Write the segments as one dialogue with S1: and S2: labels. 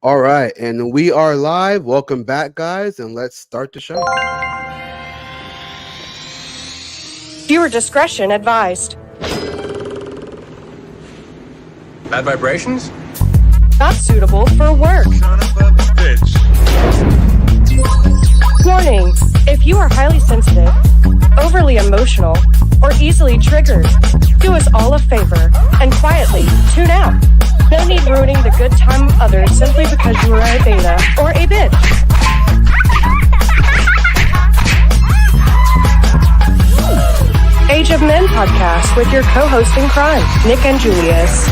S1: All right, and we are live. Welcome back, guys, and let's start the show.
S2: Viewer discretion advised.
S3: Bad vibrations?
S2: Not suitable for work.
S3: Son of a bitch.
S2: Warning, if you are highly sensitive, overly emotional, or easily triggered, do us all a favor and quietly tune out. No need ruining the good time of others simply because you are a beta or a bitch. Age of Men podcast with your co-host in crime, Nick and Julius.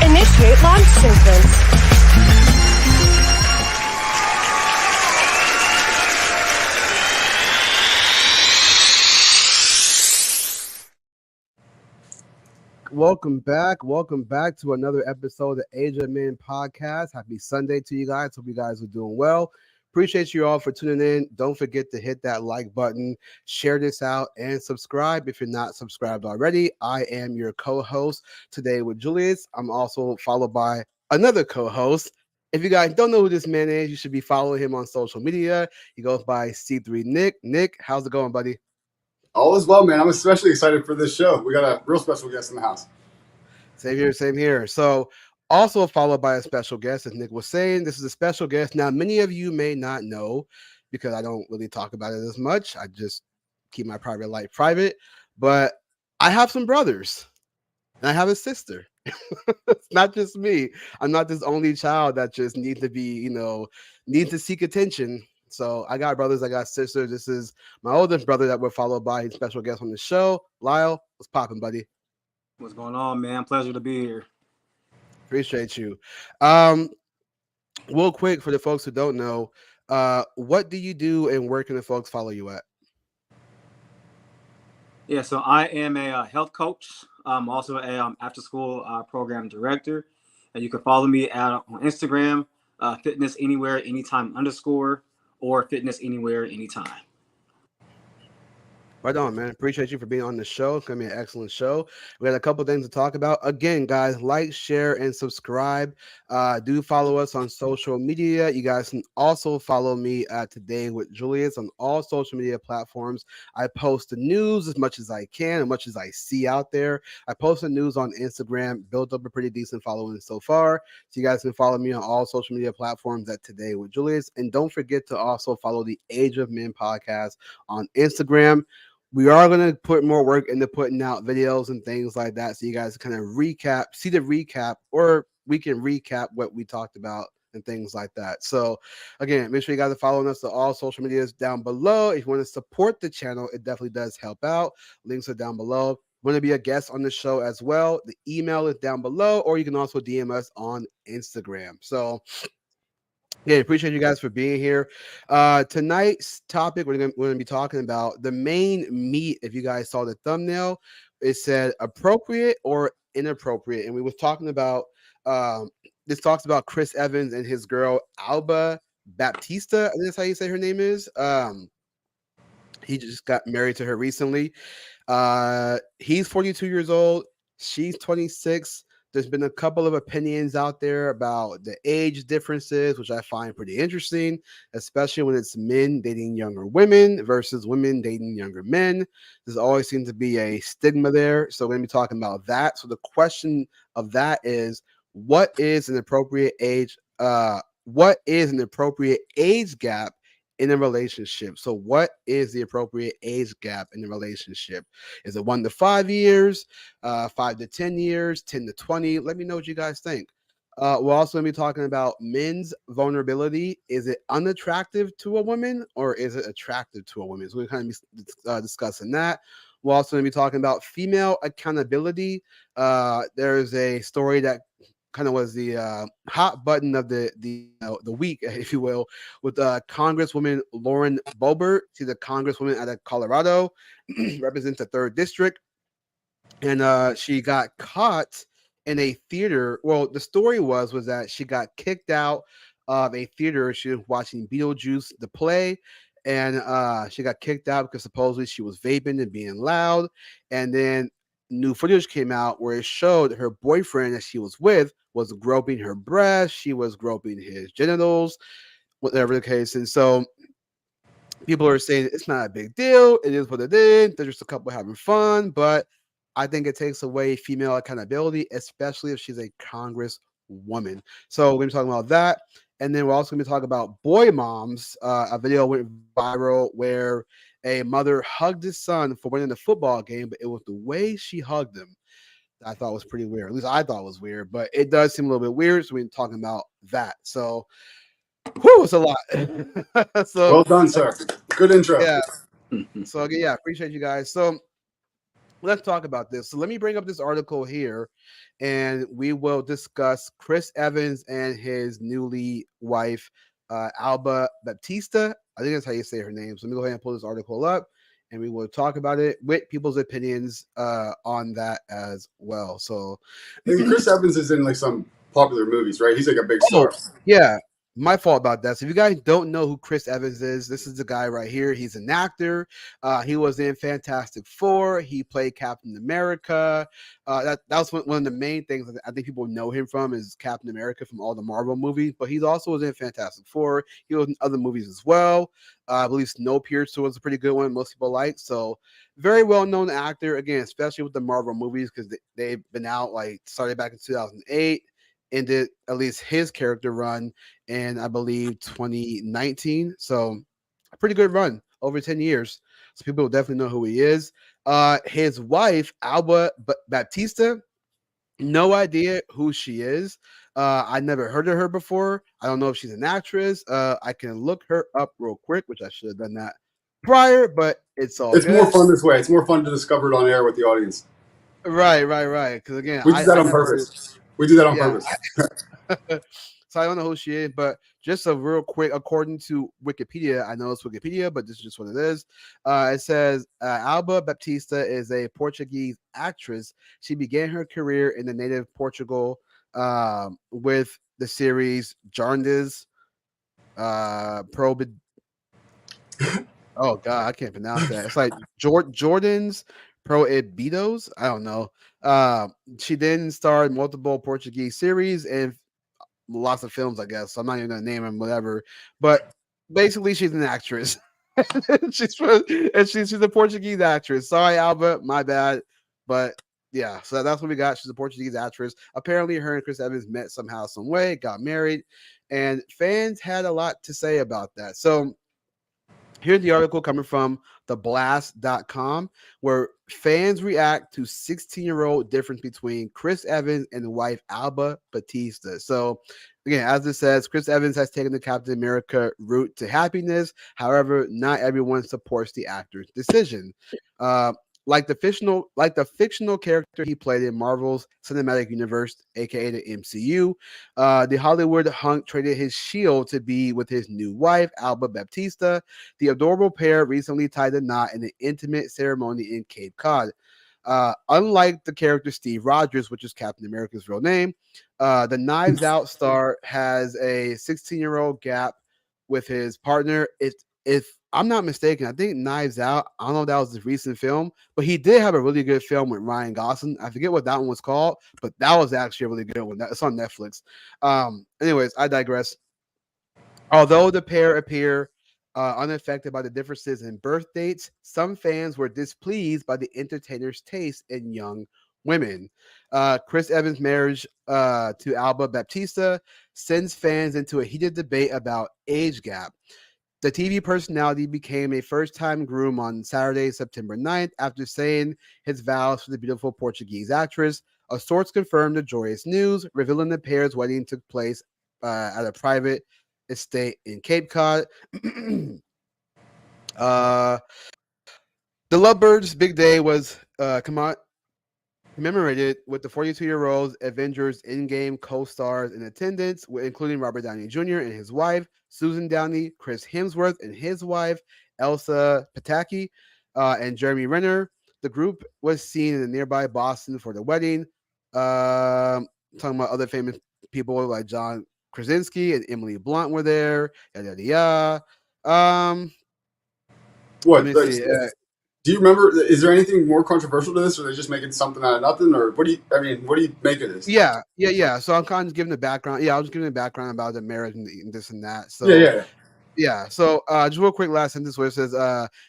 S2: Initiate launch sequence.
S1: Welcome back. Welcome back to another episode of the Age of Men podcast. Happy Sunday to you guys. Hope you guys are doing well. Appreciate you all for tuning in. Don't forget to hit that like button, share this out, and subscribe if you're not subscribed already. I am your co-host today with Julius. I'm also followed by another co-host. If you guys don't know who this man is, you should be following him on social media. He goes by C3 Nick. Nick, how's it going, buddy?
S4: All is well, man. I'm especially excited for this show. We got a real special guest in the house.
S1: Same here, same here. So, also followed by a special guest, as Nick was saying, this is a special guest. Now, many of you may not know because I don't really talk about it as much. I just keep my private life private. But I have some brothers and I have a sister. It's not just me. I'm not this only child that just needs to be, needs to seek attention. So I got brothers, I got sisters. This is my oldest brother that we're followed by a special guest on the show. Lyle, what's popping, buddy?
S5: What's going on, man? Pleasure to be here.
S1: Appreciate you. Real quick for the folks who don't know, what do you do and where can the folks follow you at?
S5: Yeah, so I am a health coach. I'm also a after-school program director. And you can follow me on Instagram, fitness anywhere, anytime _ or fitness anywhere, anytime.
S1: Right on, man. Appreciate you for being on the show. It's going to be an excellent show. We got a couple things to talk about. Again, guys, like, share, and subscribe. Do follow us on social media. You guys can also follow me today with Julius on all social media platforms. I post the news as much as I can, as much as I see out there. I post the news on Instagram, built up a pretty decent following so far. So you guys can follow me on all social media platforms at Today with Julius. And don't forget to also follow the Age of Men podcast on Instagram. We are going to put more work into putting out videos and things like that so you guys kind of see the recap, or we can recap what we talked about and things like that. So, again, make sure you guys are following us on all social medias down below. If you want to support the channel, it definitely does help out. Links are down below. Want to be a guest on the show as well? The email is down below, or you can also DM us on Instagram. So, yeah, appreciate you guys for being here. Tonight's topic, we're going to be talking about the main meat. If you guys saw the thumbnail, it said appropriate or inappropriate. And we was talking about, this talks about Chris Evans and his girl, Alba Baptista. I think that's how you say her name is. He just got married to her recently. He's 42 years old. She's 26. There's been a couple of opinions out there about the age differences, which I find pretty interesting, especially when it's men dating younger women versus women dating younger men. There's always seems to be a stigma there. So we're going to be talking about that. So the question of that is, what is an appropriate age? What is an appropriate age gap in a relationship? So what is the appropriate age gap in a relationship? Is it 1 to 5 years, 5 to 10 years, 10 to 20? Let me know what you guys think. We're also going to be talking about men's vulnerability. Is it unattractive to a woman or is it attractive to a woman? So we're kind of discussing that. We're also going to be talking about female accountability. There's a story that kind of was the hot button of the week, if you will, with Congresswoman Lauren Boebert. She's a congresswoman out of Colorado, represents the third district, and she got caught in a theater. Well, the story was that she got kicked out of a theater. She was watching Beetlejuice the play, and she got kicked out because supposedly she was vaping and being loud. And then new footage came out where it showed her boyfriend that she was with was groping her breast. She was groping his genitals, whatever the case. And so people are saying it's not a big deal. It is what it is. They're just a couple having fun, but I think it takes away female accountability, especially if she's a congresswoman. So we're going to be talking about that. And then we're also going to be talking about boy moms. A video went viral where a mother hugged his son for winning the football game, but it was the way she hugged him I thought was pretty weird. At least I thought it was weird, but it does seem a little bit weird. So we're talking about that. So, whew, it's a lot. So,
S4: Well done, sir. Good intro.
S1: yeah. So again, yeah, appreciate you guys. So let's talk about this. So let me bring up this article here, and we will discuss Chris Evans and his newly wife, Alba Baptista. I think that's how you say her name. So let me go ahead and pull this article up, and we will talk about it with people's opinions on that as well. So,
S4: And Chris Evans is in like some popular movies, right? He's like a big
S1: oh,
S4: star.
S1: yeah. My fault about that. So if you guys don't know who Chris Evans is, this is the guy right here. He's an actor. He was in Fantastic Four. He played Captain America. That was one of the main things that I think people know him from is Captain America from all the Marvel movies. But he's also was in Fantastic Four. He was in other movies as well. I believe Snowpiercer was a pretty good one. Most people like. So very well known actor. Again, especially with the Marvel movies because they've been out like started back in 2008. Ended at least his character run in I believe 2019. So a pretty good run over 10 years. So people will definitely know who he is. His wife, Alba Baptista, no idea who she is. I never heard of her before. I don't know if she's an actress. I can look her up real quick, which I should have done that prior, but it's all
S4: It's more
S1: good.
S4: fun this way. It's more fun to discover it on air with the audience.
S1: Right. Because again,
S4: We do that
S1: I
S4: on
S1: never heard.
S4: purpose. We do that on
S1: Yeah,
S4: purpose.
S1: so I don't know who she is, but just a real quick, according to Wikipedia, I know it's Wikipedia, but this is just what it is. It says Alba Baptista is a Portuguese actress. She began her career in the native Portugal with the series Jarndy's Pro. Oh God, I can't pronounce that. It's like Jordan's Proibidos. I don't know. She then starred in multiple Portuguese series and lots of films, I guess. So I'm not even gonna name them, whatever. But basically, she's an actress. She's a Portuguese actress. Sorry, Albert, my bad. But yeah, so that's what we got. She's a Portuguese actress. Apparently, her and Chris Evans met somehow, some way, got married, and fans had a lot to say about that. So here's the article coming from theblast.com where fans react to 16-year-old difference between Chris Evans and wife Alba Batista. So again, as it says, Chris Evans has taken the Captain America route to happiness. However, not everyone supports the actor's decision. Like the fictional character he played in Marvel's Cinematic Universe, aka the MCU, the Hollywood hunk traded his shield to be with his new wife, Alba Baptista. The adorable pair recently tied a knot in an intimate ceremony in Cape Cod. Unlike the character Steve Rogers, which is Captain America's real name, the Knives Out star has a 16-year-old gap with his partner. If I'm not mistaken, I think Knives Out, I don't know if that was his recent film, but he did have a really good film with Ryan Gosling. I forget what that one was called, but that was actually a really good one. It's on Netflix. Anyways, I digress. Although the pair appear unaffected by the differences in birth dates, some fans were displeased by the entertainer's taste in young women. Chris Evans' marriage to Alba Baptista sends fans into a heated debate about age gap. The TV personality became a first-time groom on Saturday, September 9th, after saying his vows for the beautiful Portuguese actress. A source confirmed the joyous news, revealing the pair's wedding took place at a private estate in Cape Cod. uh, the Lovebirds' big day was commemorated with the 42-year-old Avengers in-game co-stars in attendance, including Robert Downey Jr. and his wife, Susan Downey, Chris Hemsworth and his wife, Elsa Pataki, and Jeremy Renner. The group was seen in nearby Boston for the wedding. Talking about other famous people like John Krasinski and Emily Blunt were there. Yada yada yada. Let
S4: What?
S1: me see.
S4: Do you remember? Is there anything more controversial to this, or are they just making something out of nothing, or what do you? I mean, what do you make of this?
S1: Yeah. So I'm kind of giving the background. Yeah, I was giving the background about the marriage and this and that.
S4: Yeah,
S1: So
S4: yeah.
S1: yeah. So just real quick last sentence where it says,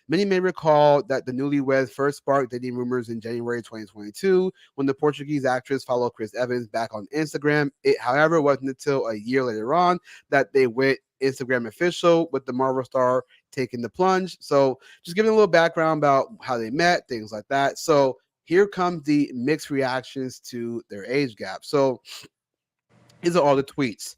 S1: many may recall that the newlyweds first sparked dating rumors in January 2022 when the Portuguese actress followed Chris Evans back on Instagram. It, however, wasn't until a year later on that they went Instagram official with the Marvel star taking the plunge. So just giving a little background about how they met, things like that. So here comes the mixed reactions to their age gap. So these are all the tweets.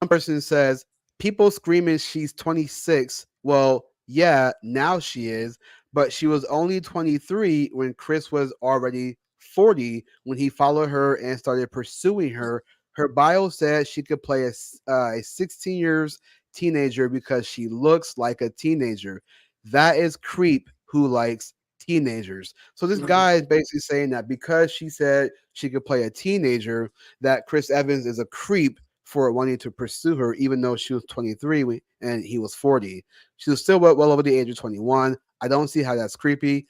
S1: One person says, people screaming she's 26. Well, yeah, now she is, but she was only 23 when Chris was already 40 when he followed her and started pursuing her. Her bio said she could play a 16 years teenager because she looks like a teenager. That is creep who likes teenagers. So this guy is basically saying that because she said she could play a teenager, that Chris Evans is a creep for wanting to pursue her, even though she was 23 and he was 40. She was still well over the age of 21. I don't see how that's creepy.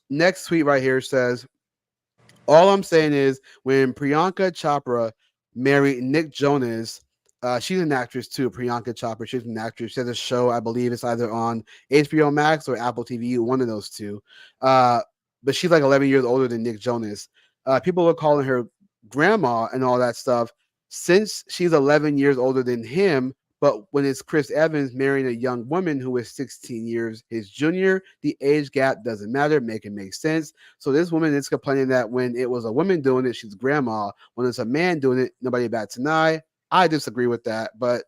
S1: Next tweet right here says, all I'm saying is when Priyanka Chopra married Nick Jonas, she's an actress too. Priyanka Chopra, she's an actress. She has a show, I believe it's either on HBO Max or Apple TV, one of those two. But she's like 11 years older than Nick Jonas. People are calling her grandma and all that stuff since she's 11 years older than him. But when it's Chris Evans marrying a young woman who is 16 years his junior, the age gap doesn't matter. Make it make sense. So this woman is complaining that when it was a woman doing it, she's grandma. When it's a man doing it, nobody bats an eye. I disagree with that, but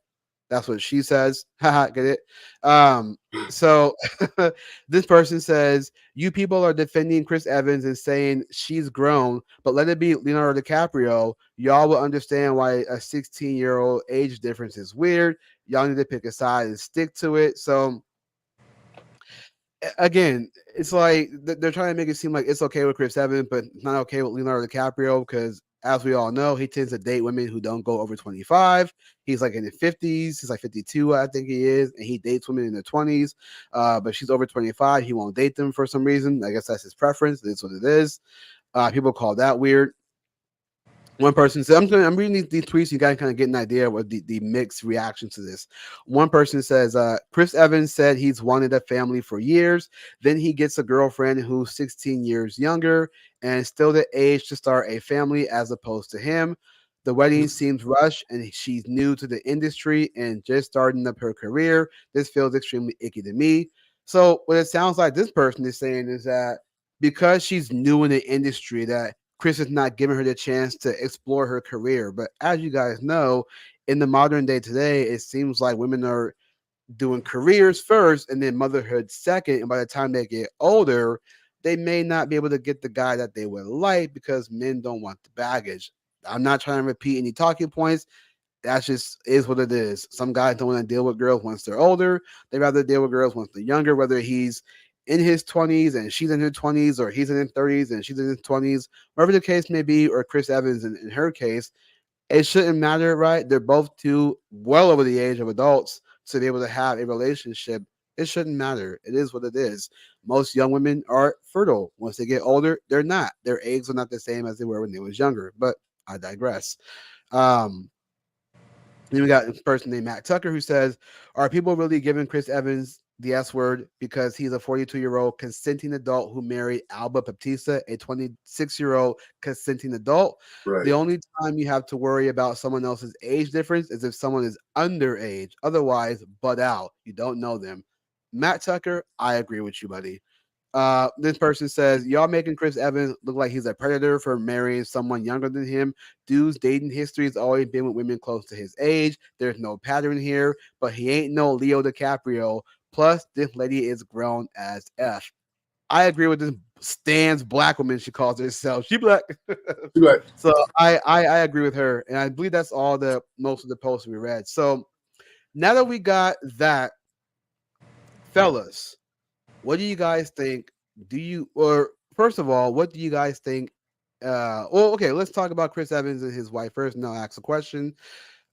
S1: that's what she says. Haha, get it? So this person says, you people are defending Chris Evans and saying she's grown, but let it be Leonardo DiCaprio. Y'all will understand why a 16-year-old age difference is weird. Y'all need to pick a side and stick to it. So again, it's like they're trying to make it seem like it's okay with Chris Evans, but not okay with Leonardo DiCaprio because, as we all know, he tends to date women who don't go over 25. He's like in the 50s. He's like 52, I think he is, and he dates women in their 20s. But she's over 25. He won't date them for some reason. I guess that's his preference. That's what it is. People call that weird. One person said, I'm reading these tweets. You guys kind of get an idea of the mixed reaction to this. One person says, Chris Evans said he's wanted a family for years. Then he gets a girlfriend who's 16 years younger and still the age to start a family as opposed to him. The wedding seems rushed and she's new to the industry and just starting up her career. This feels extremely icky to me. So what it sounds like this person is saying is that because she's new in the industry, that Chris is not giving her the chance to explore her career. But as you guys know, in the modern day today, it seems like women are doing careers first and then motherhood second. And by the time they get older, they may not be able to get the guy that they would like because men don't want the baggage. I'm not trying to repeat any talking points. That's just is what it is. Some guys don't want to deal with girls once they're older. They rather deal with girls once they're younger, whether he's in his 20s and she's in her 20s, or he's in his 30s and she's in his 20s, whatever the case may be, or Chris Evans in her case, it shouldn't matter, right? They're both too well over the age of adults to be able to have a relationship. It shouldn't matter. It is what it is. Most young women are fertile. Once they get older, they're not. Their eggs are not the same as they were when they was younger. But I digress. Then we got a person named Matt Tucker who says, are people really giving Chris Evans the S word because he's a 42-year-old consenting adult who married Alba Baptista, a 26-year-old consenting adult?
S4: Right.
S1: The only time you have to worry about someone else's age difference is if someone is underage. Otherwise, butt out. You don't know them. Matt Tucker, I agree with you, buddy. This person says, y'all making Chris Evans look like he's a predator for marrying someone younger than him. Dude's dating history has always been with women close to his age. There's no pattern here, but he ain't no Leo DiCaprio. Plus, this lady is grown as F. I agree with this Stan's black woman. She calls herself. She black.
S4: Right.
S1: So I agree with her, and I believe that's all the most of the posts we read. So now that we got that, fellas, what do you guys think? Do you or first of all, what do you guys think? Well, okay, let's talk about Chris Evans and his wife first, and I'll ask a question.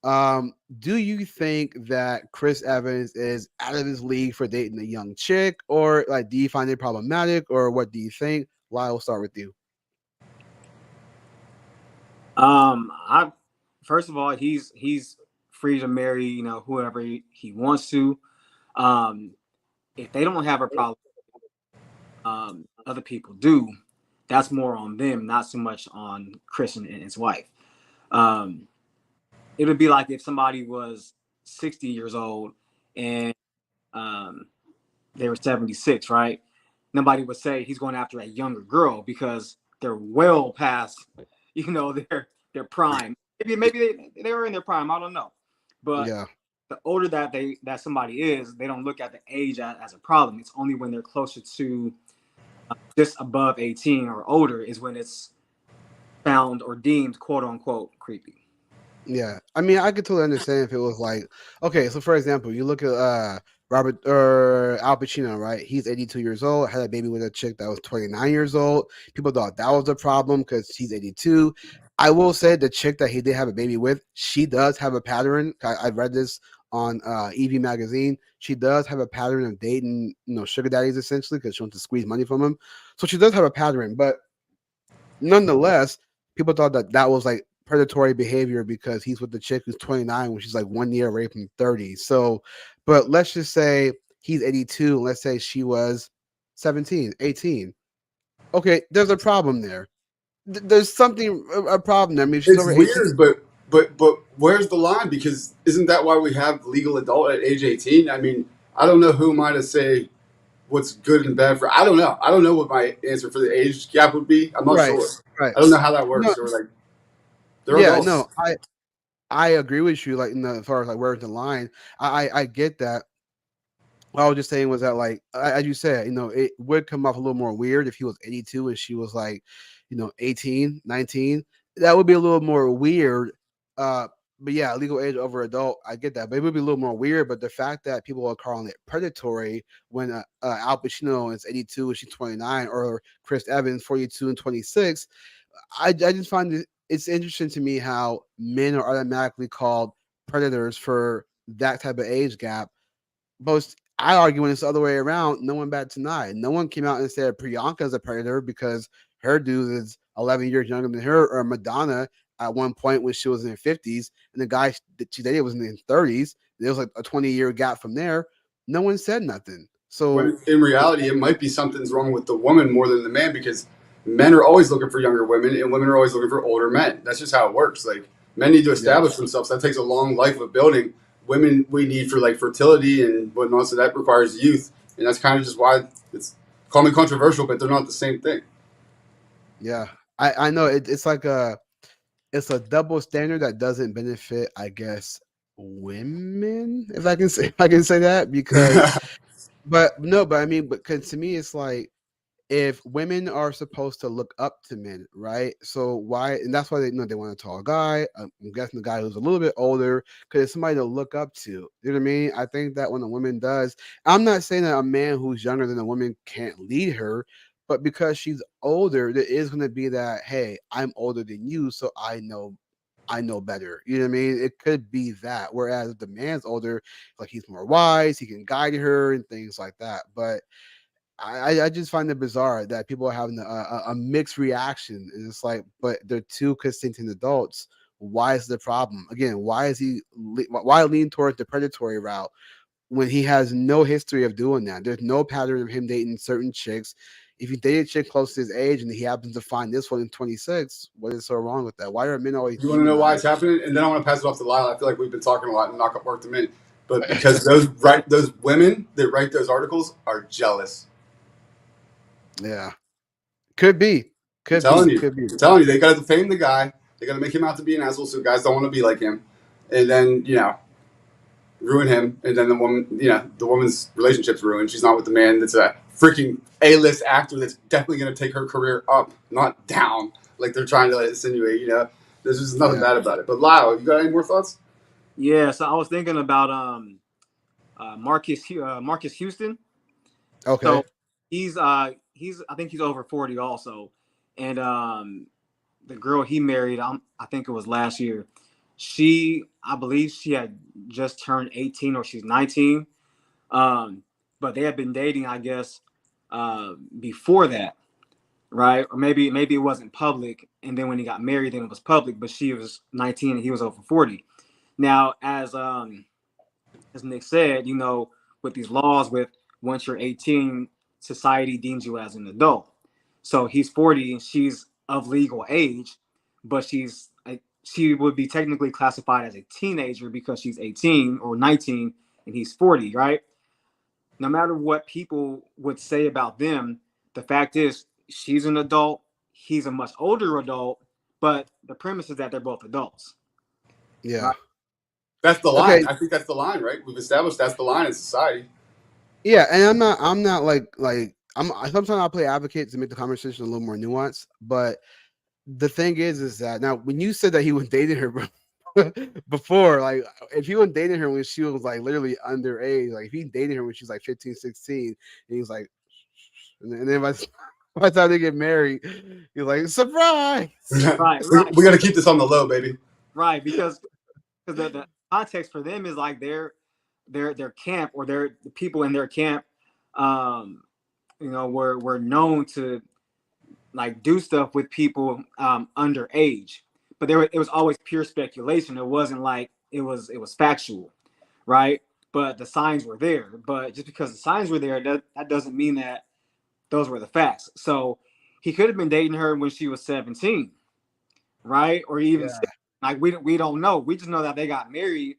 S1: Do you think that Chris Evans is out of his league for dating a young chick, or like, do you find it problematic, or what do you think? Lyle, we'll start with you.
S5: I first of all, he's free to marry, whoever he wants to. If they don't have a problem, other people do. That's more on them, not so much on Chris and his wife. It would be like if somebody was 60 years old and they were 76, right? Nobody would say he's going after a younger girl because they're well past, their prime. Maybe they were in their prime. I don't know, but
S1: Yeah,
S5: the older that somebody is, they don't look at the age as a problem. It's only when they're closer to just above 18 or older is when it's found or deemed quote unquote creepy.
S1: yeah. I mean, I could totally understand if it was like, okay, so for example, you look at Robert or Al Pacino, right? He's 82 years old, had a baby with a chick that was 29 years old. People thought that was a problem because he's 82. I will say the chick that he did have a baby with, she does have a pattern. I read this on EV magazine. She does have a pattern of dating, sugar daddies essentially because she wants to squeeze money from him. So she does have a pattern, but nonetheless, people thought that that was like predatory behavior because he's with the chick who's 29 when she's like 1 year away from 30. So, but let's just say he's 82. And let's say she was 17, 18. Okay, there's a problem there. There's something, a problem there. I mean, if she's
S4: It's
S1: over 18.
S4: weird, but where's the line? Because isn't that why we have legal adult at age 18? I mean, I don't know who am I to say what's good and bad for. I don't know. I don't know what my answer for the age gap would be. I'm not
S1: Right,
S4: sure.
S1: right.
S4: I don't know how that
S1: No,
S4: works. Or like they're
S1: yeah,
S4: adults.
S1: no, I agree with you. Like, as far as like where's the line, I get that. What I was just saying was that, like, as you said, it would come off a little more weird if he was 82 and she was like, 18, 19. That would be a little more weird. Uh, but yeah, legal age over adult, I get that. But it would be a little more weird. But the fact that people are calling it predatory when Al Pacino is 82 and she's 29, or Chris Evans 42 and 26, I just find it's interesting to me how men are automatically called predators for that type of age gap. Most I argue when it's the other way around, no one bats an eye. No one came out and said Priyanka's a predator because her dude is 11 years younger than her, or Madonna at one point when she was in her 50s, and the guy that she dated was in his 30s. There was like a 20-year gap from there. No one said nothing. So
S4: When in reality, it might be something's wrong with the woman more than the man because men are always looking for younger women and women are always looking for older men. That's just how it works. Like men need to
S1: yeah,
S4: establish themselves. That takes a long life of building. Women we need for like fertility and whatnot, so that requires youth, and that's kind of just why it's call me controversial, but they're not the same thing.
S1: yeah. I know it's like it's a double standard that doesn't benefit, I guess, women, if I can say that, because but no, but I mean, because to me it's like, if women are supposed to look up to men, right? So why? And that's why they want a tall guy. I'm guessing the guy who's a little bit older because it's somebody to look up to. You know what I mean? I think that when a woman does, I'm not saying that a man who's younger than a woman can't lead her, but because she's older, there is going to be that, hey, I'm older than you, so I know better. You know what I mean? It could be that. Whereas if the man's older, like he's more wise, he can guide her and things like that. But I just find it bizarre that people are having a mixed reaction. And it's like, but they're two consenting adults. Why is the problem? Again, why lean towards the predatory route when he has no history of doing that? There's no pattern of him dating certain chicks. If he dated a chick close to his age and he happens to find this one in 26, what is so wrong with that? Why are men always
S4: You want to know why
S1: demonized?
S4: it's happening, and then I want to pass it off to Lyle. I feel like we've been talking a lot and not worked them in, but because those women that write those articles are jealous.
S1: Yeah. Could be.
S4: I'm
S1: Could
S4: telling
S1: be.
S4: you.
S1: Could be.
S4: I'm telling you. They got to defame the guy. They got to make him out to be an asshole, so guys don't want to be like him. And then ruin him, and then the woman, the woman's relationship's ruined. She's not with the man that's a freaking A-list actor that's definitely going to take her career up, not down, like they're trying to insinuate. There's just nothing
S1: Yeah.
S4: bad about it. But Lyle, you got any more thoughts?
S5: Yeah, so I was thinking about Marcus Houston.
S1: Okay.
S5: So he's I think he's over 40 also, and the girl he married, I think it was last year. I believe she had just turned 18 or she's 19. Um, but they had been dating, I guess, before that, right? Or maybe it wasn't public, and then when he got married, then it was public. But she was 19 and he was over 40. Now, as Nick said, with these laws, with once you're 18, society deems you as an adult. So he's 40 and she's of legal age, but she would be technically classified as a teenager because she's 18 or 19 and he's 40, right? No matter what people would say about them, the fact is she's an adult, he's a much older adult, but the premise is that they're both adults,
S1: Yeah.
S5: right?
S4: That's the line.
S1: Okay.
S4: I think that's the line, right? We've established that's the line in society.
S1: Yeah, and I'm not like sometimes I'll play advocate to make the conversation a little more nuanced, but the thing is that now when you said that he was dating her before, like if he was dating her when she was like literally underage, like if he dated her when she was like 15, 16, and he was like, and then by the time they get married, he's like, surprise.
S5: Right, right,
S4: We got to keep this on the low, baby.
S5: right. Because the context for them is like their camp or the people in their camp, um, were known to like do stuff with people underage, but it was always pure speculation. It wasn't like it was factual, right? But the signs were there. But just because the signs were there, that doesn't mean that those were the facts. So he could have been dating her when she was 17, right? Or even
S1: Yeah,
S5: like we don't know. We just know that they got married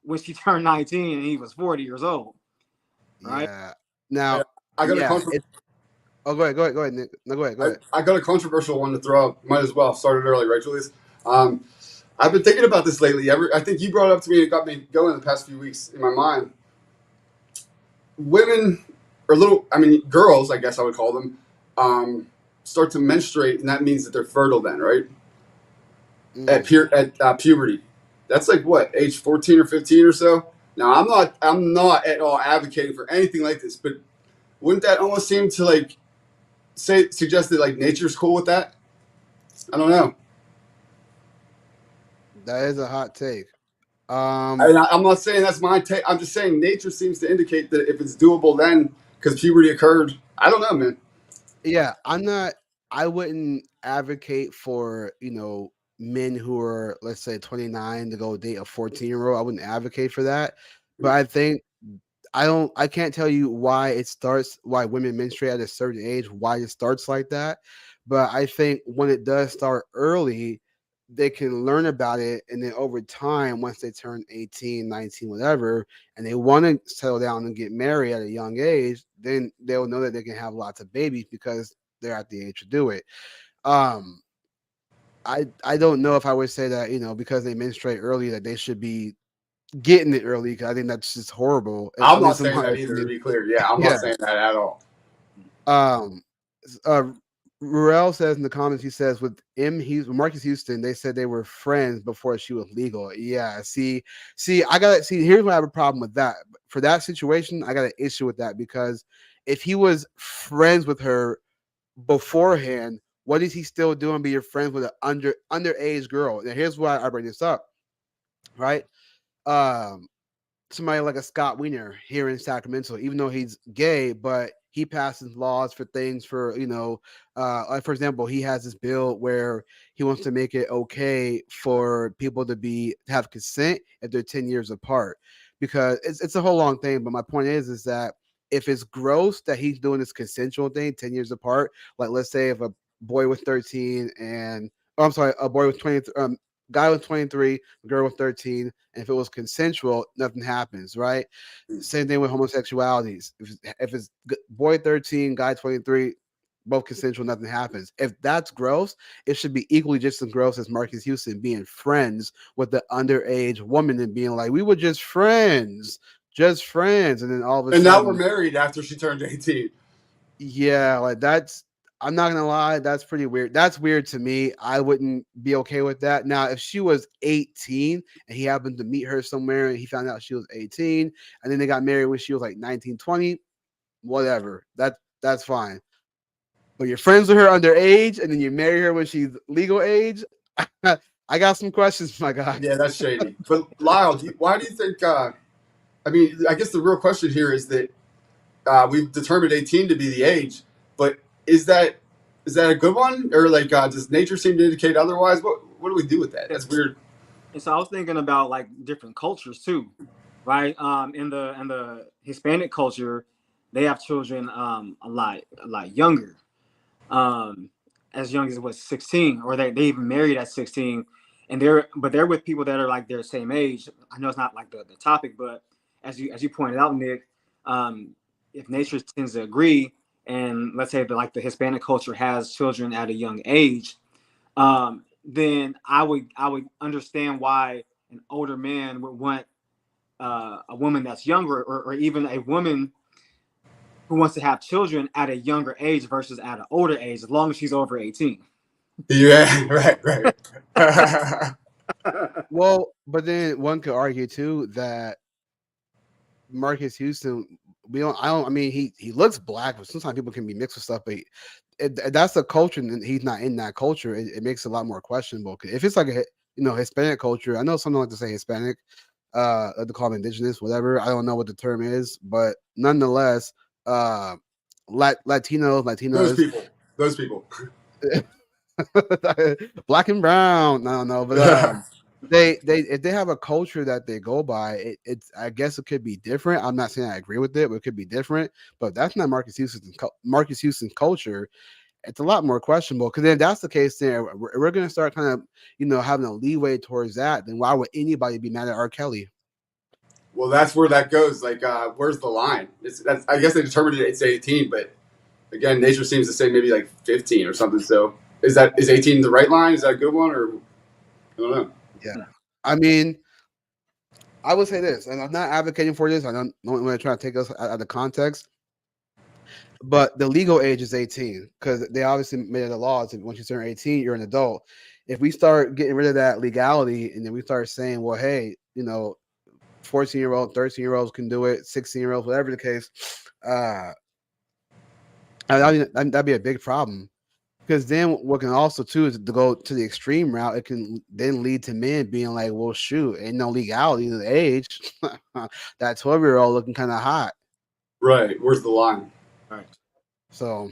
S5: when she turned 19 and he was 40 years old, right?
S1: yeah.
S4: I,
S1: Now,
S4: I got a
S1: yeah,
S4: contro-
S1: it. Oh, go ahead, Nick. No, go ahead.
S4: I got a controversial one to throw out. Might as well. Started early, right, Julius? Um, I've been thinking about this lately. I think you brought it up to me and it got me going the past few weeks in my mind. Women, or girls, I guess I would call them, start to menstruate, and that means that they're fertile then, right?
S1: Mm,
S4: At puberty. That's like what, age 14 or 15 or so? Now, I'm not at all advocating for anything like this, but wouldn't that almost seem to like suggest that like nature's cool with that? I don't know.
S1: that is a hot take. Um,
S4: I'm not saying that's my take. I'm just saying nature seems to indicate that if it's doable then, because puberty occurred. I don't know, man.
S1: Yeah, I'm not. I wouldn't advocate for men who are, let's say, 29 to go date a 14-year-old. I wouldn't advocate for that. But I think I don't. I can't tell you why it starts. Why women menstruate at a certain age. Why it starts like that. But I think when it does start early, they can learn about it, and then over time, once they turn 18, 19, whatever, and they want to settle down and get married at a young age, then they'll know that they can have lots of babies because they're at the age to do it. Um, I don't know if I would say that because they menstruate early that they should be getting it early, because I think that's just horrible.
S4: I'm
S1: At
S4: not
S1: least in
S4: saying
S1: my
S4: that either. To
S1: opinion.
S4: be clear, yeah, I'm
S1: Yeah.
S4: not saying that at all.
S1: Um. Uh. Ruel says in the comments, he says with Marcus Houston, they said they were friends before she was legal. Yeah. See, I got to see. Here's why I have a problem with that. For that situation, I got an issue with that because if he was friends with her beforehand, what is he still doing being friends with an underage girl? Now, here's why I bring this up, right? Um, Somebody like a Scott Wiener here in Sacramento, even though he's gay, but he passes laws for things for, like for example, he has this bill where he wants to make it okay for people to have consent if they're 10 years apart, because it's a whole long thing. But my point is that if it's gross that he's doing this consensual thing 10 years apart, like let's say if a boy was 13 and, oh, I'm sorry, a boy was 20, guy was 23, girl was 13, and if it was consensual, nothing happens, right? Same thing with homosexualities. If it's boy 13, guy 23, both consensual, nothing happens. If that's gross, it should be equally just as gross as Marcus Houston being friends with the underage woman and being like, we were just friends, and then all of a
S4: And now we're
S1: sudden,
S4: married after she turned 18.
S1: yeah, like that's. I'm not gonna lie, that's pretty weird. That's weird to me. I wouldn't be okay with that. Now, if she was 18 and he happened to meet her somewhere and he found out she was 18 and then they got married when she was like 19, 20, whatever. That's fine. But you're friends with her underage and then you marry her when she's legal age. I got some questions, my guy.
S4: Yeah, that's shady. But Lyle, why do you think? I mean, I guess the real question here is that we've determined 18 to be the age, but is that a good one, or like does nature seem to indicate otherwise? What do we do with that? That's weird.
S5: And so I was thinking about like different cultures too, right? In the Hispanic culture, they have children a lot younger, um, as young as what 16, or they even married at 16, and they're with people that are like their same age. I know it's not like the topic, but as you pointed out, Nick, um, if nature tends to agree, and let's say that like the Hispanic culture has children at a young age, then I would understand why an older man would want a woman that's younger, or even a woman who wants to have children at a younger age versus at an older age, as long as she's over 18.
S4: Yeah, right.
S1: Well, but then one could argue too that Marcus Houston, I mean, he looks black, but sometimes people can be mixed with stuff. But that's a culture, and he's not in that culture. It makes it a lot more questionable. 'Cause if it's like a Hispanic culture, I know something like to say Hispanic, they call them indigenous, whatever. I don't know what the term is, but nonetheless, uh,
S4: Those
S1: Latinos,
S4: people. Those people.
S1: black and brown. I don't know, but they if they have a culture that they go by, it's I guess it could be different. I'm not saying I agree with it, but it could be different. But that's not Marcus Houston's culture. It's a lot more questionable because then that's the case. Then we're going to start kind of having a leeway towards that. Then why would anybody be mad at R. Kelly?
S4: Well, that's where that goes. Like, where's the line? I guess they determined it's 18, but again, nature seems to say maybe like 15 or something. So is 18 the right line? Is that a good one, or I don't know?
S1: Yeah, I mean, I would say this, and I'm not advocating for this. I don't want to try to take us out of the context. But the legal age is 18 because they obviously made it a law. So once you turn 18, you're an adult. If we start getting rid of that legality and then we start saying, well, hey, 14-year-old, 13-year-olds can do it, 16-year-olds, whatever the case, that'd be a big problem. Because then what can also too is to go to the extreme route. It can then lead to men being like, well, shoot, ain't no legality in the age. That 12-year-old looking kind of hot.
S4: Right. Where's the line?
S5: Right.
S1: So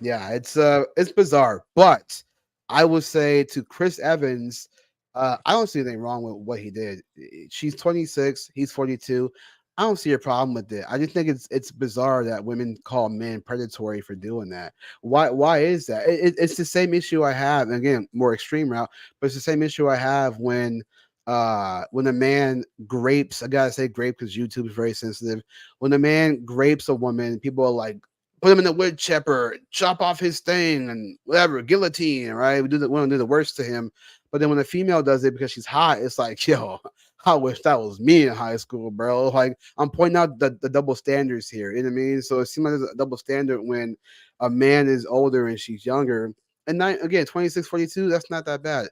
S1: yeah, it's bizarre, but I would say to Chris Evans, I don't see anything wrong with what he did. She's 26, he's 42. I don't see a problem with it. I just think it's bizarre that women call men predatory for doing that. Why is that? It's the same issue I have, and again, more extreme route, but it's the same issue I have when a man grapes. I gotta say grape because YouTube is very sensitive. When a man grapes a woman, people are like, put him in the wood chipper, chop off his thing, and whatever, guillotine, right? We want to do the worst to him. But then when a female does it because she's hot, it's like, yo, I wish that was me in high school, bro. Like, I'm pointing out the double standards here. You know what I mean? So it seems like there's a double standard when a man is older and she's younger. And again, 26, 42, that's not that bad.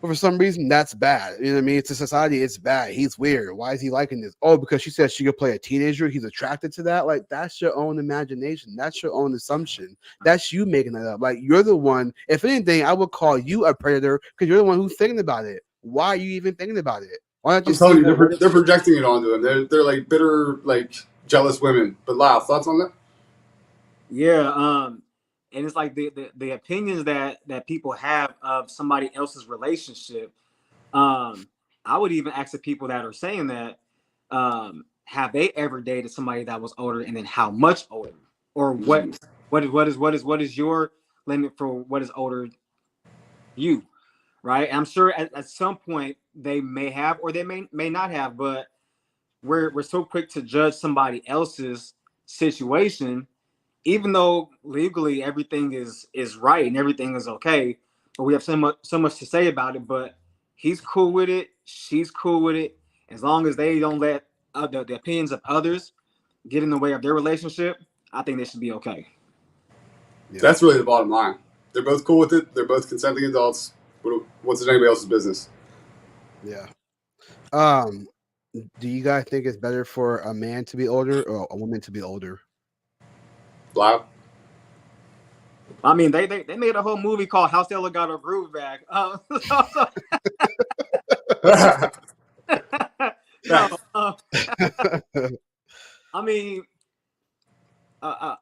S1: But for some reason, that's bad. You know what I mean? To society, it's bad. He's weird. Why is he liking this? Oh, because she said she could play a teenager. He's attracted to that. Like, that's your own imagination. That's your own assumption. That's you making that up. Like, you're the one. If anything, I would call you a predator because you're the one who's thinking about it. Why are you even thinking about it? Why not
S4: I'm
S1: just
S4: telling
S1: see
S4: you,
S1: what
S4: they're projecting it onto him. They're like bitter, like jealous women. But Lyle, thoughts on that?
S5: Yeah. And it's like the opinions that people have of somebody else's relationship. I would even ask the people that are saying that, have they ever dated somebody that was older, and then how much older, or what is your limit for what is older you, right? I'm sure at some point they may have, or they may not have, but we're so quick to judge somebody else's situation, even though legally everything is right and everything is okay, but we have so much to say about it. But he's cool with it, she's cool with it, as long as they don't let the opinions of others get in the way of their relationship. I think they should be okay.
S1: Yeah.
S4: That's really the bottom line. They're both cool with it. They're both consenting adults. What's it anybody else's business?
S1: Yeah. Um, do you guys think it's better for a man to be older or a woman to be older?
S4: Blau.
S5: I mean, they made a whole movie called How Stella Got Her Groove Back. No, I mean, a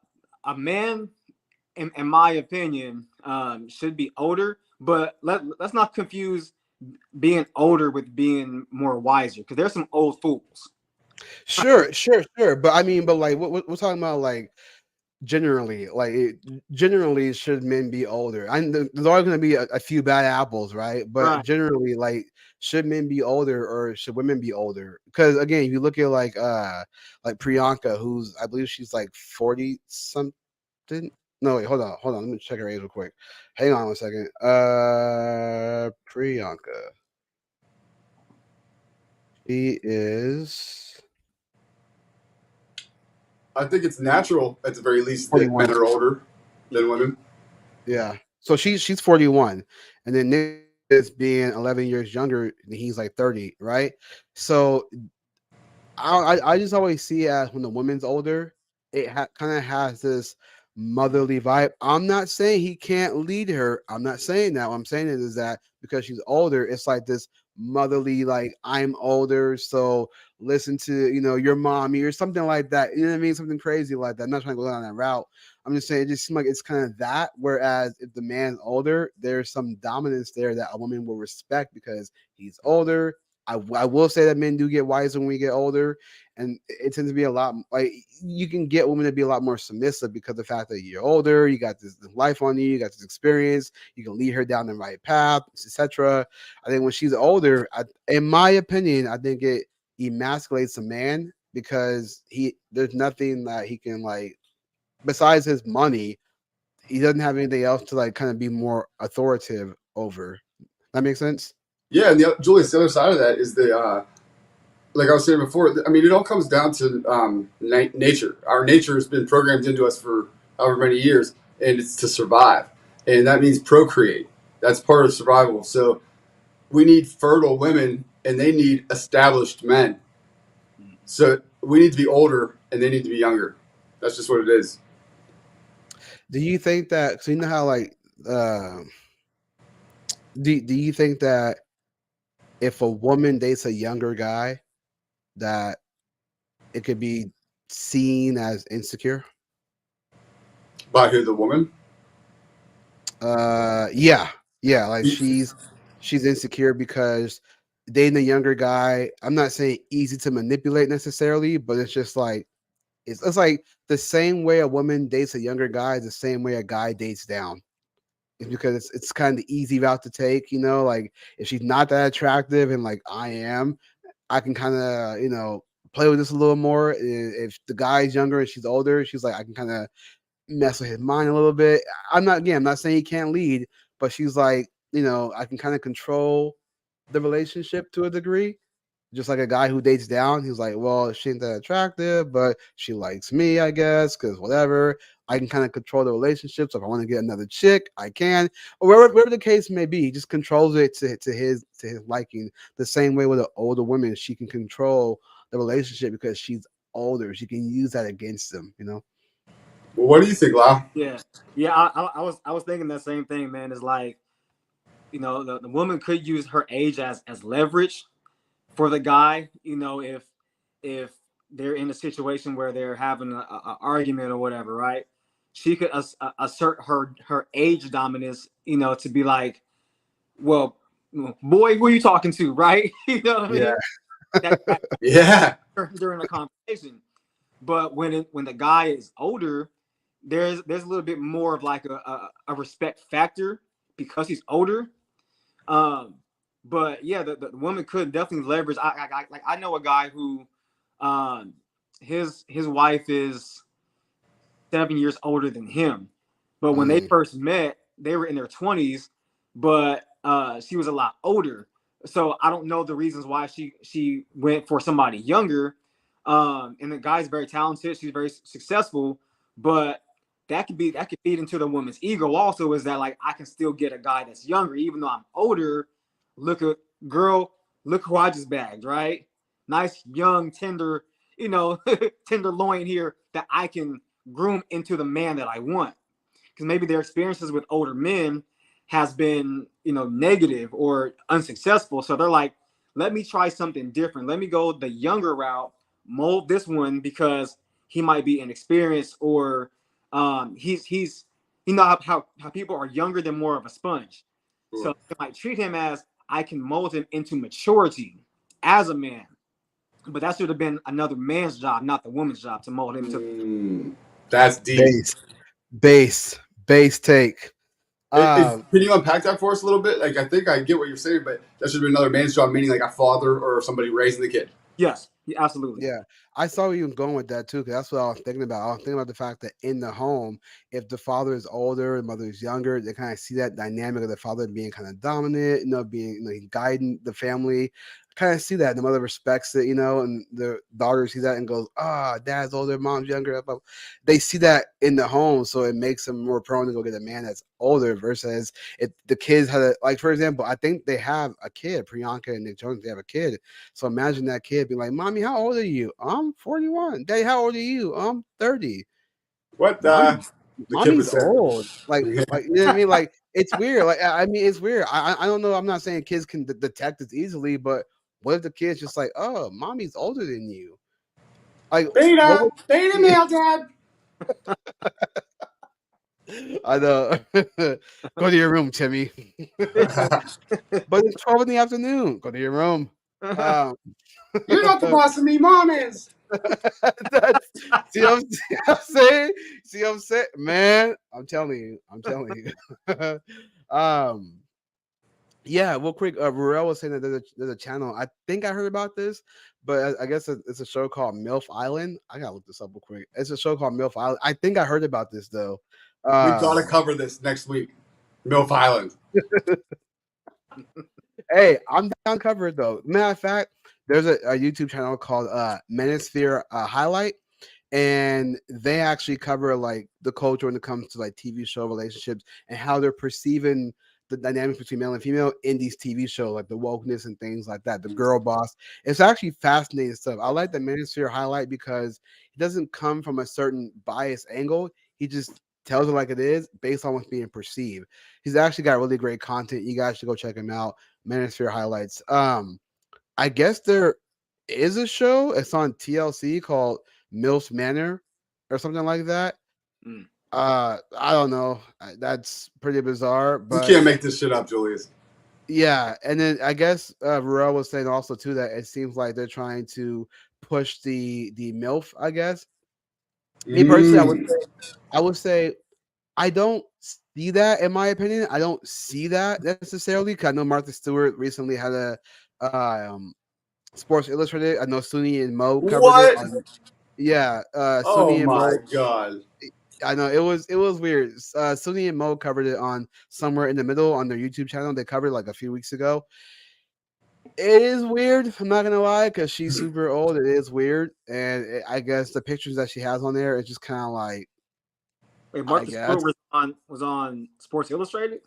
S5: man, in my opinion, should be older, but let's not confuse being older with being more wiser, because there's some old fools.
S1: Sure. But I mean, but like, we're talking about like generally, like generally, should men be older? There's always going to be a few bad apples, right? But
S5: Right.
S1: generally, like, should men be older or should women be older? Because again, if you look at like Priyanka, who's I believe she's like 40 something. No, wait, hold on. Let me check her age real quick. Hang on 1 second. Priyanka. She is
S4: I think it's natural, at the very least, that
S1: 41.
S4: men are older than women.
S1: Yeah. So she's 41, and then Nick is being 11 years younger, and he's like 30, right? So I just always see it as when the woman's older, it kind of has this motherly vibe. I'm not saying he can't lead her. I'm not saying that. What I'm saying is that because she's older, it's like this motherly, like I'm older, so listen to your mommy or something like that. You know what I mean? Something crazy like that. I'm not trying to go down that route. I'm just saying it just seems like it's kind of that. Whereas if the man's older, there's some dominance there that a woman will respect because he's older. I will say that men do get wiser when we get older, and it tends to be a lot like you can get women to be a lot more submissive because of the fact that you're older, you got this life on you, you got this experience, you can lead her down the right path, etc. I think when she's older, in my opinion, I think it emasculates a man because there's nothing that he can like besides his money. He doesn't have anything else to like kind of be more authoritative over. That makes sense.
S4: Yeah, and Julius, the other side of that is like I was saying before. I mean, it all comes down to nature. Our nature has been programmed into us for however many years, and it's to survive, and that means procreate. That's part of survival. So we need fertile women, and they need established men. So we need to be older, and they need to be younger. That's just what it is.
S1: Do you think that? So you know how like uh, do you think that if a woman dates a younger guy, that it could be seen as insecure?
S4: By who? The woman?
S1: Yeah, yeah. Like she's insecure because dating a younger guy. I'm not saying easy to manipulate necessarily, but it's just like it's like the same way a woman dates a younger guy is the same way a guy dates down. It's because it's kind of the easy route to take, like if she's not that attractive and like I am, I can kind of, play with this a little more. If the guy's younger and she's older, she's like, I can kind of mess with his mind a little bit. I'm not saying he can't lead, but she's like, I can kind of control the relationship to a degree. Just like a guy who dates down, he's like, well, she ain't that attractive, but she likes me, I guess, because whatever. I can kind of control the relationship. So if I want to get another chick, I can, or wherever the case may be. He just controls it to his liking. The same way with an older woman, she can control the relationship because she's older. She can use that against them.
S4: Well, what do you think, Lau?
S5: Yeah, yeah. I was thinking that same thing, man. Is like, the woman could use her age as leverage for the guy. If they're in a situation where they're having a argument or whatever, right? She could assert her age dominance, to be like, well, boy, who are you talking to, right? You know what I
S1: Yeah.
S5: mean? That
S4: Yeah.
S5: during a conversation. But when the guy is older, there's a little bit more of like a respect factor because he's older. Um, but yeah, the woman could definitely leverage. I know a guy who, um, his wife is 7 years older than him. But when they
S1: Mm,
S5: first met, they were in their 20s, but she was a lot older. So I don't know the reasons why she went for somebody younger. And the guy's very talented. She's very successful, but that could feed into the woman's ego. Also, is that like I can still get a guy that's younger, even though I'm older. Look at girl, look who I just bagged, right? Nice young tender, tenderloin here that I can groom into the man that I want. Because maybe their experiences with older men has been, negative or unsuccessful. So they're like, let me try something different. Let me go the younger route, mold this one because he might be inexperienced or he's how people are younger than more of a sponge. So
S4: Sure.
S5: they might treat him as I can mold him into maturity as a man. But that should have been another man's job, not the woman's job, to mold him into.
S4: Mm, that's deep.
S1: base, base take. Um,
S4: Can you unpack that for us a little bit? Like, I think I get what you're saying, but that should be another man's job, meaning like a father or somebody raising the kid.
S5: Yes, absolutely.
S1: Yeah, I saw where you were going with that too, because that's what I was thinking about. I was thinking about the fact that in the home, if the father is older and mother is younger, they kind of see that dynamic of the father being kind of dominant, being guiding the family. Kind of see that and the mother respects it, and the daughter sees that and goes, "Ah, dad's older, mom's younger." They see that in the home, so it makes them more prone to go get a man that's older. Versus if the kids had like, for example, I think they have a kid, Priyanka and Nick Jonas, they have a kid. So imagine that kid being like, "Mommy, how old are you? I'm 41. Daddy, how old are you? I'm 30.
S4: What
S1: Mommy,
S4: the kid would
S1: mommy's
S4: say?
S1: old." Like you know what I mean? Like it's weird. Like I mean, it's weird. I don't know. I'm not saying kids can detect this easily, but what if the kid's just like, "Oh, mommy's older than you." Like what
S4: Beta,
S1: would
S4: beta male, dad.
S1: I know. Go to your room, Timmy. But it's 12 in the afternoon. Go to your room. Um,
S4: You're not the boss of me, mom is.
S1: that's see what I'm saying? See what I'm saying? Man, I'm telling you. I'm telling you. um, yeah, real quick, Ruel was saying that there's a channel. I think I heard about this, but I guess it's a show called MILF Island. I gotta look this up real quick. It's a show called MILF Island. I think I heard about this though.
S4: We gotta
S1: Um,
S4: cover this next week. MILF Island.
S1: Hey, I'm down to cover it though. Matter of fact, there's a YouTube channel called Manosphere Highlight, and they actually cover like the culture when it comes to like TV show relationships and how they're perceiving the dynamics between male and female in these TV shows, like the wokeness and things like that. The girl boss. It's actually fascinating stuff. I like the Manosphere Highlight because it doesn't come from a certain biased angle. He just tells it like it is based on what's being perceived. He's actually got really great content. You guys should go check him out. Manosphere Highlights. I guess there is a show. It's on TLC called MILF Manor or something like that.
S5: Mm.
S1: I don't know. That's pretty bizarre,
S4: You
S1: but
S4: can't make this shit up, Julius.
S1: yeah. And then I guess Ruel was saying also too that it seems like they're trying to push the MILF. I guess me personally,
S4: Mm.
S1: I would say I don't see that in my opinion. I don't see that necessarily because I know Martha Stewart recently had a um Sports Illustrated. I know Sunny and Mo covered it
S4: What?
S1: on. Yeah,
S4: Oh
S1: Sunny and
S4: my
S1: Mo.
S4: god.
S1: I know it was weird. Sunny and Mo covered it on Somewhere in the Middle on their YouTube channel. They covered it like a few weeks ago. It is weird. I'm not gonna lie, because she's super old. It is weird, and I guess the pictures that she has on there is just kind of like,
S5: Wait,
S1: I
S5: Martha
S1: guess,
S5: Stewart was on Sports Illustrated.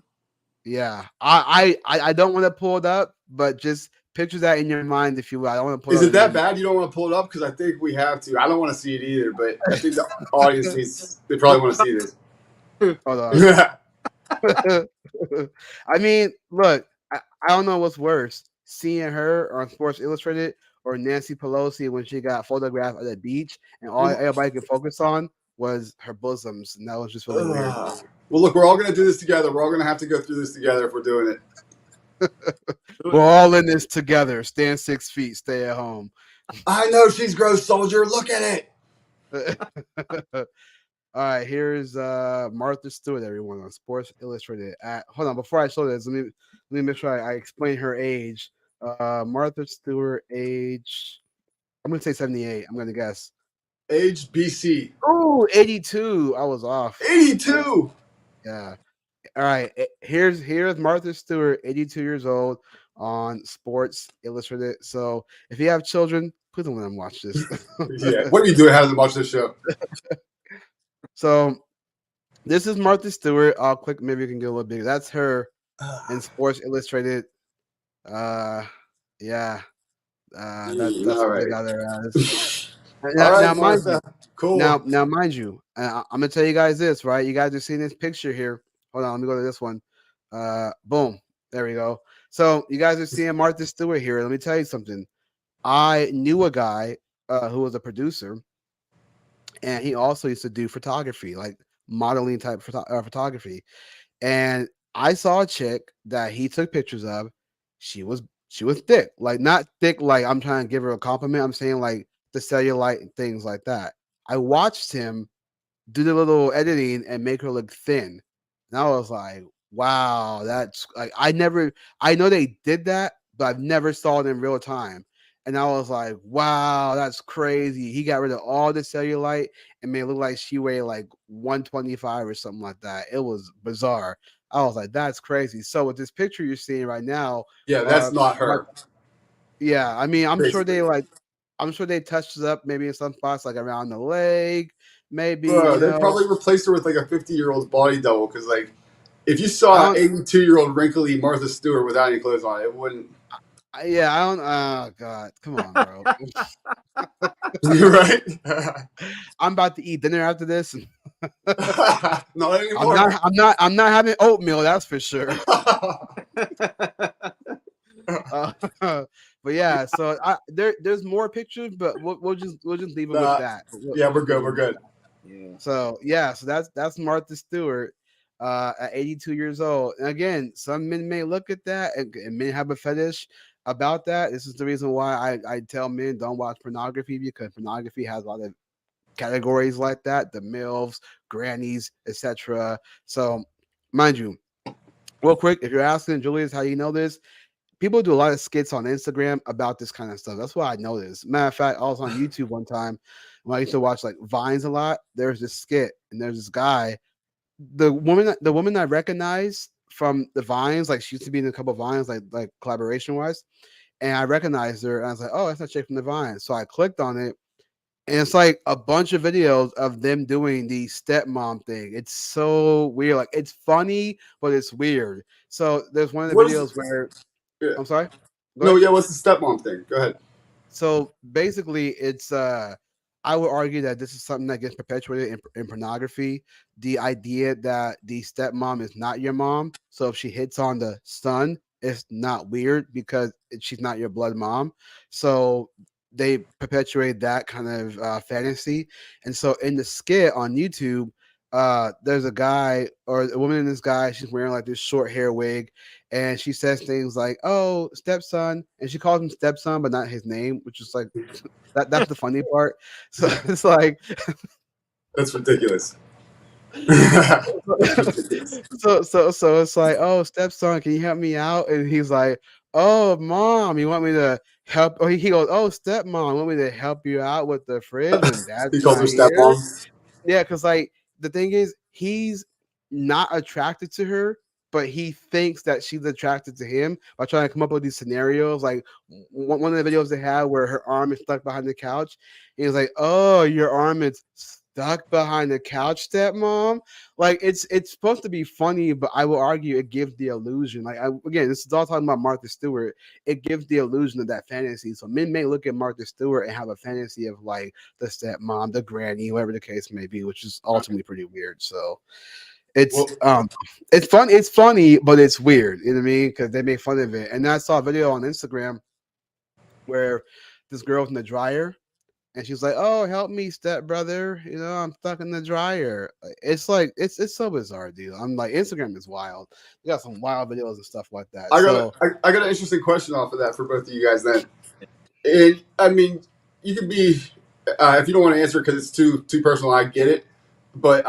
S1: yeah. I don't want to pull it up, but just picture that in your mind if you will. I don't want to pull
S4: Is
S1: it up
S4: it
S1: in your
S4: that bad? You don't want to pull it up because I think we have to. I don't want to see it either, but I think the audience needs. They probably want to see this.
S1: Hold on. I mean, look, I don't know what's worse, seeing her on Sports Illustrated or Nancy Pelosi when she got photographed at the beach and all everybody could focus on was her bosoms, and that was just really weird.
S4: Well, look, we're all gonna do this together. We're all gonna have to go through this together if we're doing it.
S1: We're all in this together. Stand 6 feet. Stay at home.
S4: I know she's gross, soldier. Look at it.
S1: All right, here's Martha Stewart, everyone, on Sports Illustrated. Hold on, before I show this, let me make sure I explain her age. Martha Stewart, age, I'm gonna say 78. I'm gonna guess.
S4: Age BC.
S1: Oh, 82. I was off.
S4: 82.
S1: Yeah. All right. Here's Martha Stewart, 82 years old, on Sports Illustrated. So if you have children, please don't let them watch this.
S4: Yeah. What are you doing? How to watch this show?
S1: So this is Martha Stewart. I'll click. Maybe you can get a little bigger. That's her in Sports Illustrated. Uh, yeah. That's
S4: All
S1: what they
S4: right.
S1: got there as.
S4: All
S1: Now,
S4: right,
S1: mind you,
S4: Martha. Cool.
S1: mind you, I'm gonna tell you guys this, right? You guys are seeing this picture here. Hold on, let me go to this one. Boom, there we go. So you guys are seeing Martha Stewart here. Let me tell you something. I knew a guy who was a producer, and he also used to do photography, like modeling type photography. And I saw a chick that he took pictures of. She was she was thick, like not thick like I'm trying to give her a compliment. I'm saying like the cellulite and things like that. I watched him do the little editing and make her look thin. And I was like, wow, that's like I know they did that, but I've never saw it in real time. And I was like, wow, that's crazy. He got rid of all the cellulite and made it look like she weighed like 125 or something like that. It was bizarre. I was like, that's crazy. So with this picture you're seeing right now,
S4: Yeah, that's not
S1: Mar-
S4: her.
S1: yeah, I mean,
S4: Basically.
S1: I'm sure they touched it up maybe in some spots like around the leg, maybe, you
S4: They
S1: know.
S4: probably replaced her with like a 50-year-old body double because, like, if you
S1: I
S4: saw an
S1: don't
S4: 82-year-old wrinkly Martha Stewart without any clothes on, it wouldn't.
S1: Yeah, I don't. Oh God, come on, bro.
S4: Right?
S1: I'm about to eat dinner after this. And
S4: Not anymore.
S1: I'm not having oatmeal. That's for sure. Uh, but yeah, so there's more pictures, but we'll just leave it with
S4: Nah,
S1: that.
S4: yeah,
S1: We'll
S4: we're
S1: just leave
S4: good.
S1: it
S4: We're
S1: with
S4: good.
S1: that.
S5: Yeah.
S1: So yeah, so that's Martha Stewart, at 82 years old. And again, some men may look at that and men have a fetish about that. This is the reason why I tell men don't watch pornography, because pornography has a lot of categories like that, the milfs, grannies, etc. So mind you, real quick, if you're asking Julius how you know this, people do a lot of skits on Instagram about this kind of stuff. That's why I know this. Matter of fact, I was on YouTube one time when I used to watch like Vines a lot. There's this skit, and there's this guy. The woman I recognize from the Vines, like she used to be in a couple of Vines, like collaboration wise, and I recognized her, and I was like, oh, that's that chick from the Vines. So I clicked on it, and it's like a bunch of videos of them doing the stepmom thing. It's so weird. Like it's funny, but it's weird. So there's one of the
S4: What is?
S1: videos where
S4: Yeah.
S1: I'm sorry. Go
S4: No,
S1: ahead.
S4: yeah. What's the stepmom thing? Go ahead.
S1: So basically, it's I would argue that this is something that gets perpetuated in pornography. The idea that the stepmom is not your mom. So if she hits on the son, it's not weird because she's not your blood mom. So they perpetuate that kind of fantasy. And so in the skit on YouTube, there's a guy or a woman in this guy. She's wearing like this short hair wig, and she says things like, "Oh, stepson," and she calls him stepson, but not his name, which is like that's the funny part. So it's like
S4: That's ridiculous. That's ridiculous.
S1: so it's like, "Oh, stepson, can you help me out?" And he's like, "Oh, mom, you want me to help?" Or he goes, "Oh, stepmom, you want me to help you out with the fridge when dad's
S4: He calls her
S1: not here?"
S4: stepmom.
S1: Yeah, because like the thing is, he's not attracted to her, but he thinks that she's attracted to him by trying to come up with these scenarios. Like one of the videos they had where her arm is stuck behind the couch. And he's like, "Oh, your arm is stuck behind the couch, stepmom." Like it's supposed to be funny, but I will argue it gives the illusion. Like again, this is all talking about Martha Stewart. It gives the illusion of that fantasy. So men may look at Martha Stewart and have a fantasy of like the stepmom, the granny, whatever the case may be, which is ultimately pretty weird. So it's
S4: Well,
S1: it's fun, it's funny, but it's weird, you know what I mean? Because they make fun of it. And I saw a video on Instagram where this girl's in the dryer and she's like, "Oh, help me, step brother. You know, I'm stuck in the dryer." It's like it's so bizarre, dude. I'm like, Instagram is wild. You got some wild videos and stuff like that. So
S4: I got an interesting question off of that for both of you guys. Then, and I mean, you could be if you don't want to answer because it's too personal. I get it, but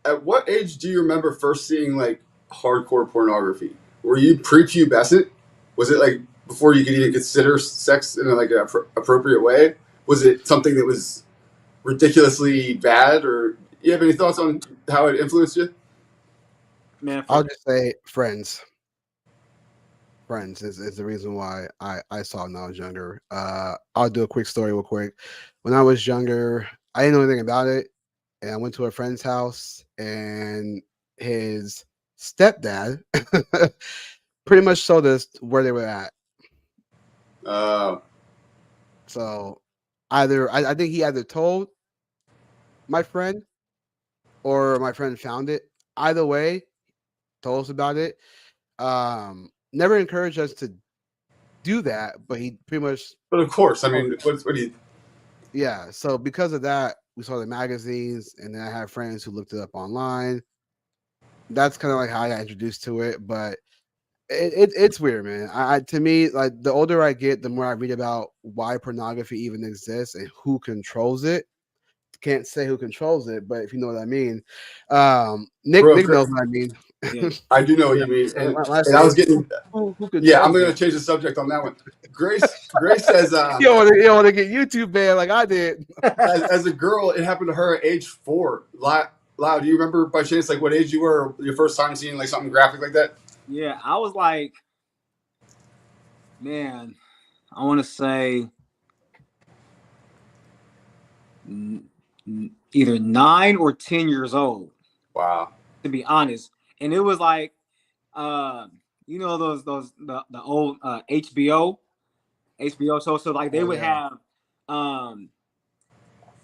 S4: at what age do you remember first seeing like hardcore pornography? Were you prepubescent? Was it like before you could even consider sex in like an appropriate way? Was it something that was ridiculously bad? Or you have any thoughts on how it influenced you?
S5: Man,
S1: I'll
S5: for
S1: just say friends. Friends is the reason why I saw when I was younger. I'll do a quick story real quick. When I was younger, I didn't know anything about it, and I went to a friend's house, and his stepdad pretty much showed us where they were at.
S4: Uh,
S1: So I think he either told my friend or my friend found it. Either way, told us about it. Never encouraged us to do that, but he pretty much
S4: but of course, I
S1: told
S4: mean, what do you?
S1: yeah. So because of that, we saw the magazines, and then I had friends who looked it up online. That's kind of like how I got introduced to it, but it's weird, man. To me, like the older I get, the more I read about why pornography even exists and who controls it. Can't say who controls it, but if you know what I mean,
S4: Bro,
S1: Nick knows what I mean.
S5: yeah,
S4: I do know what
S1: Yeah,
S4: you mean,
S1: when I
S4: and I
S1: say
S4: was getting.
S1: who
S4: Yeah, I'm
S1: controls
S4: going
S1: it,
S4: to change the subject on that one. Grace says,
S1: you don't want to get YouTube banned like I did.
S4: as a girl, it happened to her at age 4. Loud, do you remember by chance like what age you were your first time seeing like something graphic like that?
S5: yeah. I was like, man, I want to say either 9 or 10 years old,
S4: Wow.
S5: to be honest. And it was like, uh, you know, those the old HBO shows. So like they
S1: Oh
S5: would
S1: yeah,
S5: have um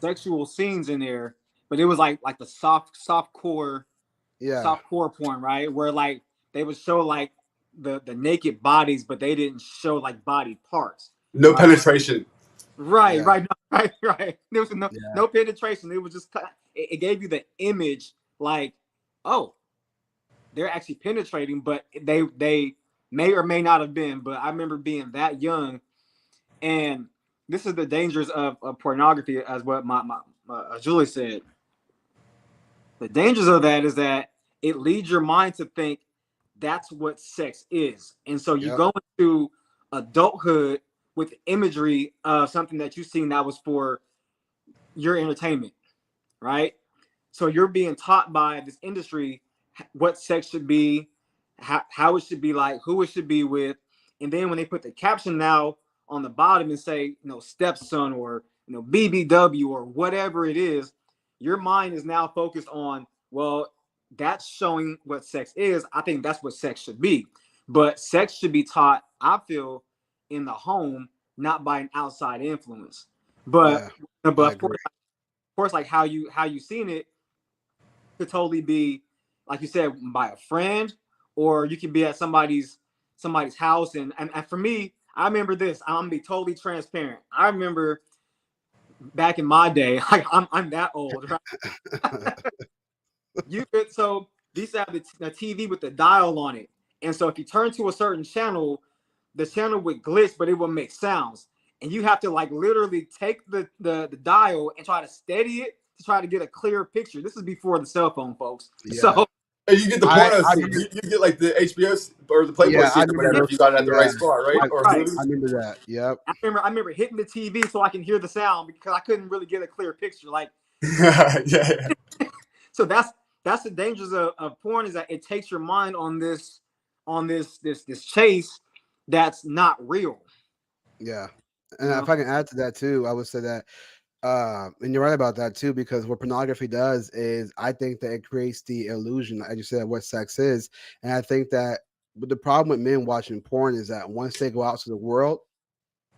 S5: sexual scenes in there, but it was like the
S1: yeah,
S5: soft core porn, right? Where like they would show like the naked bodies, but they didn't show like body parts,
S4: No
S5: right?
S4: penetration.
S5: Right,
S1: yeah,
S5: right, no, right. There was
S1: yeah,
S5: no penetration. It was just it gave you the image like, oh, they're actually penetrating, but they may or may not have been. But I remember being that young, and this is the dangers of pornography, as what my Julie said. The dangers of that is that it leads your mind to think that's what sex is. And so you
S1: yep,
S5: go into adulthood with imagery of something that you've seen that was for your entertainment, right? So you're being taught by this industry what sex should be, how it should be like, who it should be with. And then when they put the caption now on the bottom and say, stepson or, BBW or whatever it is, your mind is now focused on, well, that's showing what sex is. I think that's what sex should be. But sex should be taught, I feel, in the home, not by an outside influence. But
S1: yeah. I
S5: of
S1: agree.
S5: course, like how you seen it could totally be, like you said, by a friend, or you could be at somebody's house. And for me, I remember this. I'm gonna be totally transparent. I remember back in my day, like I'm that old, right? You could so these have the TV with the dial on it, and so if you turn to a certain channel, the channel would glitch, but it would make sounds, and you have to like literally take the dial and try to steady it to try to get a clear picture. This is before the cell phone, folks.
S1: Yeah,
S5: So
S4: And you get the
S1: I
S4: porno
S1: I
S4: scene.
S1: remember.
S4: You get like the HBO or the Playboy
S1: Yeah, I
S4: scene or
S1: remember
S4: whatever
S1: those.
S4: if you got it at the
S1: Yeah,
S4: right spot, right?
S1: I
S4: Or
S5: right,
S1: I
S4: Hulu.
S1: remember that. Yep.
S5: I remember hitting the TV so I can hear the sound because I couldn't really get a clear picture. Like
S4: Yeah.
S5: so that's the dangers of porn, is that it takes your mind on this chase that's not real.
S1: Yeah.
S5: You
S1: And
S5: know?
S1: if I can add to that too, I would say that and you're right about that too, because what pornography does is I think that it creates the illusion, as you said, what sex is. And I think that but the problem with men watching porn is that once they go out to the world,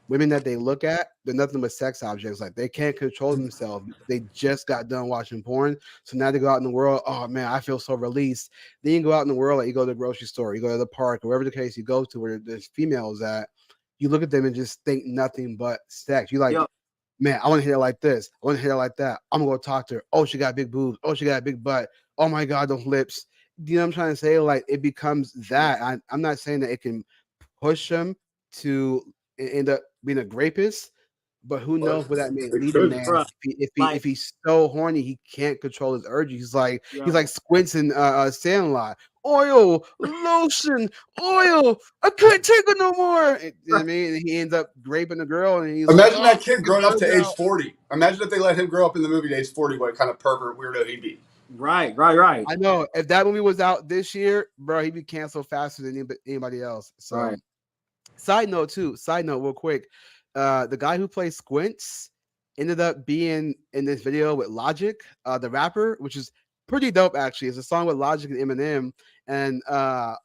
S1: women that they look at, they're nothing but sex objects. Like they can't control themselves. They just got done watching porn. So now they go out in the world. Oh man, I feel so released. Then you go out in the world, like you go to the grocery store, you go to the park, wherever the case you go to where there's females at, you look at them and just think nothing but sex. You like,
S5: Yo,
S1: man, I want to hit her like this. I want to hit her like that. I'm gonna go talk to her. Oh, she got big boobs. Oh, she got a big butt. Oh my God, those lips. You know what I'm trying to say? Like it becomes
S5: yeah,
S1: that. I'm not saying that it can push him to end up being a rapist, but who
S4: Well,
S1: knows where that may
S4: it
S1: lead a
S4: could.
S1: man
S5: bro.
S1: if
S5: Like,
S1: he's so horny he can't control his urges. He's like
S5: yo,
S1: squints in Sandlot. oil, lotion, oil. I couldn't take it no more. You know what I mean? And he ends up raping the girl, and he's like,
S4: Imagine
S1: "Oh,
S4: that kid
S1: get
S4: growing up
S1: the
S4: to
S1: drugs
S4: age
S1: out."
S4: 40. Imagine if they let him grow up in the movie to age 40, what kind of pervert weirdo he'd be.
S5: Right, right, right,
S1: I know if that movie was out this year, bro, he'd be canceled faster than anybody else. So,
S5: right.
S1: side note, real quick, the guy who plays Squints ended up being in this video with Logic, the rapper, which is pretty dope actually. It's a song with Logic and Eminem, and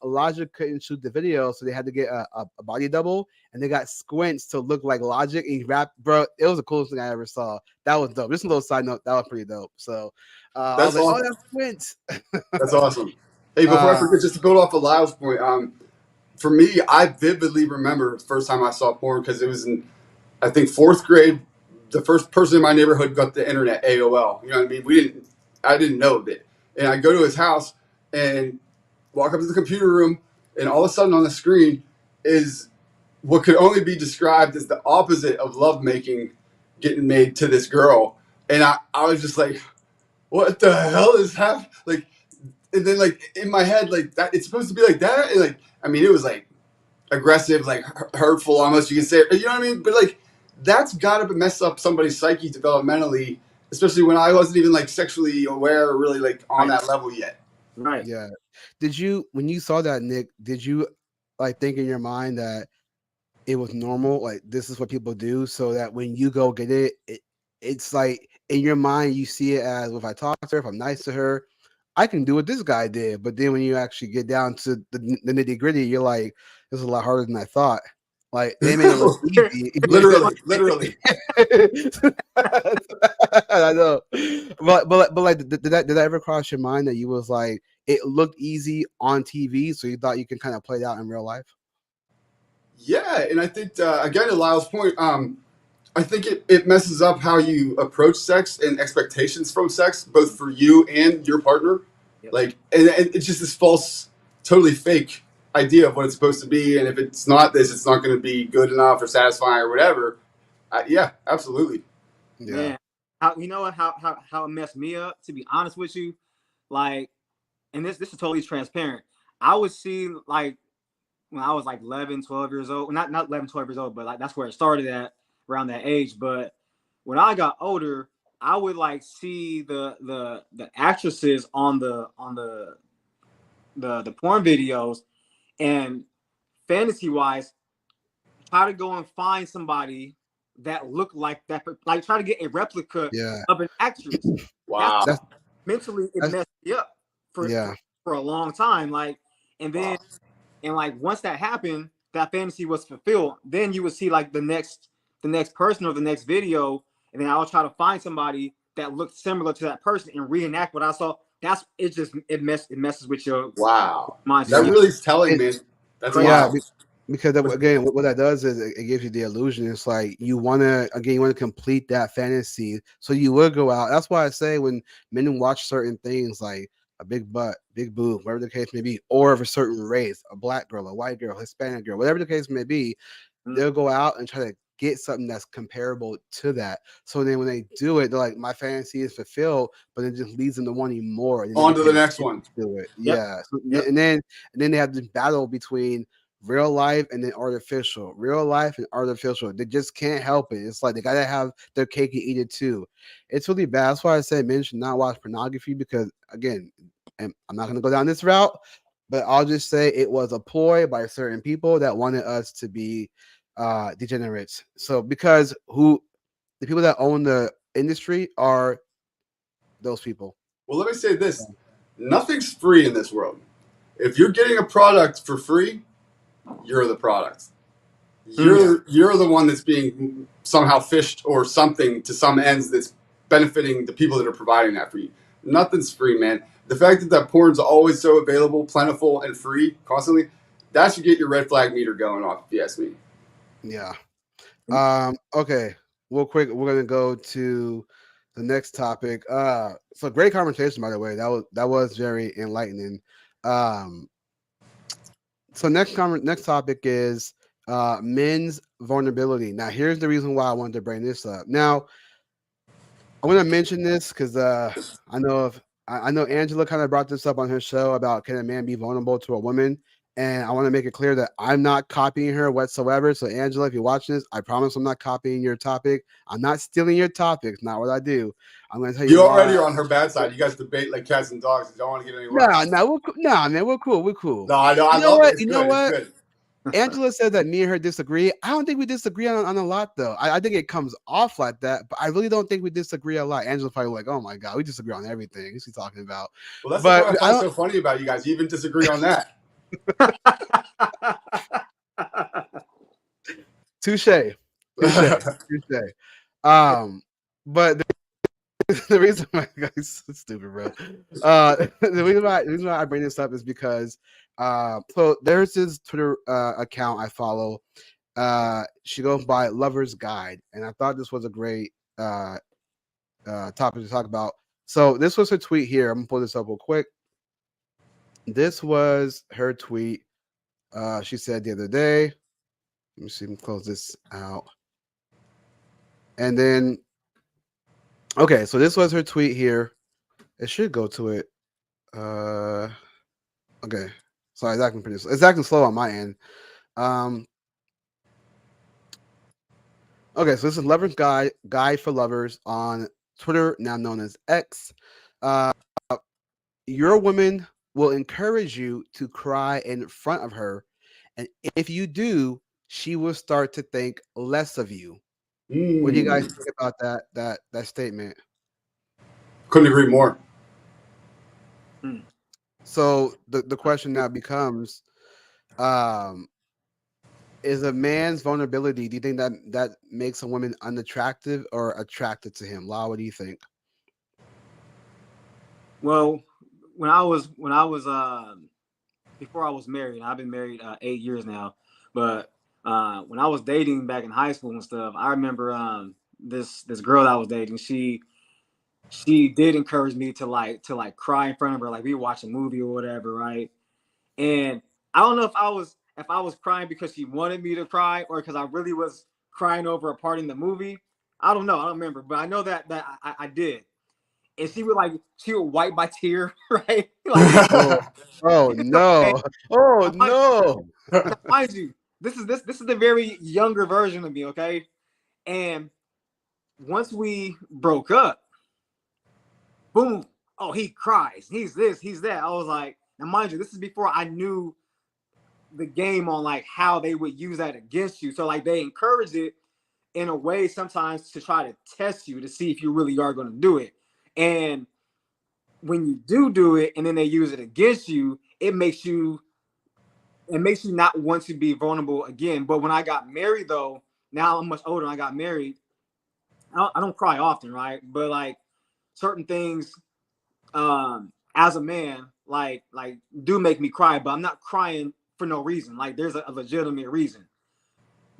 S1: Logic couldn't shoot the video, so they had to get a body double, and they got Squints to look like Logic, and he rapped, bro. It was the coolest thing I ever saw. That was dope. Just a little side note, that was pretty dope. So I was
S4: That's
S1: like, oh,
S4: awesome.
S1: that's Squints.
S4: That's awesome. Hey, before I
S1: uh,
S4: forget, just to build off of Lyle's point, for me, I vividly remember the first time I saw porn because it was in, I think, fourth grade. The first person in my neighborhood got the internet, AOL. You know what I mean? I didn't know of it. And I go to his house and walk up to the computer room, and all of a sudden on the screen is what could only be described as the opposite of lovemaking getting made to this girl. And I was just like, what the hell is happening? Like, and then like in my head, like that it's supposed to be like that. And like, I mean, it was like aggressive, like hurtful, almost you could say. You know what I mean? But like, that's got to mess up somebody's psyche developmentally, especially when I wasn't even like sexually aware or really like on
S5: Right.
S4: that level yet.
S5: Right.
S1: yeah. Did you, when you saw that, Nick? Did you like think in your mind that it was normal, like this is what people do, so that when you go get it's like in your mind you see it as, well, if I talk to her, if I'm nice to her, I can do what this guy did. But then when you actually get down to the nitty gritty, you're like, this is a lot harder than I thought. Like they made it look easy.
S4: Literally.
S1: I know, but like, did that ever cross your mind that you was like, it looked easy on TV, so you thought you can kind of play it out in real life?
S4: Yeah, and I think again to Lyle's point, I think it messes up how you approach sex and expectations from sex, both for you and your partner.
S5: Yep.
S4: Like, and it's just this false, totally fake idea of what it's supposed to be, and if it's not this, it's not going to be good enough or satisfying or whatever. Yeah, absolutely.
S1: Yeah,
S5: Man, how you know what? How it messed me up? To be honest with you, like, and this is totally transparent. I would see like when I was like 11, 12 years old. Not 11, 12 years old, but like that's where it started at around that age. But when I got older, I would like see the actresses on the porn videos, and fantasy wise, try to go and find somebody that looked like that, like try to get a replica
S1: yeah,
S5: of an actress. That's
S4: Wow.
S1: that's
S5: mentally it
S1: that's
S5: messed me up for,
S1: yeah.
S5: for for a long time. Like, and then
S4: Wow.
S5: and like once that happened, that fantasy was fulfilled. Then you would see like the next person or the next video, and then I'll try to find somebody that looked similar to that person and reenact what I saw. That's it. Just it messes with your
S4: Wow. That
S5: mindset.
S1: Yeah.
S4: really is telling,
S1: It,
S4: man. That's
S5: Crazy.
S1: yeah,
S4: wild.
S1: because again, what that does is it gives you the illusion. It's like you want to, again, you want to complete that fantasy, so you will go out. That's why I say when men watch certain things like a big butt, big boob, whatever the case may be, or of a certain race, a black girl, a white girl, Hispanic girl, whatever the case may be, they'll go out and try to get something that's comparable to that. So then when they do it, they're like, my fantasy is fulfilled, but it just leads them to wanting more, and then they
S4: On to the
S1: become
S4: next one.
S1: addicted to it.
S5: Yep.
S1: Yeah. So,
S5: Yep.
S1: and then they have this battle between real life and then artificial. Real life and artificial. They just can't help it. It's like they gotta have their cake and eat it too. It's really bad. That's why I say men should not watch pornography because again, and I'm not gonna go down this route, but I'll just say it was a ploy by certain people that wanted us to be degenerates. So because who the people that own the industry are those people.
S4: Well, let me say this: nothing's free in this world. If you're getting a product for free, you're the product. You're the one that's being somehow fished or something to some ends that's benefiting the people that are providing that for you. Nothing's free, man. The fact that porn's always so available, plentiful, and free constantly, that should get your red flag meter going off, if you ask me.
S1: Yeah. Okay. Real quick, we're gonna go to the next topic. So great conversation, by the way. That was very enlightening. Um, so next topic is men's vulnerability. Now, here's the reason why I wanted to bring this up. Now, I want to mention this because I know I know Angela kind of brought this up on her show about can a man be vulnerable to a woman, and I want to make it clear that I'm not copying her whatsoever. So Angela, if you're watching this, I promise I'm not copying your topic. I'm not stealing your topic. It's not what I do. I'm going to tell you
S4: You
S1: why.
S4: already are on her bad side. You guys debate like cats and dogs. You don't want to get any
S1: No,
S4: worse.
S1: no, no, man, we're cool. We're cool.
S4: No, I know. I
S1: You know
S4: love it.
S1: what?
S4: It's
S1: You know
S4: good. It's
S1: what?
S4: good.
S1: Angela said that me and her disagree. I don't think we disagree on a lot, though. I think it comes off like that, but I really don't think we disagree a lot. Angela's probably like, "Oh my god, we disagree on everything." What's he talking about?
S4: Well, that's
S1: But
S4: what I
S1: I
S4: find
S1: don't.
S4: so funny about you guys. You even disagree on that.
S1: Touche, touche, touche. But the reason why guys so stupid, bro. The reason why I bring this up is because so there's this Twitter account I follow. She goes by Lover's Guide, and I thought this was a great topic to talk about. So this was her tweet here. I'm gonna pull this up real quick. This was her tweet. She said the other day. Let me see. Let me close this out. And then, okay, so this was her tweet here. It should go to it. Okay. Sorry, it's acting slow on my end. Okay, so this is Lover's Guide for Lovers on Twitter, now known as X. Your woman will encourage you to cry in front of her, and if you do, she will start to think less of you. What do you guys think about that statement?
S4: Couldn't agree more.
S1: So the question now becomes, is a man's vulnerability, do you think that makes a woman unattractive or attracted to him? Lau, what do you think?
S5: Well, when I was before I was married, I've been married 8 years now, but when I was dating back in high school and stuff, I remember this girl that I was dating. She did encourage me to cry in front of her, like we watch a movie or whatever, right? And I don't know if I was crying because she wanted me to cry or because I really was crying over a part in the movie. I don't know. I don't remember, but I know that I did. And she would wipe my tear, right? Like,
S1: Oh, oh
S5: okay.
S1: no. Oh
S5: Now,
S1: no.
S5: mind you, this is the very younger version of me, okay? And once we broke up, boom, oh, he cries. He's this, he's that. I was like, and mind you, this is before I knew the game on like how they would use that against you. So like they encourage it in a way sometimes to try to test you to see if you really are going to do it. And when you do it and then they use it against you, it makes you not want to be vulnerable again. But when I got married though, now I'm much older and I got married, I don't cry often, right? But like certain things as a man like do make me cry, but I'm not crying for no reason. Like there's a legitimate reason.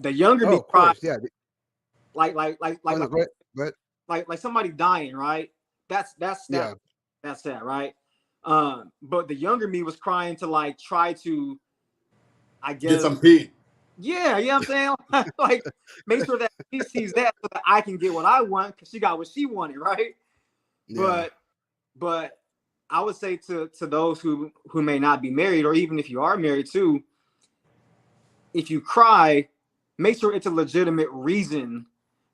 S5: The younger
S1: Oh,
S5: me
S1: of
S5: cry
S1: course, yeah.
S5: like like like
S1: Oh
S5: like
S1: no,
S5: like
S1: go ahead. But
S5: like somebody dying, right? That's
S1: yeah.
S5: that's that, right? But the younger me was crying to like try to, I
S4: Get
S5: guess,
S4: some pee.
S5: yeah, you know what I'm saying? Like make sure that she sees that so that I can get what I want because she got what she wanted, right?
S1: Yeah.
S5: But I would say to those who may not be married, or even if you are married too, if you cry, make sure it's a legitimate reason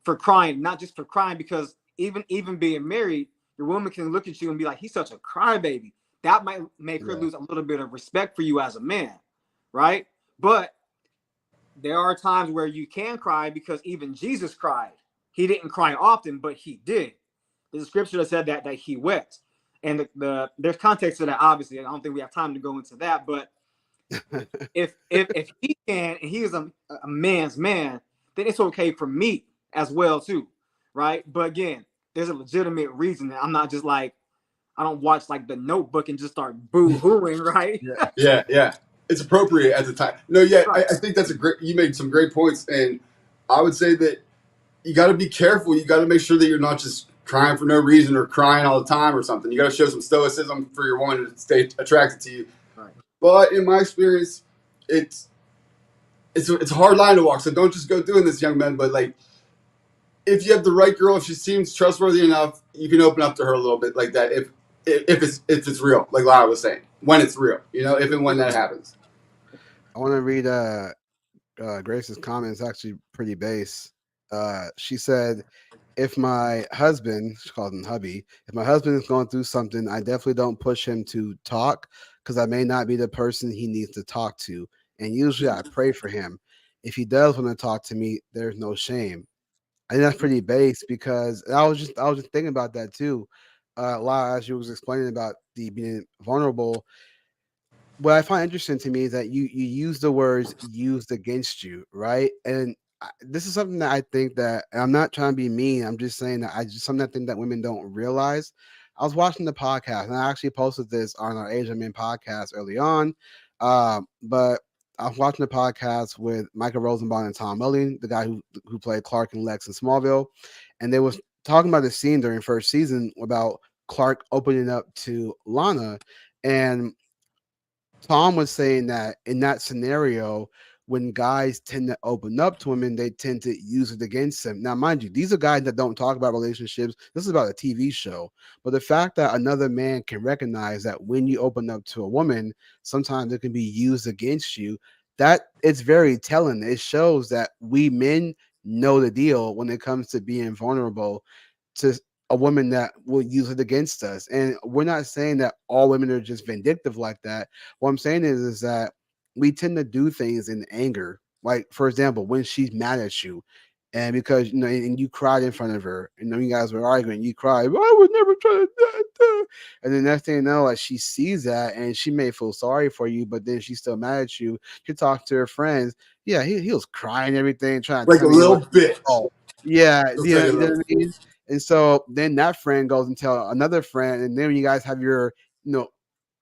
S5: for crying, not just for crying. Because even being married, your woman can look at you and be like, "He's such a crybaby." That might make her
S1: Yeah.
S5: lose a little bit of respect for you as a man, right? But there are times where you can cry because even Jesus cried. He didn't cry often, but he did. There's a scripture that said that he wept, and there's context to that. Obviously, I don't think we have time to go into that, but if he can and he is a man's man, then it's okay for me as well too, right? But again, there's a legitimate reason that I'm not just like I don't watch like The Notebook and just start boo-hooing, right?
S1: Yeah.
S4: Yeah, yeah. It's appropriate at the time. No, yeah,
S5: Right.
S4: I think that's a great. You made some great points, and I would say that you got to be careful. You got to make sure that you're not just crying for no reason or crying all the time or something. You got to show some stoicism for your woman to stay attracted to you.
S5: Right.
S4: But in my experience, it's a hard line to walk. So don't just go doing this, young men. But like, if you have the right girl, if she seems trustworthy enough, you can open up to her a little bit like that. if it's real, like Lara was saying, when it's real, if and when that happens.
S1: I want to read Grace's comment. Is actually pretty base. She said, "If my husband, she calls him hubby, if my husband is going through something, I definitely don't push him to talk because I may not be the person he needs to talk to, and usually I pray for him. If he does want to talk to me, there's no shame." I think that's pretty base because I was just thinking about that too. Lara, as you was explaining about the being vulnerable, what I find interesting to me is that you use the words used against you, right? And this is something that I think that and I'm not trying to be mean. I'm just saying that I just something I think that women don't realize. I was watching the podcast and I actually posted this on our Asian Men podcast early on. But I was watching the podcast with Michael Rosenbaum and Tom Welling, the guy who played Clark and Lex in Smallville, and they was talking about the scene during first season about Clark opening up to Lana, and Tom was saying that in that scenario, when guys tend to open up to women, they tend to use it against them. Now, mind you, these are guys that don't talk about relationships. This is about a TV show. But the fact that another man can recognize that when you open up to a woman, sometimes it can be used against you. That it's very telling. It shows that we men know the deal when it comes to being vulnerable to a woman that will use it against us. And we're not saying that all women are just vindictive like that. What I'm saying is that we tend to do things in anger. Like, for example, when she's mad at you, and because and you cried in front of her, and then you guys were arguing, you cried, I would never try to do. And then next thing you know, like she sees that and she may feel sorry for you, but then she's still mad at you. She talks to her friends. Yeah, he was crying, everything, trying to
S4: Like
S1: tell
S4: a
S1: me
S4: little
S1: what.
S4: bitch.
S1: Oh, yeah,
S4: Just like a
S1: you know
S4: little.
S1: what I mean? And so then that friend goes and tell another friend, and then when you guys have your,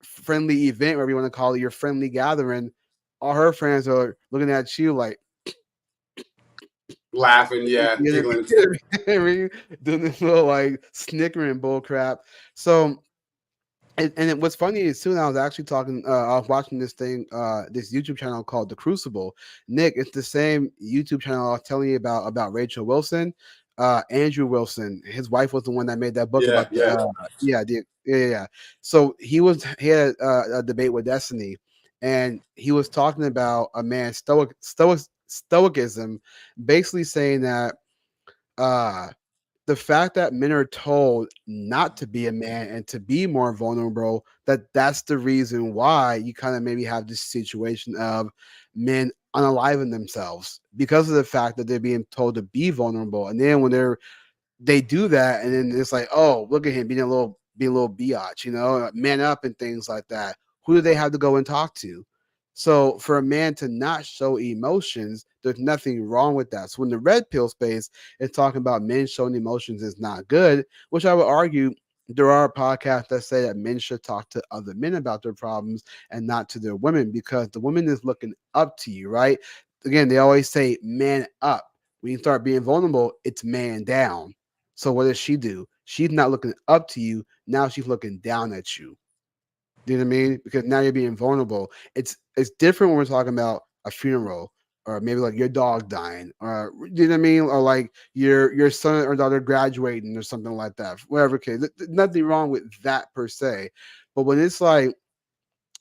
S1: friendly event, whatever you want to call it, your friendly gathering, all her friends are looking at you like,
S4: Laughing, yeah,
S1: you know
S4: giggling.
S1: what I mean? Doing this little like snickering bull crap. So what's funny is too. And I was actually talking. I was watching this thing, this YouTube channel called The Crucible. Nick, it's the same YouTube channel I was telling you about Rachel Wilson. Andrew Wilson, his wife was the one that made that book
S4: Yeah,
S1: about the.
S4: yeah.
S1: Yeah. So he had a debate with Destiny, and he was talking about a man's stoicism, basically saying that. Uh, the fact that men are told not to be a man and to be more vulnerable, that's the reason why you kind of maybe have this situation of men unaliving themselves because of the fact that they're being told to be vulnerable. And then when they do that, and then it's like, oh, look at him being a little biatch, man up and things like that. Who do they have to go and talk to? So for a man to not show emotions, there's nothing wrong with that. So when the red pill space is talking about men showing emotions is not good, which I would argue there are podcasts that say that men should talk to other men about their problems and not to their women because the woman is looking up to you, right? Again, they always say man up. When you start being vulnerable, it's man down. So what does she do? She's not looking up to you. Now she's looking down at you. Do you know what I mean? Because now you're being vulnerable. It's different when we're talking about a funeral or maybe like your dog dying or you know what I mean? Or like your son or daughter graduating or something like that. Whatever case. Nothing wrong with that per se. But when it's like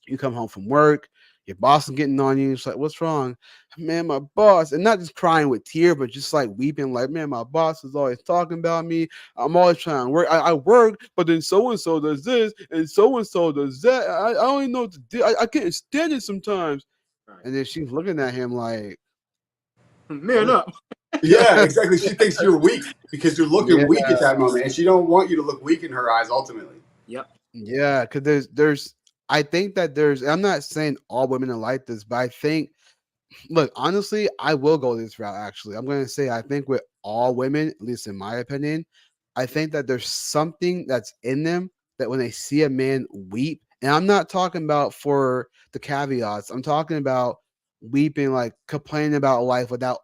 S1: you come home from work, your boss is getting on you. It's like, what's wrong? Man, my boss. And not just crying with tears, but just like weeping, like, man, my boss is always talking about me. I'm always trying to work. I work, but then so and so does this and so does that. I don't even know what to do. I can't stand it sometimes.
S5: Right.
S1: And then she's looking at him like,
S5: Man
S1: what?
S5: up.
S4: Yeah, exactly. She thinks you're weak because you're looking
S1: Yeah,
S4: weak at that moment, and she don't want you to look weak in her eyes. Ultimately,
S5: Yep.
S1: yeah. Because I think that I'm not saying all women are like this, but I think look, honestly, I will go this route. Actually, I'm going to say I think with all women, at least in my opinion, I think that there's something that's in them that when they see a man weep, and I'm not talking about for the caveats. I'm talking about weeping, like complaining about life without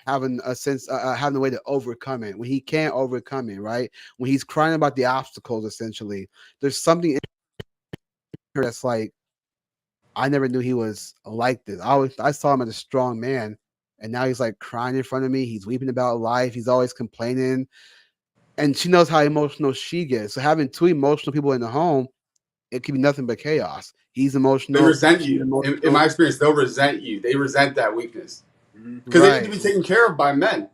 S1: having a sense, having a way to overcome it. When he can't overcome it, right? When he's crying about the obstacles, essentially, there's something in her that's like I never knew he was like this. I saw him as a strong man, and now he's like crying in front of me. He's weeping about life. He's always complaining. and she knows how emotional she gets. So having two emotional people in the home, it can be nothing but chaos. He's
S4: They
S1: emotional,
S4: resent
S1: she's
S4: you. In my
S1: emotional.
S4: experience, they'll resent you. They resent that weakness
S5: Mhm.
S4: because they need to
S1: Right.
S4: be taken care of by men.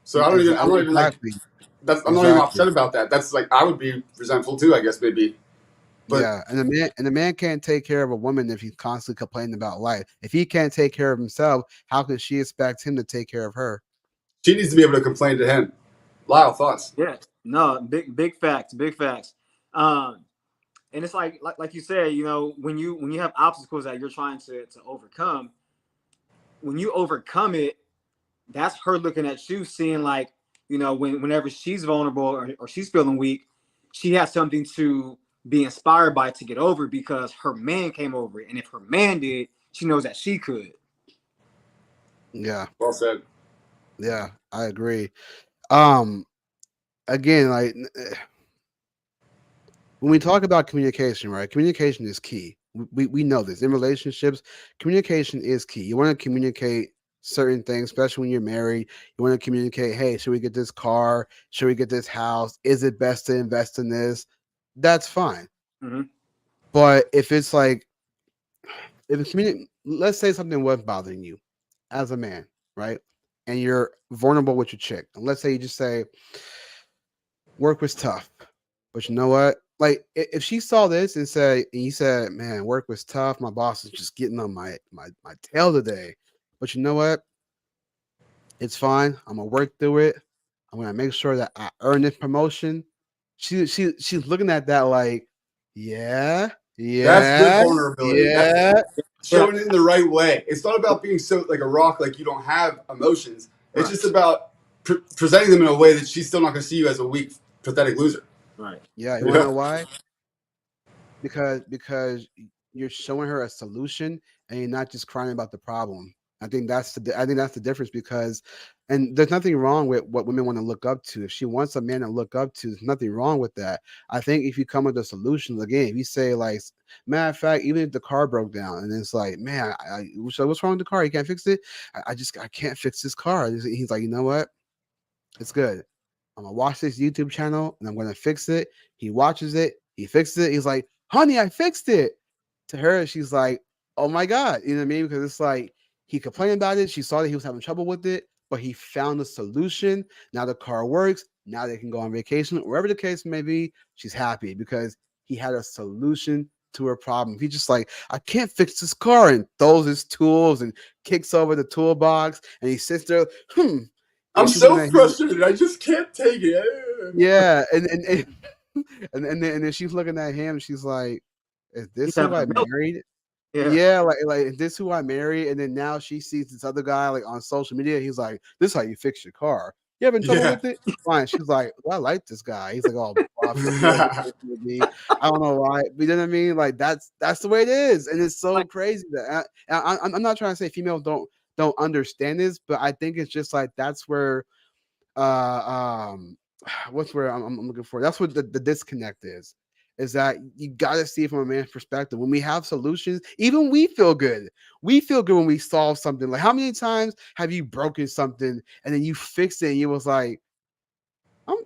S4: So I don't even. I'm not even like.
S1: Exactly.
S4: I'm not even
S1: Exactly.
S4: upset about that. That's like I would be resentful too. I guess maybe, but
S1: Yeah, and the man can't take care of a woman if he's constantly complaining about life. If he can't take care of himself, how can she expect him to take care of her?
S4: she needs to be able to complain to him. Lyle, thoughts?
S5: Yeah, no, big facts, big facts. Um, and it's like you said, you know, when you have obstacles that you're trying to overcome, when you overcome it, that's her looking at you, seeing like, you know, whenever she's vulnerable or she's feeling weak, she has something to be inspired by to get over because her man came over it, and if her man did, she knows that she could.
S1: Yeah,
S4: Well said.
S1: yeah, I agree. Um, again, like when we talk about communication, right? Communication is key. We know this in relationships. Communication is key. You want to communicate certain things, especially when you're married. You want to communicate, hey, should we get this car? Should we get this house? Is it best to invest in this? That's fine.
S5: Mm-hmm.
S1: But if it's like if it's let's say something was bothering you as a man, right? And you're vulnerable with your chick. And let's say you just say, work was tough. But you know what? Like if she saw this and you said, man, work was tough. My boss is just getting on my tail today. But you know what? It's fine. I'm gonna work through it. I'm gonna make sure that I earn this promotion. She's looking at that like, yeah,
S4: That's good
S1: yeah,
S4: vulnerability. That's
S1: yeah,
S5: Yeah,
S4: showing it in the right way. It's not about being so like a rock, like you don't have emotions. It's
S5: right,
S4: just about presenting them in a way that she's still not going to see you as a weak, pathetic loser.
S5: right,
S1: yeah. You wanna
S4: Yeah.
S1: know why? Because you're showing her a solution and you're not just crying about the problem. I think that's the difference because and there's nothing wrong with what women want to look up to. If she wants a man to look up to, there's nothing wrong with that. I think if you come with a solution, again, if you say like matter of fact, even if the car broke down and it's like, man, so what's wrong with the car? You can't fix it? I can't fix this car. He's like, you know what? It's good. I'm gonna watch this YouTube channel and I'm gonna fix it. He watches it, he fixes it. He's like, honey, I fixed it. To her, she's like, oh my God. You know what I mean? Because it's like he complained about it. She saw that he was having trouble with it, but he found a solution. Now the car works. Now they can go on vacation. Wherever the case may be, she's happy because he had a solution to her problem. If he just like, I can't fix this car and throws his tools and kicks over the toolbox and he sits there,
S4: I'm
S1: and she's looking
S4: so
S1: at him.
S4: frustrated. I just can't take it.
S1: Yeah, and then she's looking at him. She's like, "Is
S5: he's
S1: this who
S5: having a
S1: I
S5: melt.
S1: married?"
S5: Yeah,
S1: Yeah, like is this who I married? And then now she sees this other guy like on social media. He's like, "This is how you fix your car. You having trouble
S4: Yeah.
S1: with it? Fine." She's like, "Well, I like this guy." He's like, "Oh, buff or whatever the case may be." I don't know why, but you know what I mean. Like that's the way it is, and it's so
S5: like
S1: crazy that I'm not trying to say females don't understand this, but I think it's just like that's where um what's where I'm looking for. That's what the disconnect is that you got to see it from a man's perspective. When we have solutions, even we feel good. We feel good when we solve something. Like how many times have you broken something and then you fixed it and you was like, I'm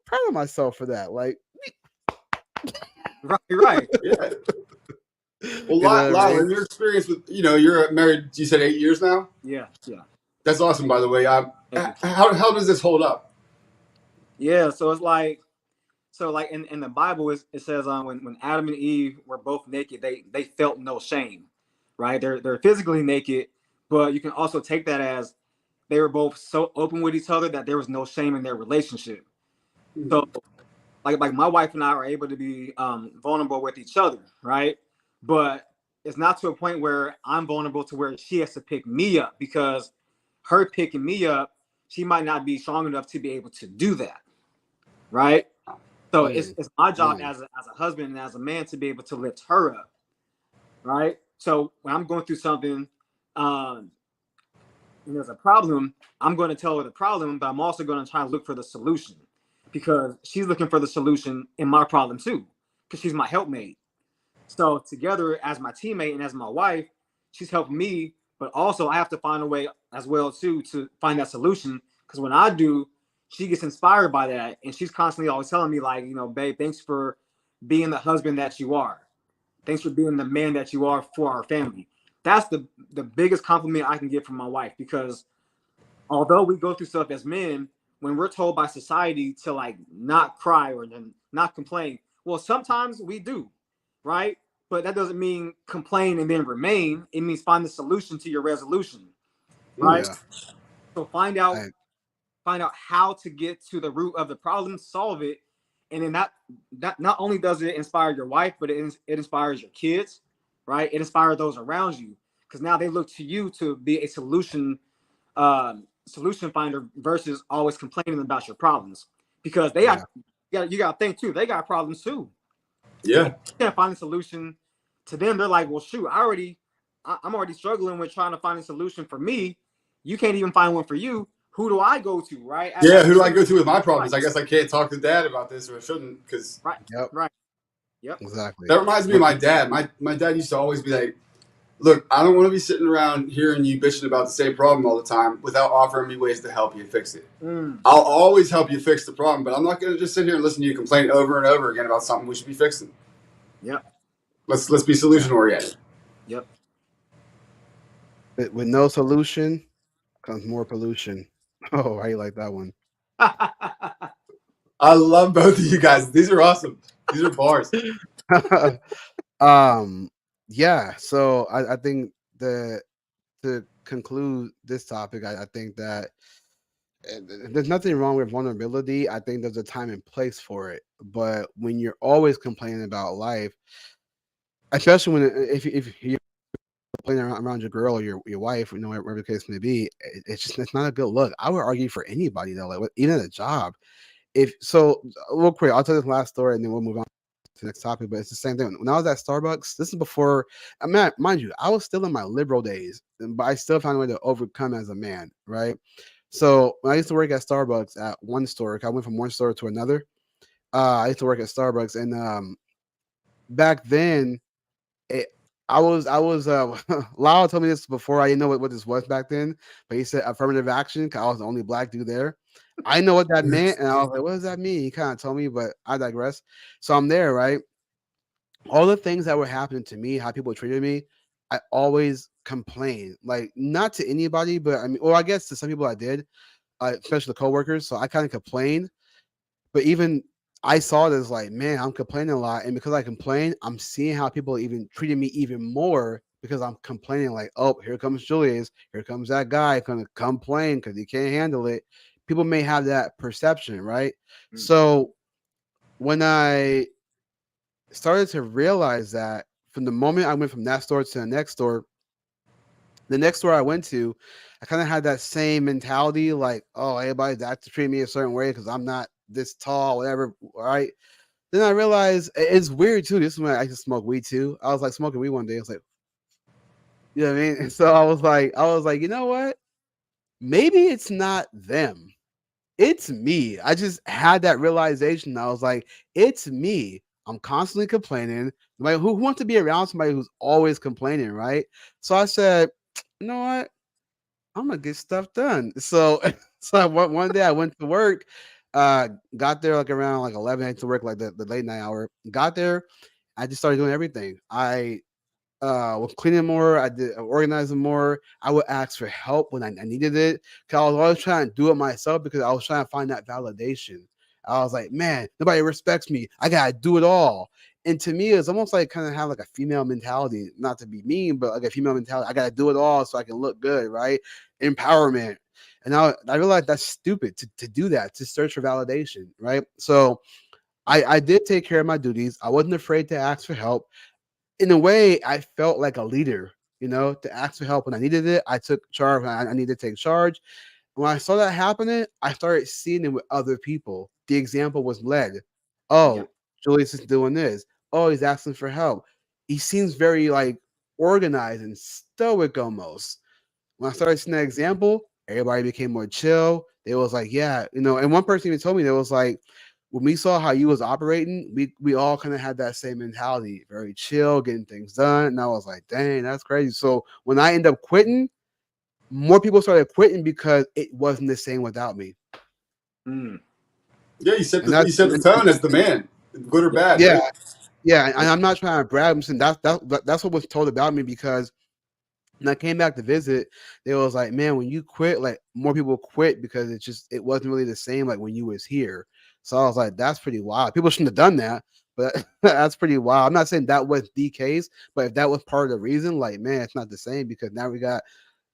S1: proud of myself for that. Like,
S5: right, right.
S4: Yeah. Well,
S1: you know what I
S4: Lyle,
S1: mean?
S4: in your experience with, you're married, you said 8 years now?
S5: Yeah, yeah.
S4: That's awesome, by the way.
S5: Thank you.
S4: How does this hold up?
S5: Yeah, so it's like so like in the Bible it says when Adam and Eve were both naked, they felt no shame, right? They're physically naked, but you can also take that as they were both so open with each other that there was no shame in their relationship. So like my wife and I are able to be vulnerable with each other, right? But it's not to a point where I'm vulnerable to where she has to pick me up because her picking me up, she might not be strong enough to be able to do that, right? So
S1: Mm,
S5: it's my job
S1: mm,
S5: as a husband and as a man to be able to lift her up, right? So when I'm going through something, um, and there's a problem, I'm going to tell her the problem, but I'm also going to try to look for the solution because she's looking for the solution in my problem too, because she's my helpmate. So together as my teammate and as my wife, she's helping me, but also I have to find a way as well too to find that solution. Because when I do, she gets inspired by that, and she's constantly always telling me like, babe, thanks for being the husband that you are. Thanks for being the man that you are for our family. That's the biggest compliment I can get from my wife, because although we go through stuff as men, when we're told by society to like not cry or not complain, well, sometimes we do, right? But that doesn't mean complain and then remain. It means find the solution to your resolution, right?
S1: Yeah.
S5: So find out how to get to the root of the problem, solve it, and then that not only does it inspire your wife, but it inspires your kids, right? It inspires those around you, because now they look to you to be a solution finder versus always complaining about your problems, because they
S1: Yeah.
S5: got you got to think too. They got problems too. If you
S4: Yeah.
S5: can't find a solution to them, they're like, well, shoot, I'm already struggling with trying to find a solution for me. You can't even find one for you. Who do I go to, right?
S4: Yeah. Who do I go to with my
S5: Right,
S4: problems? I guess I can't talk to dad about this, or I shouldn't, because
S5: right,
S1: Yep.
S5: right. Yep.
S1: Exactly.
S4: that reminds me of my dad. My dad used to always be like, look, I don't want to be sitting around hearing you bitching about the same problem all the time without offering me ways to help you fix it.
S5: Mm,
S4: I'll always help you fix the problem, but I'm not going to just sit here and listen to you complain over and over again about something we should be fixing.
S5: yep.
S4: Let's be solution oriented.
S5: Yep.
S1: With no solution comes more pollution. Oh, I like that one.
S4: I love both of you guys. These are awesome. These are bars.
S1: um, yeah. So I think the to conclude this topic, I think that there's nothing wrong with vulnerability. I think there's a time and place for it. But when you're always complaining about life, especially when if you're playing around your girl or your wife, whatever the case may be, it's not a good look. I would argue for anybody though, like even at a job. If so, real quick, I'll tell this last story and then we'll move on to the next topic. But it's the same thing. When I was at Starbucks, this is before. I mean, mind you, I was still in my liberal days, but I still found a way to overcome as a man, right? So when I used to work at Starbucks at one store, I went from one store to another. I used to work at Starbucks, and back then, it, Lyle told me this before. I didn't know what this was back then, but he said affirmative action because I was the only black dude there. I know what that meant, and I was like, "What does that mean?" He kind of told me, but I digress. So I'm there, right? All the things that were happening to me, how people treated me, I always complained. Like not to anybody, but I mean, or I guess to some people I did, especially the coworkers. So I kind of complained, but even I saw it as like, man, I'm complaining a lot, and because I complain, I'm seeing how people even treated me even more because I'm complaining. Like, oh, here comes Julius, here comes that guy gonna complain because he can't handle it. People may have that perception, right?
S5: Mm,
S1: So when I started to realize that from the moment I went from that store to the next store I went to, I kind of had that same mentality, like, oh, everybody's have to treat me a certain way because I'm not this tall, whatever, right? Then I realized it's weird too. This is when I used to smoke weed too. I was like smoking weed one day. I was like, you know what I mean? And so I was like, you know what? Maybe it's not them. It's me. I just had that realization. I was like, it's me. I'm constantly complaining. Like, who wants to be around somebody who's always complaining, right? So I said, you know what? I'm gonna get stuff done. So, so one day I went to work, got there like around like 11 to work, like the late night hour. Got there, I just started doing everything. I was cleaning more. I did organizing more. I would ask for help when I needed it. Cause I was always trying to do it myself because I was trying to find that validation. I was like, man, nobody respects me. I gotta do it all. And to me, it's almost like kind of have like a female mentality, not to be mean, but like a female mentality. I gotta do it all so I can look good, right? Empowerment. And I realized that's stupid to do that, to search for validation, right? So I did take care of my duties. I wasn't afraid to ask for help. In a way, I felt like a leader, to ask for help when I needed it. I took charge when I needed to take charge. When I saw that happening, I started seeing it with other people. The example was led.
S5: yeah.
S1: Oh, Julius is doing this. Oh, he's asking for help. He seems very like organized and stoic almost. When I started seeing that example, everybody became more chill. They was like, yeah, and one person even told me, they was like, when we saw how you was operating, we all kind of had that same mentality, very chill, getting things done. And I was like, dang, that's crazy. So when I end up quitting, more people started quitting because it wasn't the same without me.
S5: Mm.
S4: Yeah,
S1: and
S4: you set the tone as the man, good or bad,
S1: yeah,
S4: right?
S1: yeah. And I'm not trying to brag. I'm saying that's what was told about me because when I came back to visit, they was like, man, when you quit, like more people quit because it wasn't really the same like when you was here. So I was like, that's pretty wild. People shouldn't have done that, but that's pretty wild. I'm not saying that was the case, but if that was part of the reason, like, man, it's not the same because now we got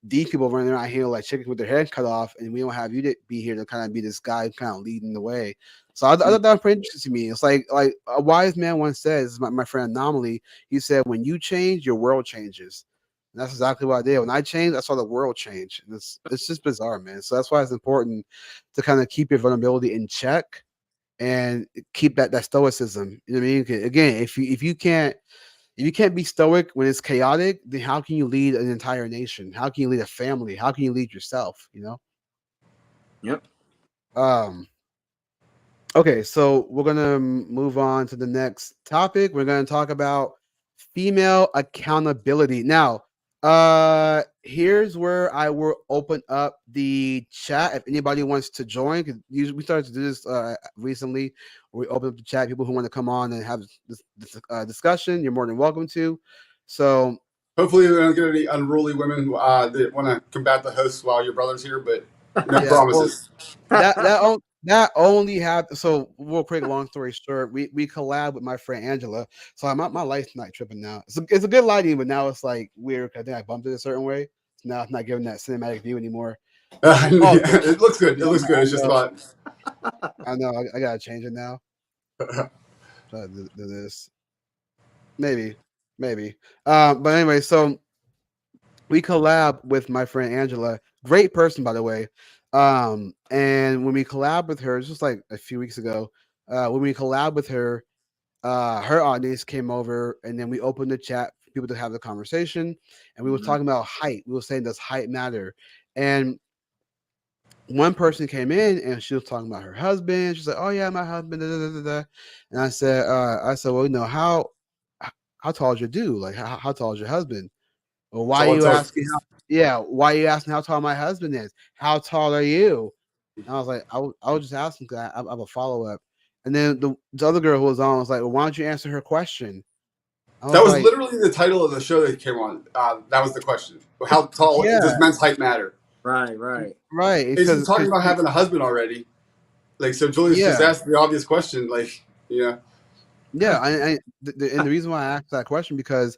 S1: these people running around here like chickens with their head cut off, and we don't have you to be here to kind of be this guy kind of leading the way. So I thought that was pretty interesting to me. It's like a wise man once says, my friend Anomaly, he said, when you change, your world changes. And that's exactly what I did. When I changed, I saw the world change. And it's just bizarre, man. So that's why it's important to kind of keep your vulnerability in check and keep that stoicism. You know what I mean? 'Cause again, if you can't be stoic when it's chaotic, then how can you lead an entire nation? How can you lead a family? How can you lead yourself? You know.
S5: Yep.
S1: Um. Okay, so we're gonna move on to the next topic. We're gonna talk about female accountability. Now, here's where I will open up the chat if anybody wants to join. Because we started to do this recently. We open up the chat. People who want to come on and have this discussion, you're more than welcome to. So
S4: Hopefully, we don't get any unruly women that want to combat the host while your brother's here, but no
S1: yeah, well,
S4: promises.
S1: that only happened. So real quick, long story short, we collab with my friend Angela. So my light's not tripping now. It's a good lighting, but now it's like weird. I think I bumped it a certain way. So now it's not giving that cinematic view anymore. Oh, good.
S4: It looks good. It looks good.
S1: I
S4: It's just
S1: know.
S4: about.
S1: I know. I gotta change it now. Try to do this. Maybe, maybe. But anyway, so we collab with my friend Angela. Great person, by the way. And when we collab with her, just like a few weeks ago, when we collab with her, her audience came over, and then we opened the chat for people to have the conversation, and we were
S5: Mhm.
S1: talking about height. We were saying, does height matter? And one person came in, and she was talking about her husband. She's like, "Oh yeah, my husband." Da, da, da, da, da. And I said, well, how tall is your dude? Like, how tall is your husband? Well,
S4: That's
S1: why are
S4: all it
S1: you
S4: took.
S1: asking why are you asking how tall my husband is? How tall are you? And I was like, I was just asking because I have a follow up. And then the other girl who was on was like, well, why don't you answer her question? I
S4: That
S1: was
S4: was
S1: like,
S4: literally the title of the show that came on. That was the question. How tall
S1: yeah,
S4: does men's height matter?
S5: Right. Right.
S1: right,
S4: Is he
S1: because
S4: talking about having a husband already? Like, so Julius just
S1: yeah,
S4: asked the obvious question. Like, yeah,
S1: yeah, and the reason why I asked that question because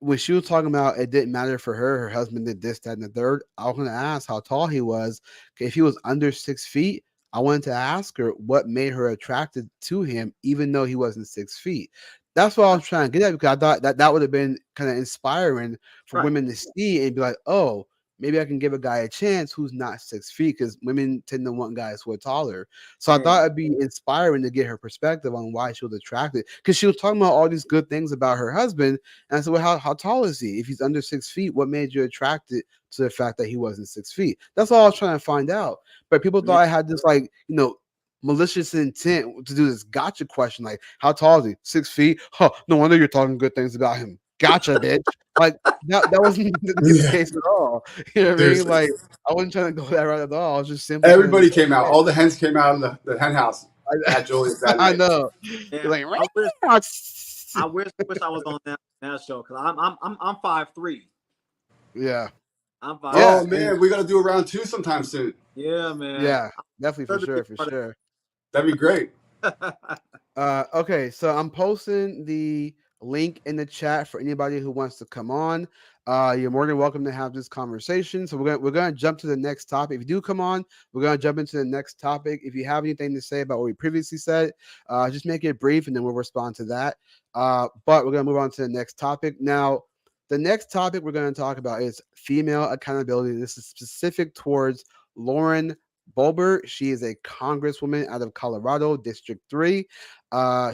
S1: when she was talking about it didn't matter for her, her husband did this, that, and the third, I was going to ask how tall he was. If he was under 6 feet, I wanted to ask her what made her attracted to him, even though he wasn't 6 feet. That's what I was trying to get at because I thought that would have been kind of inspiring for
S5: Right.
S1: women to see and be like, oh, maybe I can give a guy a chance who's not 6 feet because women tend to want guys who are taller. So I thought
S5: Yeah.
S1: it'd be inspiring to get her perspective on why she was attracted because she was talking about all these good things about her husband and I said, well, how tall is he? If he's under 6 feet, what made you attracted to the fact that he wasn't 6 feet? That's all I was trying to find out. But people
S5: Yeah.
S1: thought I had this like, malicious intent to do this gotcha question, like, how tall is he? 6 feet? Huh, no wonder you're talking good things about him. Gotcha, bitch. Like that wasn't the
S4: yeah.
S1: case at all. You know what I mean?
S4: Seriously,
S1: Like I wasn't trying to go that route at all. I was just simply trying to
S4: everybody
S1: just
S4: came out. All the hens came out of the hen house at Julius
S1: I,
S4: that
S1: I
S4: night.
S1: know. You're
S5: Yeah.
S1: like,
S5: I wish. I wish I was on that show because I'm 5'3".
S1: yeah.
S5: I'm five
S1: Yeah.
S4: Oh
S5: three.
S1: And
S4: man, we got to do a round two sometime soon.
S5: Yeah, man.
S1: yeah, definitely for
S5: I'd love to be
S1: sure,
S5: a
S1: for
S5: part
S1: sure.
S4: That'd be great.
S5: of that.
S1: Okay, so I'm posting the link in the chat for anybody who wants to come on. You're more than welcome to have this conversation. So we're gonna jump to the next topic. If you do come on, we're gonna jump into the next topic. If you have anything to say about what we previously said, just make it brief, and then we'll respond to that. But we're gonna move on to the next topic now. The next topic we're going to talk about is female accountability. This is specific towards Lauren Boebert. She is a congresswoman out of Colorado, District 3.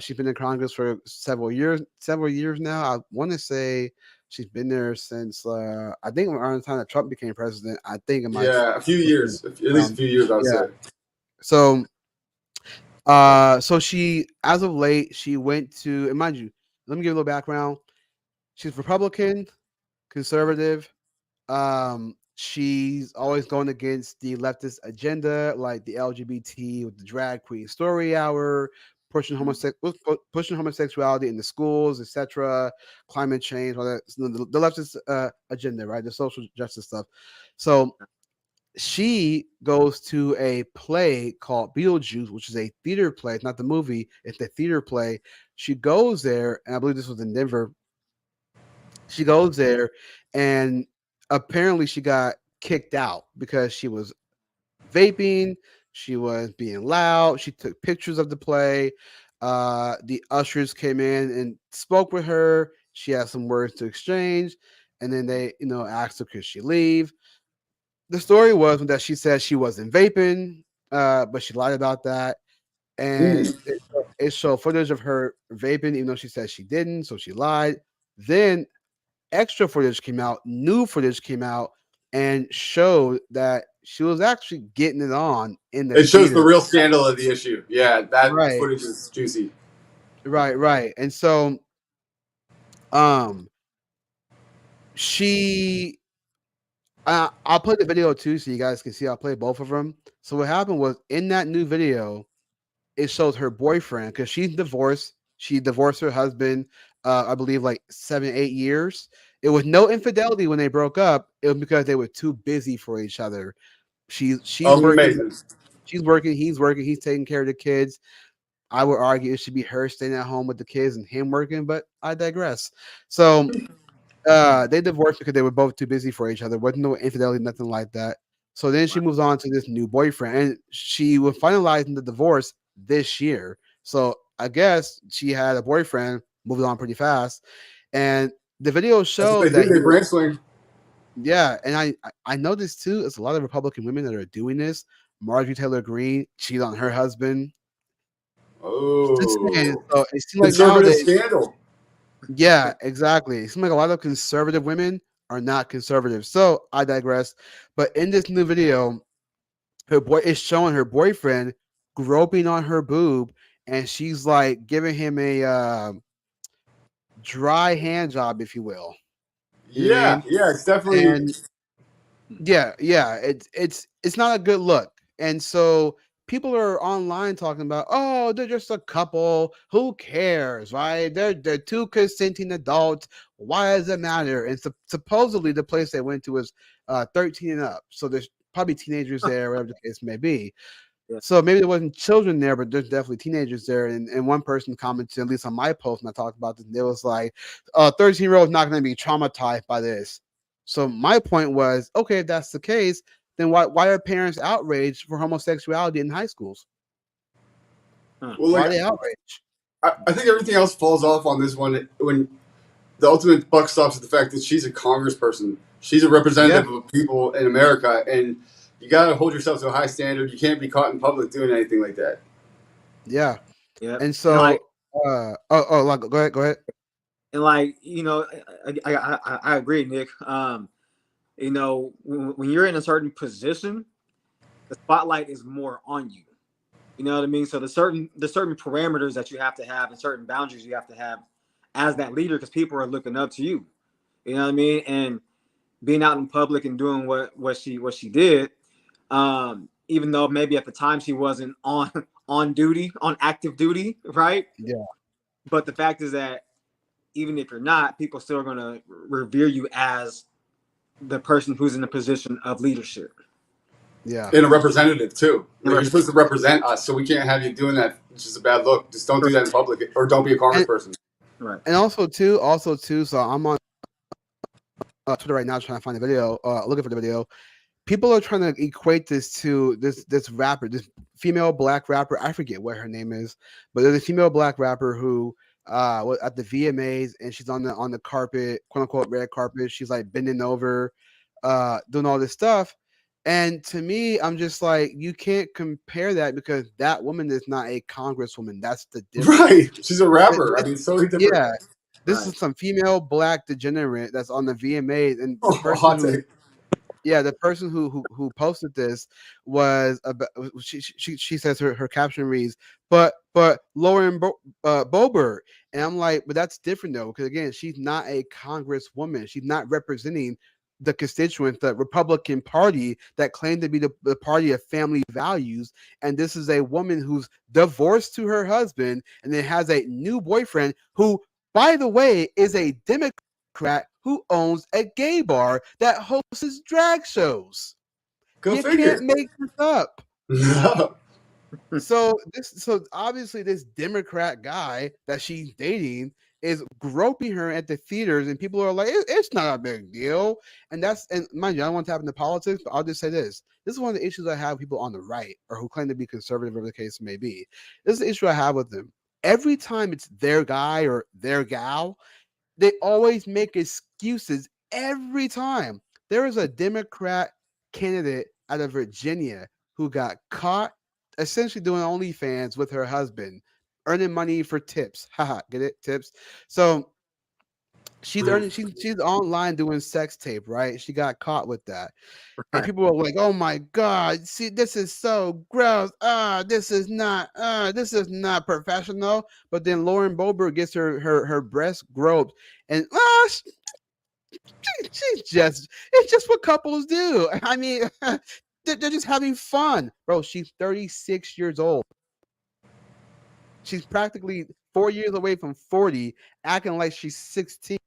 S1: She's been in Congress for several years now. I want to say she's been there since I think around the time that Trump became president. I think it might
S4: Yeah, a few
S1: have
S4: years, at least a
S1: around
S4: few years, I would
S1: yeah.
S4: say.
S1: So so she as of late she went to and mind you, let me give you a little background. She's Republican, conservative. She's always going against the leftist agenda, like the LGBT with the drag queen story hour, pushing homosexuality in the schools, etc., climate change, all that. The leftist agenda, right? The social justice stuff. So she goes to a play called Beetlejuice, which is a theater play. It's not the movie; it's the theater play. She goes there, and I believe this was in Denver. She goes there, and apparently she got kicked out because she was vaping. She was being loud. She took pictures of the play. The ushers came in and spoke with her. She had some words to exchange, and then they, asked her could she leave. The story was that she said she wasn't vaping, but she lied about that, and
S4: Mm.
S1: it showed footage of her vaping, even though she said she didn't. So she lied. Then extra footage came out, new footage came out, and showed that she was actually getting it on in the
S4: It shows the
S1: theater.
S4: real scandal of the issue. Yeah, that
S1: Right,
S4: footage is juicy.
S1: right. And so, um, she, I'll play the video too, so you guys can see. I'll play both of them. So what happened was in that new video, it shows her boyfriend because she's divorced. She divorced her husband, I believe, like 7, 8 years. It was no infidelity when they broke up. It was because they were too busy for each other. She's working.
S4: Amazing.
S1: She's working. He's working. He's taking care of the kids. I would argue it should be her staying at home with the kids and him working, but I digress. So they divorced because they were both too busy for each other. Wasn't no infidelity, nothing like that. So then she moves on to this new boyfriend, and she was finalizing the divorce this year. So I guess she had a boyfriend, moved on pretty fast, and the video
S4: That's what
S1: showed
S4: they
S1: that
S4: do.
S1: he
S4: They
S1: was,
S4: brand swing.
S1: yeah, and I noticed too. It's a lot of Republican women that are doing this. Marjorie Taylor Greene cheated on her husband. Just saying.
S4: Oh,
S1: So it seems like
S4: conservative
S1: nowadays,
S4: scandal.
S1: yeah, exactly. It seems like a lot of conservative women are not conservative. So I digress. But in this new video, her boy is showing her boyfriend groping on her boob, and she's like giving him a dry hand job, if you will. You know what I
S4: Yeah,
S1: mean?
S4: yeah, it's definitely.
S1: And yeah, it's not a good look. And so people are online talking about, oh, they're just a couple. Who cares, right? They're two consenting adults. Why does it matter? And supposedly the place they went to was 13 and up. So there's probably teenagers there, whatever the case may be.
S5: Yeah.
S1: So maybe there wasn't children there, but there's definitely teenagers there. And one person commented, at least on my post, and I talked about this, and it was like, 13-year-old is not going to be traumatized by this. So my point was, okay, if that's the case, then why are parents outraged for homosexuality in high schools?
S5: Huh.
S4: Well,
S1: Why
S4: like
S1: are they outraged?
S4: I think everything else falls off on this one when the ultimate buck stops at the fact that she's a congressperson. She's a
S1: Yeah,
S4: representative of people in America, and you got to hold yourself to a high standard. You can't be caught in public doing anything like that.
S1: yeah.
S5: Yep.
S1: And
S5: And
S1: so, like, go ahead.
S5: I agree, Nick. When you're in a certain position, the spotlight is more on you. You know what I mean? So the certain parameters that you have to have and certain boundaries you have to have as that leader because people are looking up to you. You know what I mean? And being out in public and doing what she did, even though maybe at the time she wasn't on duty, on active duty, right?
S1: Yeah,
S5: But the fact is that even if you're not, people still are gonna revere you as the person who's in a position of leadership.
S1: yeah.
S4: And a representative too.
S5: And
S4: Like you're supposed to represent us, so we can't have you doing that. It's just a bad look. Just don't do that in public, or don't be a
S1: And
S4: congressperson.
S5: right.
S1: also too. So I'm on Twitter right now trying to find the video, looking for the video. People are trying to equate this to this rapper, this female black rapper. I forget what her name is, but there's a female black rapper who was at the VMAs, and she's on the carpet, quote unquote red carpet. She's like bending over, doing all this stuff. And to me, I'm just like, you can't compare that because that woman is not a congresswoman. That's the difference.
S4: Right? She's a rapper. I mean, it's totally different.
S1: Yeah, this
S5: Right.
S1: is some female black degenerate that's on the VMAs, and the
S4: Oh,
S1: person
S4: hot
S1: who
S4: take.
S1: yeah, the person who posted this was about, she says her caption reads, but Lauren Boebert, and I'm like, but that's different though, because again, she's not a congresswoman, she's not representing the constituents, the Republican Party that claim to be the party of family values. And this is a woman who's divorced to her husband and then has a new boyfriend who, by the way, is a Democrat who owns a gay bar that hosts drag shows.
S4: Go
S1: You can't
S4: figure.
S1: make this up.
S4: No.
S1: So obviously this Democrat guy that she's dating is groping her at the theaters, and people are like, it's not a big deal. And mind you, I don't want to tap into politics, but I'll just say this. This is one of the issues I have with people on the right or who claim to be conservative, whatever the case may be. This is the issue I have with them. Every time it's their guy or their gal, they always make excuses every time. There was a Democrat candidate out of Virginia who got caught essentially doing OnlyFans with her husband, earning money for tips. Haha, get it? Tips. So she's online doing sex tape, right? She got caught with that. And
S5: Right.
S1: people were like, "Oh my god, see, this is so gross. This is not professional." But then Lauren Boebert gets her breast groped, and it's just what couples do. I mean, they're just having fun, bro. She's 36 years old. She's practically 4 years away from 40, acting like she's 16.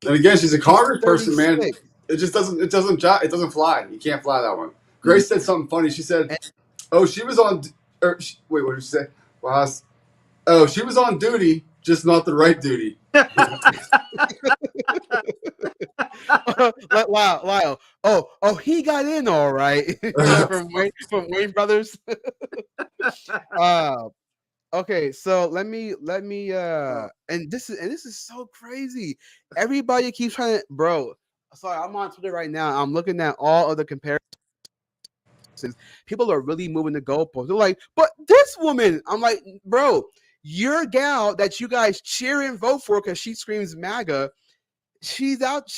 S4: And again, she's a
S1: She's
S4: congressperson, man.
S1: 36.
S4: It just doesn't fly. You can't fly that one. Grace said something funny. She said, "Oh, she was on. Wait, what did she say? Well, oh, she was on duty, just not the right duty."
S1: Lyle. Oh, he got in all right from Wayne Brothers. Okay, so let me and this is so crazy. Everybody keeps trying to, bro. Sorry, I'm on Twitter right now. I'm looking at all of the comparisons. People are really moving the goalposts. They're like, but this woman, I'm like, bro, your gal that you guys cheer and vote for because she screams MAGA, she's at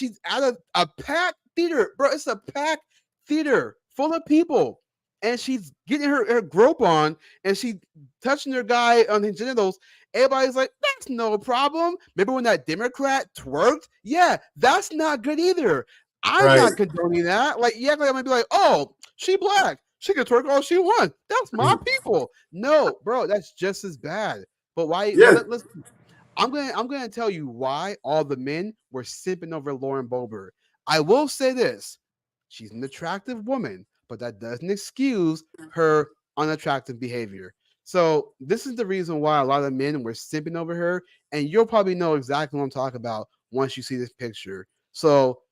S1: a packed theater, bro. It's a packed theater full of people, and she's getting her grope on, and she touching her guy on his genitals. Everybody's like, that's no problem. Remember when that Democrat twerked? Yeah, that's not good either. I'm
S4: Right.
S1: not condoning that. Like, yeah, I'm gonna be like, oh, she black. She can twerk all she wants. That's my people. No, bro, that's just as bad. But why?
S4: Yeah.
S1: Let's I'm gonna tell you why all the men were simping over Lauren Boebert. I will say this: she's an attractive woman, but that doesn't excuse her unattractive behavior. So this is the reason why a lot of men were simping over her, and you'll probably know exactly what I'm talking about once you see this picture. So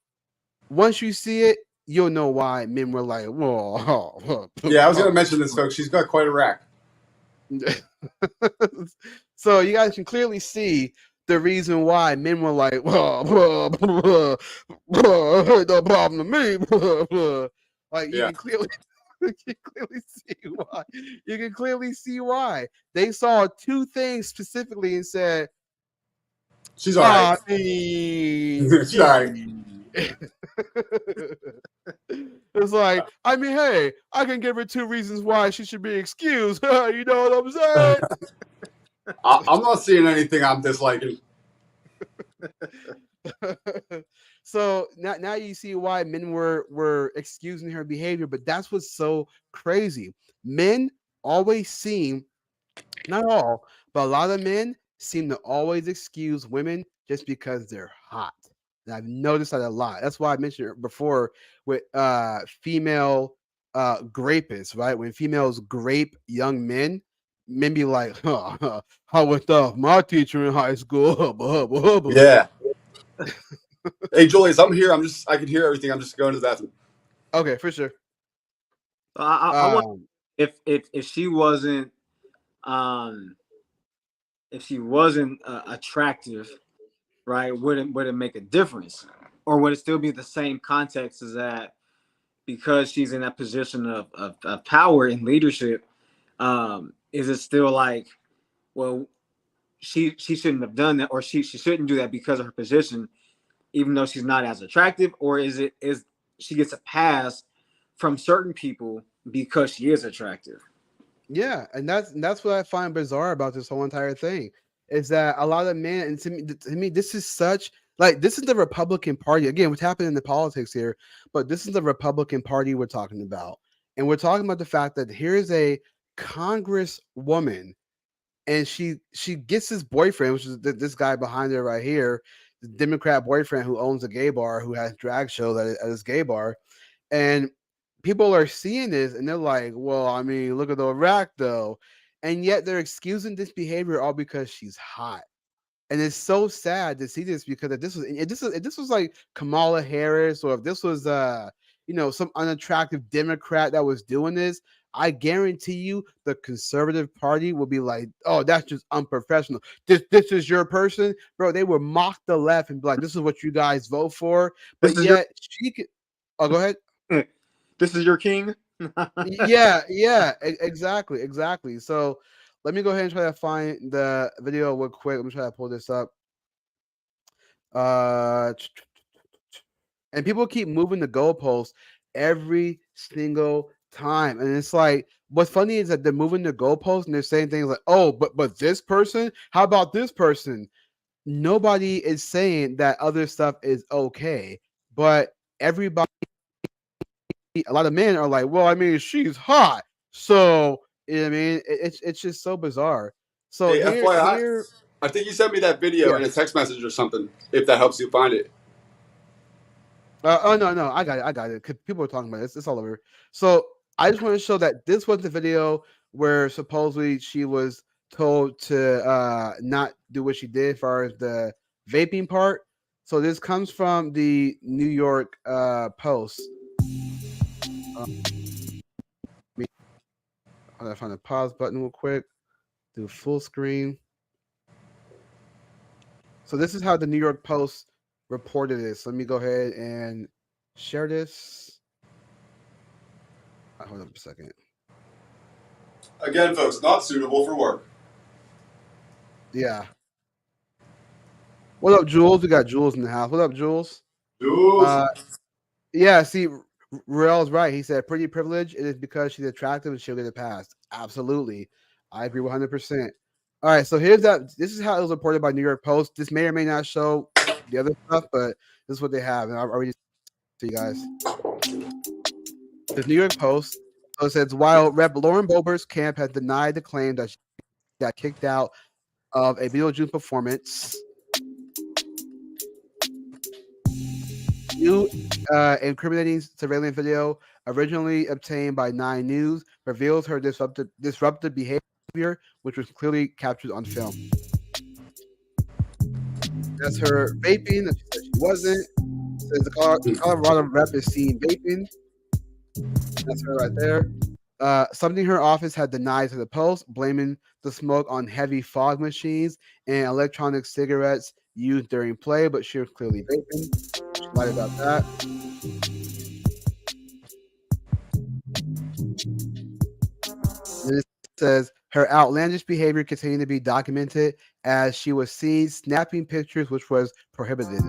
S1: once you see it, you'll know why men were like, "Whoa."
S4: Yeah, I was going to mention this, folks. She's got quite a rack.
S1: So you guys can clearly see the reason why men were like, no problem to me. Like you can clearly see why. You can clearly see why. They saw two things specifically and said,
S4: she's all right. She's all right.
S1: It's like, I mean, hey, I can give her two reasons why she should be excused. You know what I'm saying?
S4: I'm not seeing anything I'm disliking.
S1: So now you see why men were excusing her behavior, but that's what's so crazy. Men always seem, not all, but a lot of men seem to always excuse women just because they're hot. And I've noticed that a lot. That's why I mentioned it before with female grapists, right? When females grape young men, men be like, I went off my teacher in high school.
S4: Yeah. Hey, Julius, I'm here. I can hear everything. I'm just going to the bathroom.
S1: Okay, for sure.
S5: I wonder if she wasn't attractive, right? Would it make a difference, or would it still be the same context as that? Because she's in that position of power and leadership, is it still like, well, she shouldn't have done that, or she shouldn't do that because of her position, even though she's not as attractive? Or is she gets a pass from certain people because she is attractive?
S1: Yeah, and that's what I find bizarre about this whole entire thing is that a lot of men, and to me, this is such Like, this is the Republican Party. Again, what's happening in the politics here, but this is the Republican Party we're talking about. And we're talking about the fact that here's a congresswoman, and she gets this boyfriend, which is this guy behind her right here, the Democrat boyfriend who owns a gay bar, who has drag shows at his gay bar. And people are seeing this and they're like, well, I mean, look at the Iraq though. And yet they're excusing this behavior all because she's hot. And it's so sad to see this, because if this was like Kamala Harris, or if this was some unattractive Democrat that was doing this, I guarantee you the conservative party will be like, oh, that's just unprofessional. This is your person, bro. They would mock the left and be like, this is what you guys vote for. But yet she could. Oh, go ahead.
S5: This is your king.
S1: Yeah, exactly. So let me go ahead and try to find the video real quick. Let me try to pull this up. And people keep moving the goalposts every single time, and it's like, what's funny is that they're moving the goalposts and they're saying things like, oh, but this person, how about this person? Nobody is saying that other stuff is okay, but everybody, a lot of men are like, well, I mean, she's hot, so you know what I mean, it's just so bizarre. So
S4: Hey, FYI,
S1: here,
S4: I think you sent me that video in a
S1: yes.
S4: text message or something. If that helps you find it.
S1: Oh no, I got it. 'Cause people are talking about this. It's all over. So I just want to show that this was the video where supposedly she was told to not do what she did as far as the vaping part. So this comes from the New York Post. I'm gonna find the pause button real quick. Do full screen. So this is how the New York Post reported this. Let me go ahead and share this. Hold up a second.
S4: Again, folks, not suitable for work.
S1: Yeah. What up, Jules? We got Jules in the house. What up, Jules?
S4: Jules.
S1: Yeah, see, Rael's right. He said pretty privilege. It is because she's attractive and she'll get it passed. Absolutely. I agree 100%. All right, so here's that. This is how it was reported by New York Post. This may or may not show the other stuff, but this is what they have. And I'll already to you guys. The New York Post. So it says, while Rep. Lauren Boebert's camp has denied the claim that she got kicked out of a Beetlejuice performance, new incriminating surveillance video, originally obtained by 9 News, reveals her disruptive behavior, which was clearly captured on film. That's her vaping that she said she wasn't. It says the Colorado rep is seen vaping. That's her right there. Something her office had denied to the Post, blaming the smoke on heavy fog machines and electronic cigarettes used during play, but she was clearly vaping. She lied about that. And it says her outlandish behavior continued to be documented as she was seen snapping pictures, which was prohibited.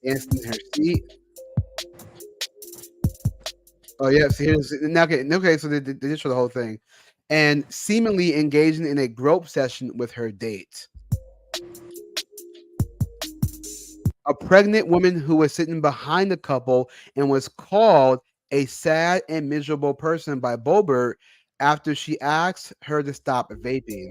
S1: Dancing in her seat. Oh yeah, so here's okay. So they did show the whole thing, and seemingly engaging in a grope session with her date. A pregnant woman who was sitting behind the couple and was called a sad and miserable person by Boebert after she asked her to stop vaping.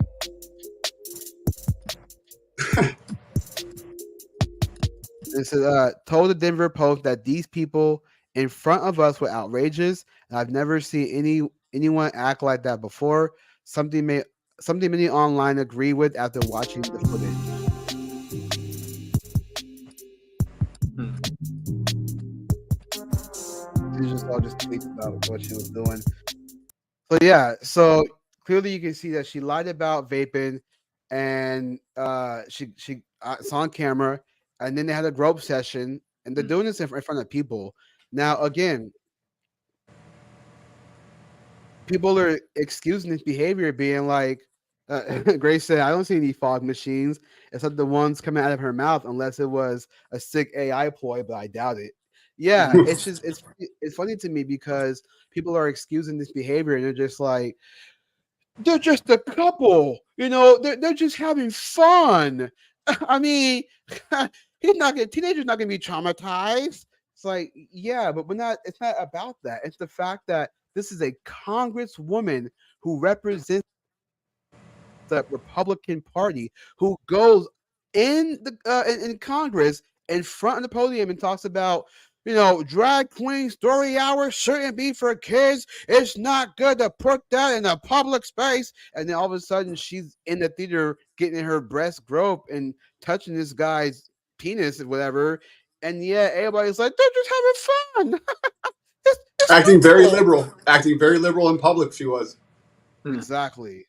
S1: This is told the Denver Post that these people in front of us were outrageous, and I've never seen anyone act like that before. Something many online agree with after watching the footage. These just all just tweets about what she was doing. So yeah, so clearly you can see that she lied about vaping, and it's on camera, and then they had a grope session, and they're doing this in front of people. Now again, people are excusing this behavior, being like, Grace said, I don't see any fog machines except the ones coming out of her mouth, unless it was a sick AI ploy, but I doubt it. Yeah, it's funny to me because people are excusing this behavior and they're just like, they're just a couple. they're just having fun. I mean, teenagers not gonna be traumatized. It's like, yeah, but we're not. It's not about that. It's the fact that this is a congresswoman who represents the Republican Party, who goes in Congress in front of the podium and talks about, drag queen story hour shouldn't be for kids. It's not good to put that in a public space. And then all of a sudden, she's in the theater getting her breast groped and touching this guy's penis or whatever. And yeah, everybody's like, they're just having fun. It's cool.
S4: Acting very liberal in public. She was.
S1: Exactly.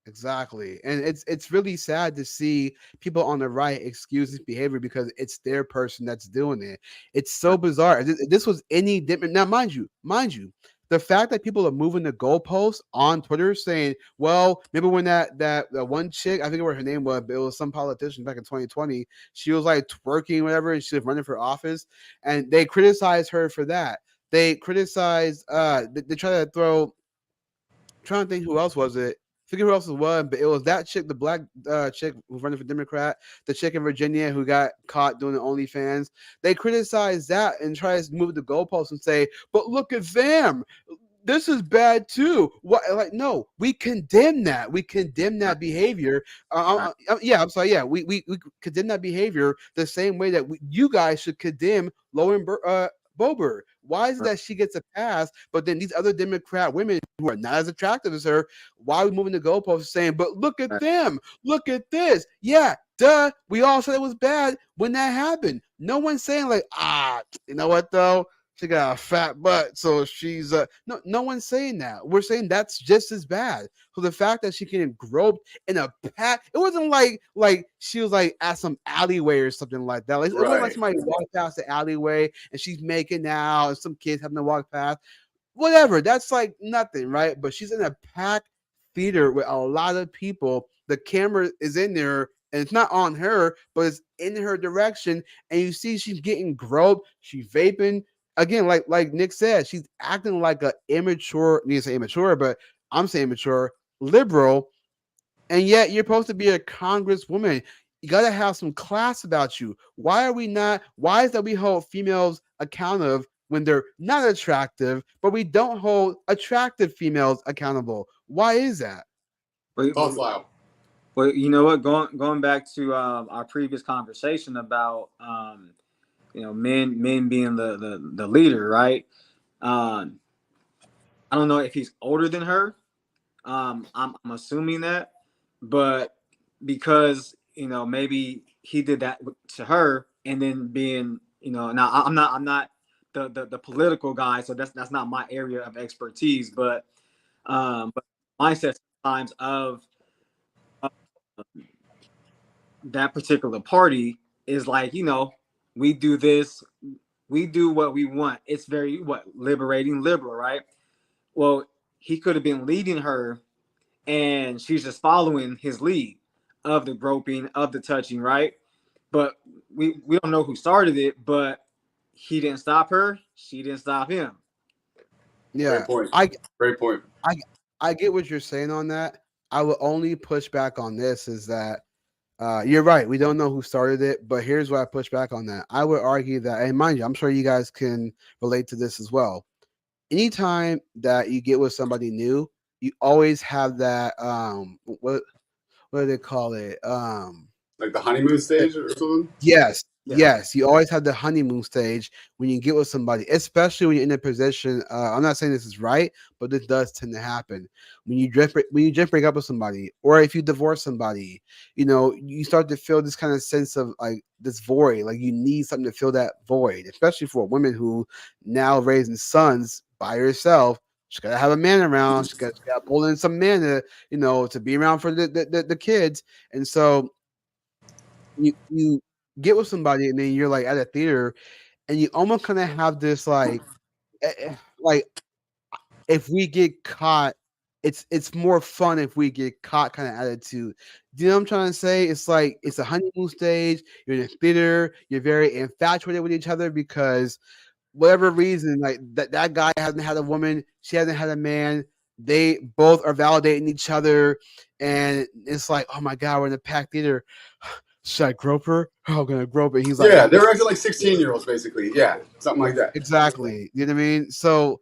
S1: Exactly. And it's really sad to see people on the right excuse this behavior because it's their person that's doing it. It's so bizarre. This was any different. Now, mind you, the fact that people are moving the goalposts on Twitter saying, well, maybe when that one chick, I think what her name was, but it was some politician back in 2020, she was like twerking, whatever, and she was running for office, and they criticized her for that. They criticized they try to throw trying to think who else was it. Forget who else it was, but it was that chick, the black chick who's running for Democrat, the chick in Virginia who got caught doing the OnlyFans. They criticize that and try to move the goalposts and say, "But look at them. This is bad too." What? Like, no, we condemn that. We condemn that behavior. Yeah, I'm sorry. Yeah, we condemn that behavior the same way that you guys should condemn Lauren Boebert. Why is it that she gets a pass, but then these other Democrat women who are not as attractive as her, why are we moving the goalposts saying, but look at them, look at this? Yeah, duh. We all said it was bad when that happened. No one's saying like, you know what though? She got a fat butt, so she's no one's saying that. We're saying that's just as bad. So the fact that she getting groped in a pat, it wasn't like she was like at some alleyway or something like that. Like, it wasn't like somebody walked past the alleyway and she's making out and some kids having to walk past. Whatever, that's like nothing, right? But she's in a packed theater with a lot of people. The camera is in there and it's not on her, but it's in her direction. And you see she's getting groped, she's vaping. Again, like Nick said, she's acting like a immature, need to say immature, but I'm saying mature, liberal, and yet you're supposed to be a congresswoman. You got to have some class about you. Why is that we hold females accountable when they're not attractive, but we don't hold attractive females accountable? Why is that?
S4: Thoughts loud.
S5: Well, you know what? Going back to our previous conversation about men being the leader, right? I don't know if he's older than her. I'm assuming that, but because maybe he did that to her, and then being now I'm not the political guy, so that's not my area of expertise, but mindset sometimes of that particular party is like, we do this, we do what we want. It's very liberating, liberal, right? Well, he could have been leading her and she's just following his lead of the groping, of the touching, right? But we don't know who started it, but he didn't stop her, she didn't stop him.
S1: Yeah,
S4: Great point.
S1: I get what you're saying on that. I will only push back on this is that you're right. We don't know who started it, but here's why I push back on that. I would argue that, and mind you, I'm sure you guys can relate to this as well. Anytime that you get with somebody new, you always have that what do they call it?
S4: Like the honeymoon stage or something?
S1: Yes,
S5: Yeah.
S1: yes. You always have the honeymoon stage when you get with somebody, especially when you're in a position. I'm not saying this is right, but this does tend to happen when you just break up with somebody, or if you divorce somebody. You start to feel this kind of sense of like this void, like you need something to fill that void, especially for a woman who now raising sons by herself. She's got to have a man around. She's got to pull in some man to be around for the kids, and so you get with somebody and then you're like at a theater and you almost kind of have this like if we get caught, it's more fun if we get caught kind of attitude. Do you know what I'm trying to say? It's like it's a honeymoon stage. You're in a theater. You're very infatuated with each other because whatever reason, like that guy hasn't had a woman, she hasn't had a man. they both are validating each other, and it's like, oh my god, we're in the pack theater. Should I grope her? Oh, I'm gonna grope her. He's like,
S4: Yeah, they were acting like 16-year-olds, basically. Yeah, something like that.
S1: exactly. You know what I mean? So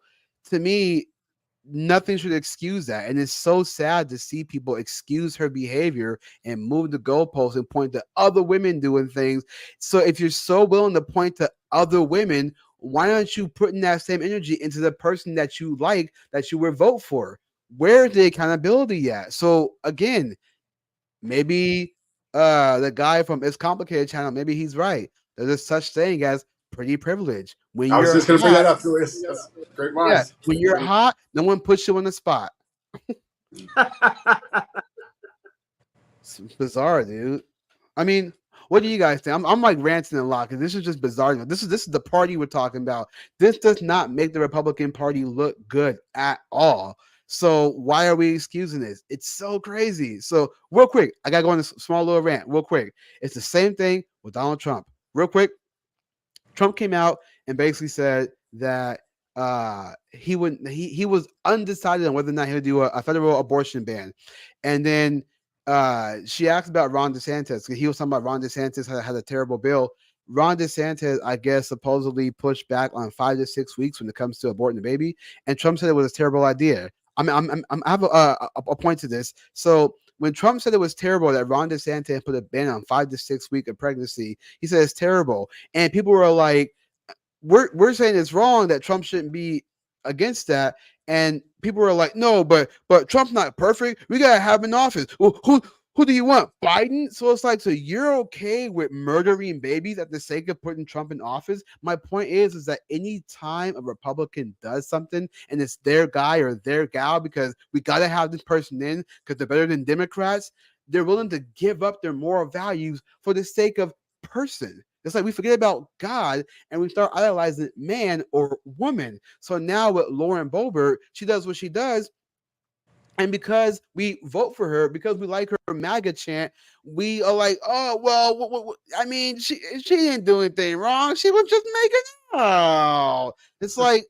S1: to me, nothing should excuse that. And it's so sad to see people excuse her behavior and move the goalposts and point to other women doing things. So if you're so willing to point to other women, why aren't you putting that same energy into the person that you like, that you would vote for? Where's the accountability at? So again, maybe the guy from It's Complicated channel, maybe he's right. There's a such thing as pretty privilege. When
S4: I was
S1: you're
S4: just going to bring
S1: hot,
S4: that up, Julius. That's great
S1: yeah,
S4: minds.
S1: when you're hot, no one puts you on the spot. It's bizarre, dude. I mean, what do you guys think? I'm like ranting a lot because this is just bizarre. This is the party we're talking about. This does not make the Republican Party look good at all. So why are we excusing this? It's so crazy. So real quick, I gotta go on this small little rant. Real quick, it's the same thing with Donald Trump. Real quick, Trump came out and basically said that he was undecided on whether or not he would do a federal abortion ban, and then she asked about Ron DeSantis. He was talking about Ron DeSantis had a terrible bill. Ron DeSantis, I guess, supposedly pushed back on 5 to 6 weeks when it comes to aborting the baby, and Trump said it was a terrible idea. I mean, I have a point to this. So when Trump said it was terrible that Ron DeSantis put a ban on 5 to 6 week of pregnancy, he said it's terrible, and people were like, "We're saying it's wrong that Trump shouldn't be against that." And people were like, "No, but Trump's not perfect. We gotta have him in office. Well, who do you want, Biden?" So it's like, so you're okay with murdering babies at the sake of putting Trump in office? My point is that any time a Republican does something and it's their guy or their gal, because we gotta have this person in because they're better than Democrats, they're willing to give up their moral values for the sake of person. It's like we forget about God and we start idolizing man or woman. So now with Lauren Boebert, she does what she does. And because we vote for her, because we like her MAGA chant, we are like, oh, well, I mean, she didn't do anything wrong. She was just making out. It's like,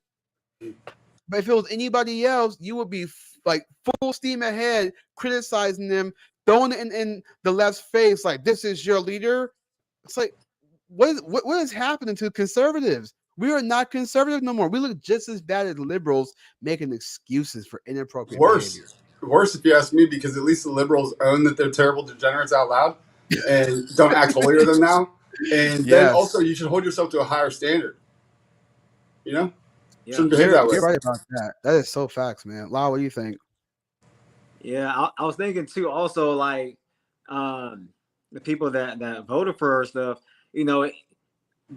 S1: but if it was anybody else, you would be like full steam ahead, criticizing them, throwing it in the left's face, like, this is your leader. It's like, what is happening to conservatives? We are not conservative no more. We look just as bad as liberals making excuses for inappropriate behavior.
S4: Worse, if you ask me, because at least the liberals own that they're terrible degenerates out loud and don't act holier than thou. And then
S1: Yes.
S4: also, you should hold yourself to a higher standard. You know,
S5: Yeah.
S4: shouldn't behave that way.
S1: You're right about that. That is so facts, man. Lau, what do you think?
S5: Yeah, I was thinking too. Also, like the people that voted for her and stuff. You know,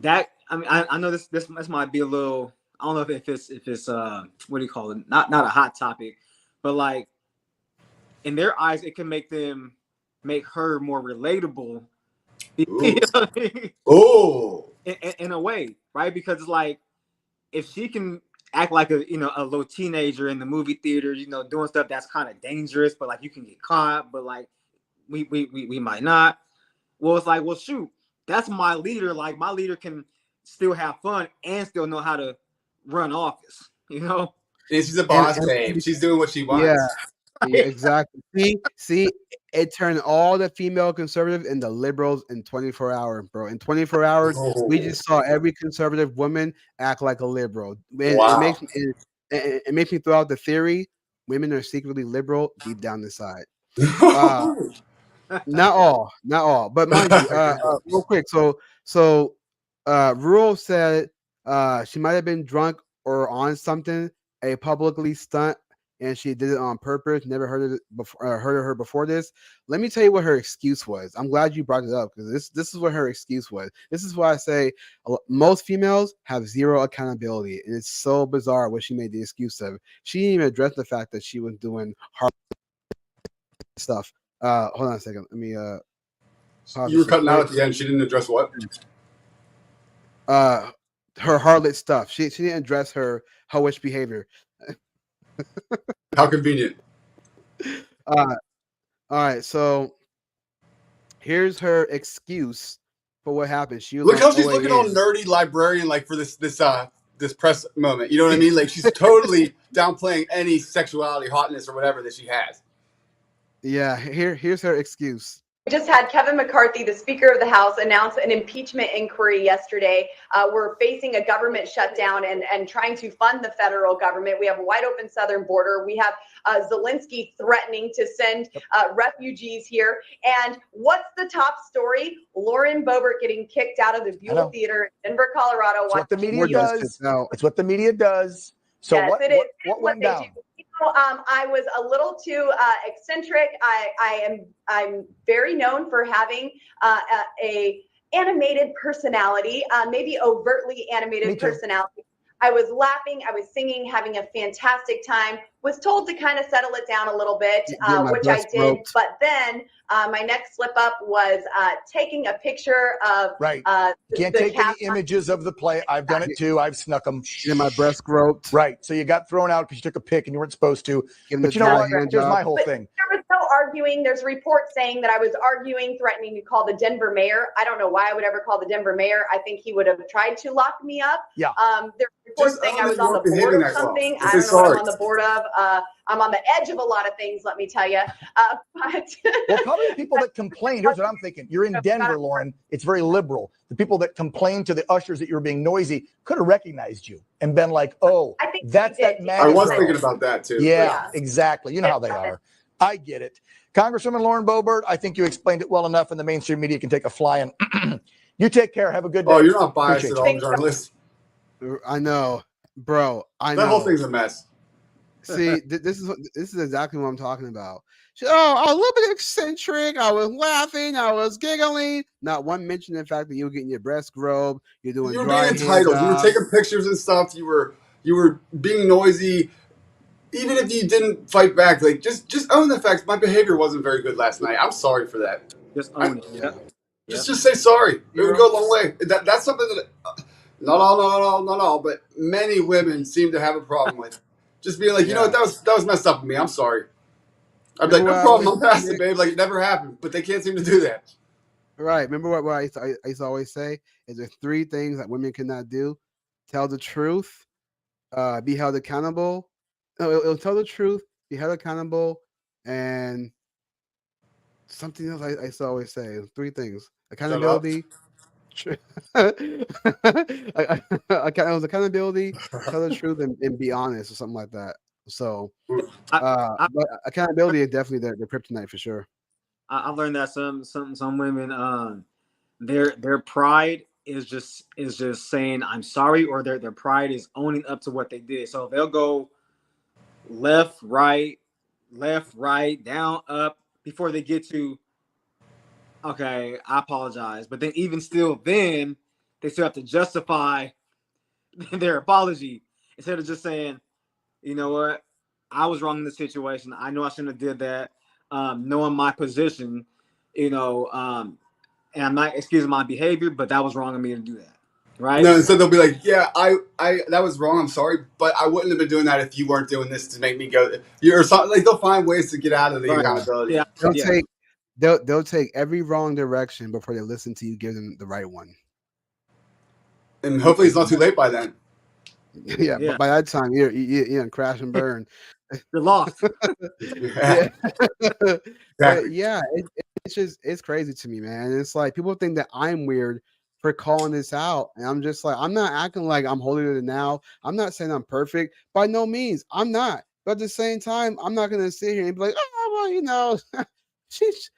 S5: that I mean, I know this might be a little. I don't know if it's what do you call it? Not a hot topic, but like in their eyes, it can make her more relatable. You know what I mean?
S4: Oh,
S5: In a way, right? Because it's like if she can act like a little teenager in the movie theater, doing stuff that's kind of dangerous, but like you can get caught, but like we might not. Well, it's like, well, shoot, that's my leader. Like my leader can still have fun and still know how to run office.
S4: And she's a boss, babe. She's doing what she wants.
S1: Yeah, exactly. See, it turned all the female conservatives into liberals in 24 hours, bro. In 24 hours, we just saw every conservative woman act like a liberal.
S4: Wow.
S1: It makes me throw out the theory: women are secretly liberal deep down inside. Not all, but mind you, real quick. So, Rural said she might have been drunk or on something, a publicly stunt, and she did it on purpose. Never heard of it before. Heard of her before this. Let me tell you what her excuse was. I'm glad you brought it up because this is what her excuse was. This is why I say most females have zero accountability, and it's so bizarre what she made the excuse of. She didn't even address the fact that she was doing hard stuff. Hold on a second. Let me
S4: You were cutting out at the end. She didn't address what?
S1: Her harlot stuff. She didn't address her hoish behavior.
S4: How convenient.
S1: All right, so here's her excuse for what happened. She was
S4: Look how
S1: on
S4: she's looking all
S1: OAN.
S4: nerdy librarian like for this this press moment. You know what I mean? Like she's totally downplaying any sexuality, hotness, or whatever that she has.
S1: Yeah, here's her excuse.
S6: We just had Kevin McCarthy, the Speaker of the House, announce an impeachment inquiry yesterday. We're facing a government shutdown and trying to fund the federal government. We have a wide open southern border. We have Zelensky threatening to send refugees here. And what's the top story? Lauren Boebert getting kicked out of the Buell Theater in Denver, Colorado.
S7: It's what the media does. It's what the media does. So
S6: yes,
S7: what went down?
S6: I was a little too eccentric. I'm very known for having a animated personality, maybe overtly animated personality. I was laughing, I was singing, having a fantastic time. Was told to kind of settle it down a little bit, which I did. Roped. But then my next slip up was taking a picture of
S7: can't take any images of the play. I've done it too. I've snuck them.
S1: In my breast groped.
S7: Right. So you got thrown out because you took a pic and you weren't supposed to. But you know what? Here's my whole thing.
S6: There was no arguing. There's reports saying that I was arguing, threatening to call the Denver mayor. I don't know why I would ever call the Denver mayor. I think he would have tried to lock me up.
S7: Yeah.
S6: There's reports saying I was on the board of something. I don't know what I'm on the board of. I'm on the edge of a lot of things, let me tell you.
S7: Well, probably the people that complain, here's what I'm thinking. You're in Denver, Lauren. It's very liberal. The people that complained to the ushers that you were being noisy could have recognized you and been like, oh, that's that man.
S4: I was thinking about that too.
S7: Yeah, exactly. You know how they are. I get it. Congresswoman Lauren Boebert, I think you explained it well enough, and the mainstream media can take a fly in. You take care. Have a good day.
S4: Oh, you're not biased at all, journalist.
S1: I know, bro.
S4: That whole thing's a mess.
S1: See, this is exactly what I'm talking about. I was a little bit eccentric. I was laughing. I was giggling. Not one mention of the fact that you were getting your breast groped. You're doing.
S4: You were being entitled. You were taking pictures and stuff. You were being noisy. Even if you didn't fight back, like just own the facts. My behavior wasn't very good last night. I'm sorry for that.
S5: Just own it. Yeah.
S4: Just say sorry. It would go a long way. That's something that not all, but many women seem to have a problem with. Just being like, you know what, that was messed up with me. I'm sorry. I'd be like, no problem. I'm past it, babe. Like it never happened. But they can't seem to do that.
S1: Right. Remember what I used to always say? Is there 3 things that women cannot do? Tell the truth, be held accountable. No, it'll tell the truth, be held accountable, and something else I used to always say. 3 things. Accountability. It was accountability, tell the truth, and be honest, or something like that. So, but accountability is definitely their kryptonite for sure.
S5: I learned that some women, their pride is just saying I'm sorry, or their pride is owning up to what they did. So they'll go left, right, down, up before they get to, okay, I apologize. But then even still, then they still have to justify their apology instead of just saying, you know what, I was wrong in this situation. I know I shouldn't have did that. Knowing my position, and I'm not excusing my behavior, but that was wrong of me to do that. Right?
S4: No, instead they'll be like, yeah, I that was wrong. I'm sorry, but I wouldn't have been doing that if you weren't doing this to make me go. Or something. Like they'll find ways to get out of the accountability.
S5: Yeah.
S1: They'll take every wrong direction before they listen to you give them the right one.
S4: And hopefully it's not too late by then.
S1: Yeah. But by that time you're crash and burn.
S5: You're lost.
S1: It's crazy to me, man. It's like people think that I'm weird for calling this out, and I'm just like, I'm not acting like I'm holier than now. I'm not saying I'm perfect, by no means. I'm not. But at the same time, I'm not gonna sit here and be like, oh well, it's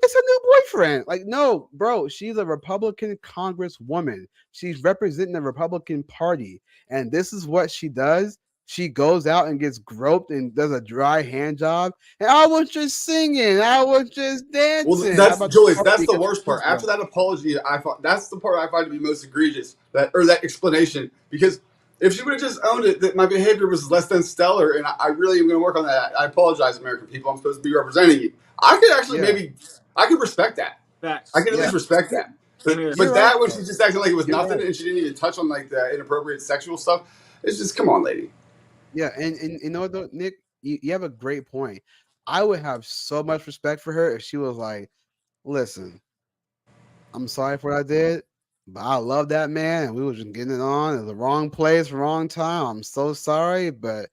S1: a new boyfriend. Like, no, bro, she's a Republican Congresswoman. She's representing the Republican Party, and this is what she does. She goes out and gets groped and does a dry hand job. And I was just singing. I was just dancing.
S4: Well, that's Julius. That's the worst part. After that apology, that's the part I find to be most egregious. That explanation. Because if she would have just owned it, that my behavior was less than stellar, and I really am going to work on that. I apologize, American people. I'm supposed to be representing you. I could actually I could respect that.
S5: Facts.
S4: I can at least respect that. But that when she's just acting like it was nothing and she didn't even touch on like the inappropriate sexual stuff, it's just, come on, lady.
S1: Yeah, and you know what, though, Nick, you have a great point. I would have so much respect for her if she was like, listen, I'm sorry for what I did, But I love that man. We were just getting it on at the wrong place, wrong time. I'm so sorry, but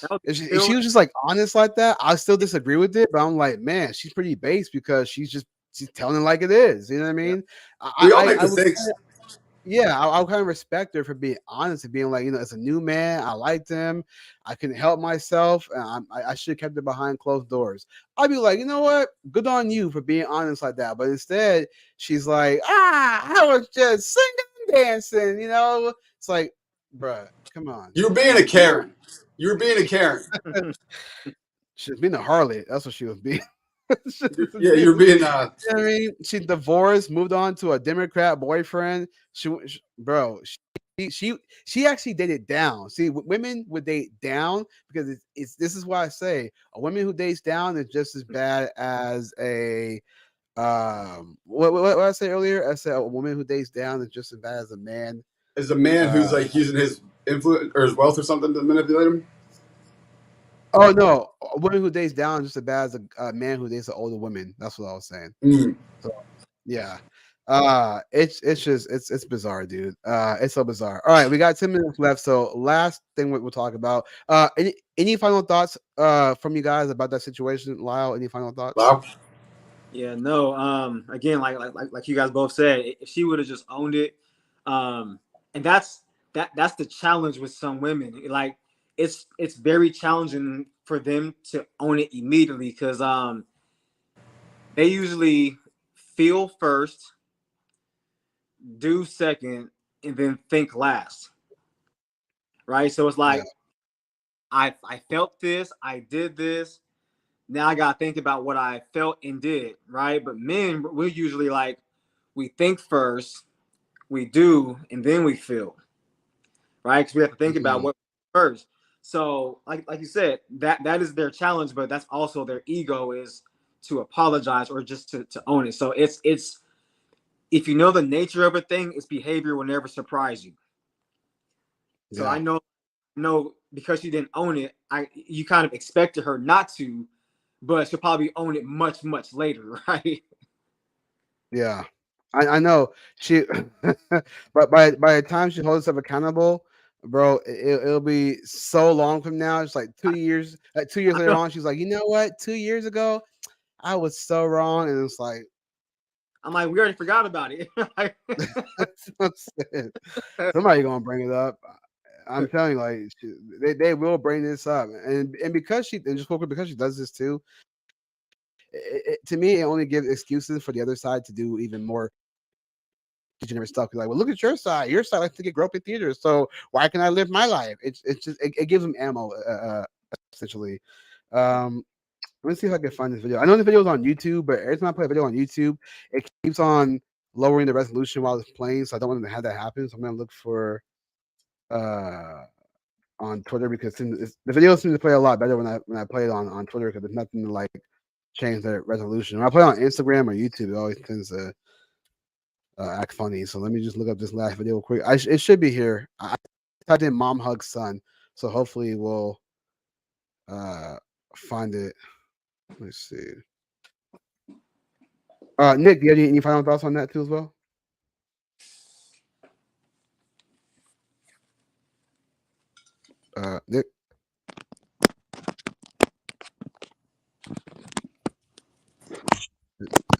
S5: That was
S1: if
S5: still
S1: she was just like honest like that, I still disagree with it. But I'm like, man, she's pretty base because she's telling it like it is. You know what I
S5: yeah.
S1: mean?
S4: We all make
S1: I would
S4: mistakes.
S1: yeah, I kind of respect her for being honest and being like, as a new man, I liked him. I couldn't help myself. And I should have kept it behind closed doors. I'd be like, you know what? Good on you for being honest like that. But instead, she's like, I was just singing and dancing. It's like, bruh, come on.
S4: You were being a Karen. You were being a Karen.
S1: She was being a harlot. That's what she was being.
S4: Yeah, you were being.
S1: I mean, she divorced, moved on to a Democrat boyfriend. Bro, she actually dated down. See, women would date down because it's this is why I say a woman who dates down is just as bad as a what I said earlier. I said a woman who dates down is just as bad as a man.
S4: As a man who's
S1: Uh,
S4: like using his influence or his wealth or something to manipulate him.
S1: oh no, a woman who dates down is just as bad as a man who dates an older woman. That's what I was saying.
S4: Mm.
S1: So yeah. It's just it's bizarre, dude. It's so bizarre. All right, we got 10 minutes left. So last thing we'll talk about. Any final thoughts from you guys about that situation, Lyle? Any final thoughts?
S4: Wow.
S5: Yeah, no. Again, like you guys both said, if she would have just owned it, and that's the challenge with some women. Like it's very challenging for them to own it immediately because they usually feel first, do second, and then think last. Right. So it's
S1: Yeah,
S5: like I felt this, I did this. Now I gotta think about what I felt and did, right? But men, we're usually like we think first, we do, and then we feel, right? Because we have to think about
S1: mhm,
S5: what first. So, like you said, that is their challenge, but that's also their ego is to apologize or just to own it. So it's if you know the nature of a thing, its behavior will never surprise you. So
S1: yeah,
S5: I know because she didn't own it, you kind of expected her not to, but she'll probably own it much later, right?
S1: yeah. I know she, but by the time she holds herself accountable, bro, it'll be so long from now. It's like 2 years. 2 years
S5: I
S1: later
S5: know.
S1: on, she's like, you know what? 2 years ago, I was so wrong, and it's like,
S5: I'm like, we already forgot about it.
S1: that's what I'm saying. Somebody gonna bring it up. I'm telling you, like they will bring this up, and because and just quickly because she does this too. To me, it only gives excuses for the other side to do even more degenerate stuff. You're like, well, look at your side. Your side likes to get groped in theaters, so why can I live my life? It's just it gives them ammo, essentially. Um, Let me see if I can find this video. I know the video is on YouTube, but every time I play a video on YouTube, it keeps on lowering the resolution while it's playing, so I don't want to have that happen. So I'm gonna look for uh on Twitter because the video seems to play a lot better when I play it on Twitter because there's nothing to like change the resolution. When I play it on Instagram or YouTube, it always tends to act funny. So let me just look up this last video quick. It should be here. I typed in "mom hug son," so hopefully we'll uh find it. Let's see. Nick, do you have any final thoughts on that too as well? Nick,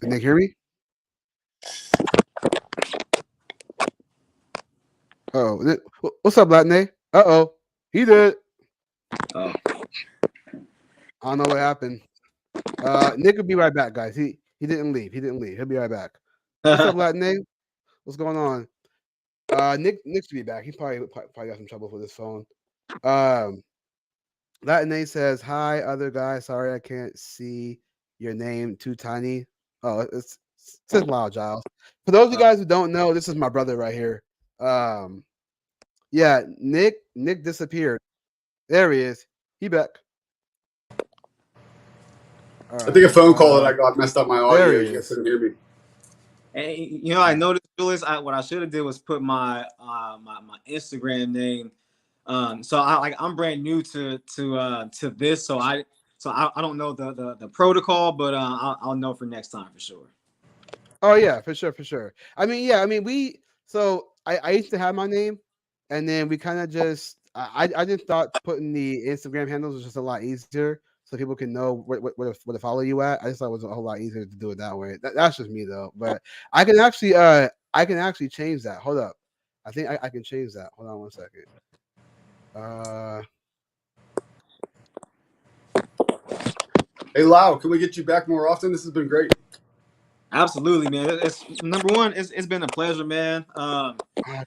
S1: Nick, hear me? Oh, what's up, Black Nate? Oh, he did.
S5: Oh.
S1: I don't know what happened. Nick will be right back, guys. He didn't leave. He didn't leave. He'll be right back. What's up, Black Nate? What's going on? Nick should be back. He probably got some trouble with his phone. Um, Latin Nate says, "Hi, other guy. Sorry, I can't see your name. Too tiny." Oh, it says Lyle Giles. For those of you guys who don't know, this is my brother right here. Yeah, Nick disappeared. There he is. He back. All
S4: I think a
S1: right.
S4: phone call that I got messed up my
S1: There
S4: audio.
S1: he
S4: You guys
S1: is.
S4: couldn't hear me.
S5: And I noticed, Julius. What I should have did was put my my Instagram name. So I'm brand new to this, so I don't know the protocol, but I'll know for next time for sure.
S1: Oh yeah, for sure, for sure. I mean, yeah, I mean So I used to have my name, and then we kind of just I just thought putting the Instagram handles was just a lot easier, so people can know where to follow you at. I just thought it was a whole lot easier to do it that way. That's just me though, but I can actually change that. Hold up, I think I can change that. Hold on one second.
S4: Hey, Lau, can we get you back more often? This has been great.
S5: Absolutely, man. It's number one. It's been a pleasure, man.
S1: I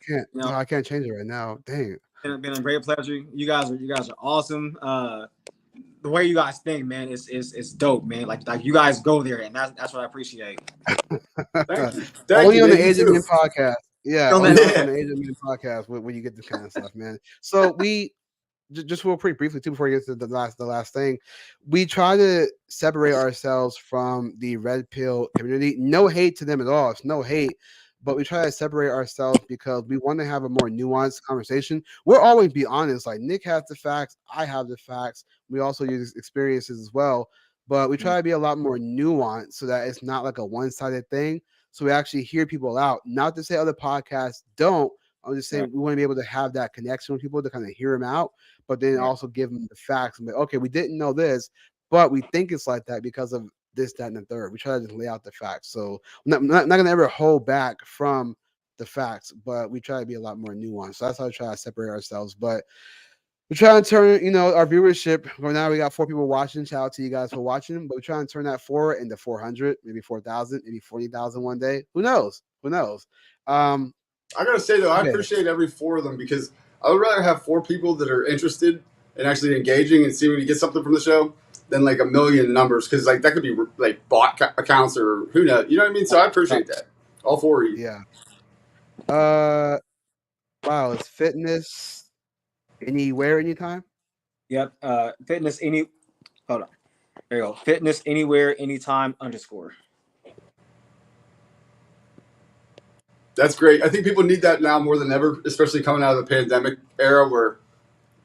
S1: can't. No, I can't change it right now. Dang.
S5: It's been a great pleasure. You guys are awesome. The way you guys think, man, is dope, man. Like you guys go there, and that's what I appreciate.
S4: Thank you.
S1: Only on
S4: man,
S1: the Age of Men podcast. Yeah, only
S5: Yeah.
S1: on the Age of Men podcast when you get this kind of stuff, man. So we just real pretty briefly too before we get to the last thing, we try to separate ourselves from the red pill community. No hate to them at all. It's no hate, but we try to separate ourselves because we want to have a more nuanced conversation. We'll always be honest. Like Nick has the facts, I have the facts. We also use experiences as well, but we try to be a lot more nuanced so that it's not like a one-sided thing. So we actually hear people out. Not to say other podcasts don't. I'm just saying we want to be able to have that connection with people to kind of hear them out, but then also give them the facts and be, okay, we didn't know this, but we think it's like that because of this, that, and the third. We try to just lay out the facts. So I'm not going to ever hold back from the facts, but we try to be a lot more nuanced. So that's how we try to separate ourselves. But we're trying to turn, our viewership. Right now we got 4 people watching. Shout out to you guys for watching. But we're trying to turn that 4 into 400, maybe 4,000, maybe 40,000 one day. Who knows? Who knows?
S4: I gotta say though, I appreciate every 4 of them because I would rather have 4 people that are interested and actually engaging and seeming to get something from the show than like a million numbers because like that could be like bot accounts or who knows. You know what I mean? So I appreciate that. All 4 of you.
S1: Yeah. Wow. It's fitness anywhere, anytime.
S5: Yep. Fitness any. Hold on. There you go. Fitness anywhere, anytime _
S4: That's great. I think people need that now more than ever, especially coming out of the pandemic era where,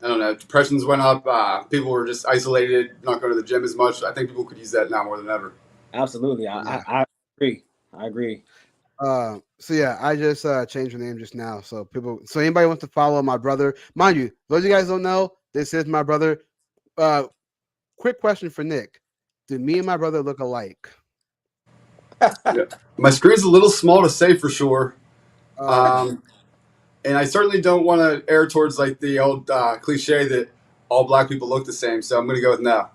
S4: I don't know, depressions went up. People were just isolated, not going to the gym as much. I think people could use that now more than ever.
S5: Absolutely. I agree. I agree.
S1: So yeah, I just changed the name just now. So anybody wants to follow my brother, mind you, those of you guys don't know, this is my brother. Quick question for Nick: do me and my brother look alike?
S4: Yeah. My screen's a little small to say for sure. And I certainly don't want to err towards like the old cliche that all black people look the same. So I'm going to go with no.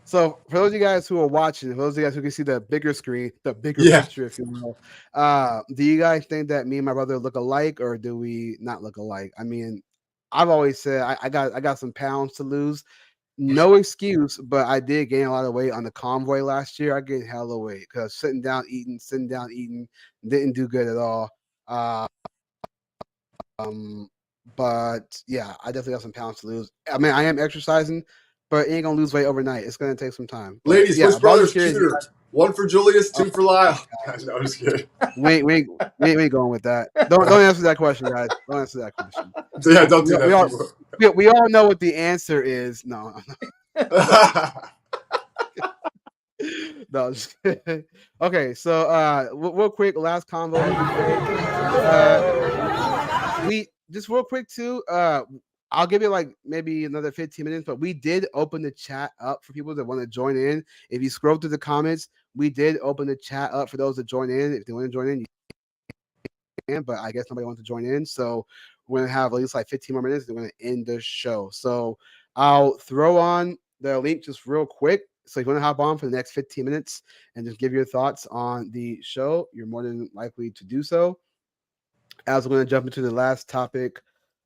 S1: So for those of you guys who are watching, for those of you guys who can see the bigger screen, the bigger picture, if you will, do you guys think that me and my brother look alike, or do we not look alike? I mean, I've always said I got some pounds to lose. No excuse, but I did gain a lot of weight on the convoy last year. I gained hella weight because sitting down eating, didn't do good at all. But yeah, I definitely got some pounds to lose. I mean, I am exercising, but it ain't gonna lose weight overnight. It's gonna take some time. But
S4: Ladies,
S1: yeah,
S4: which brother's cuter? 1 for Julius, 2 for Lyle. No, I'm just kidding.
S1: We ain't going with that. Don't answer that question, guys. Don't answer that question.
S4: Yeah, don't do that.
S1: We all know what the answer is. No. No, just kidding. Okay, so real quick, last convo of the day. We just real quick too. I'll give you like maybe another 15 minutes, but we did open the chat up for people that want to join in. If you scroll through the comments, we did open the chat up for those that join in. If they want to join in, you can, but I guess nobody wants to join in. So we're going to have at least like 15 more minutes. They're going to end the show. So I'll throw on the link just real quick. So if you want to hop on for the next 15 minutes and just give your thoughts on the show, you're more than likely to do so. As we're going to jump into the last topic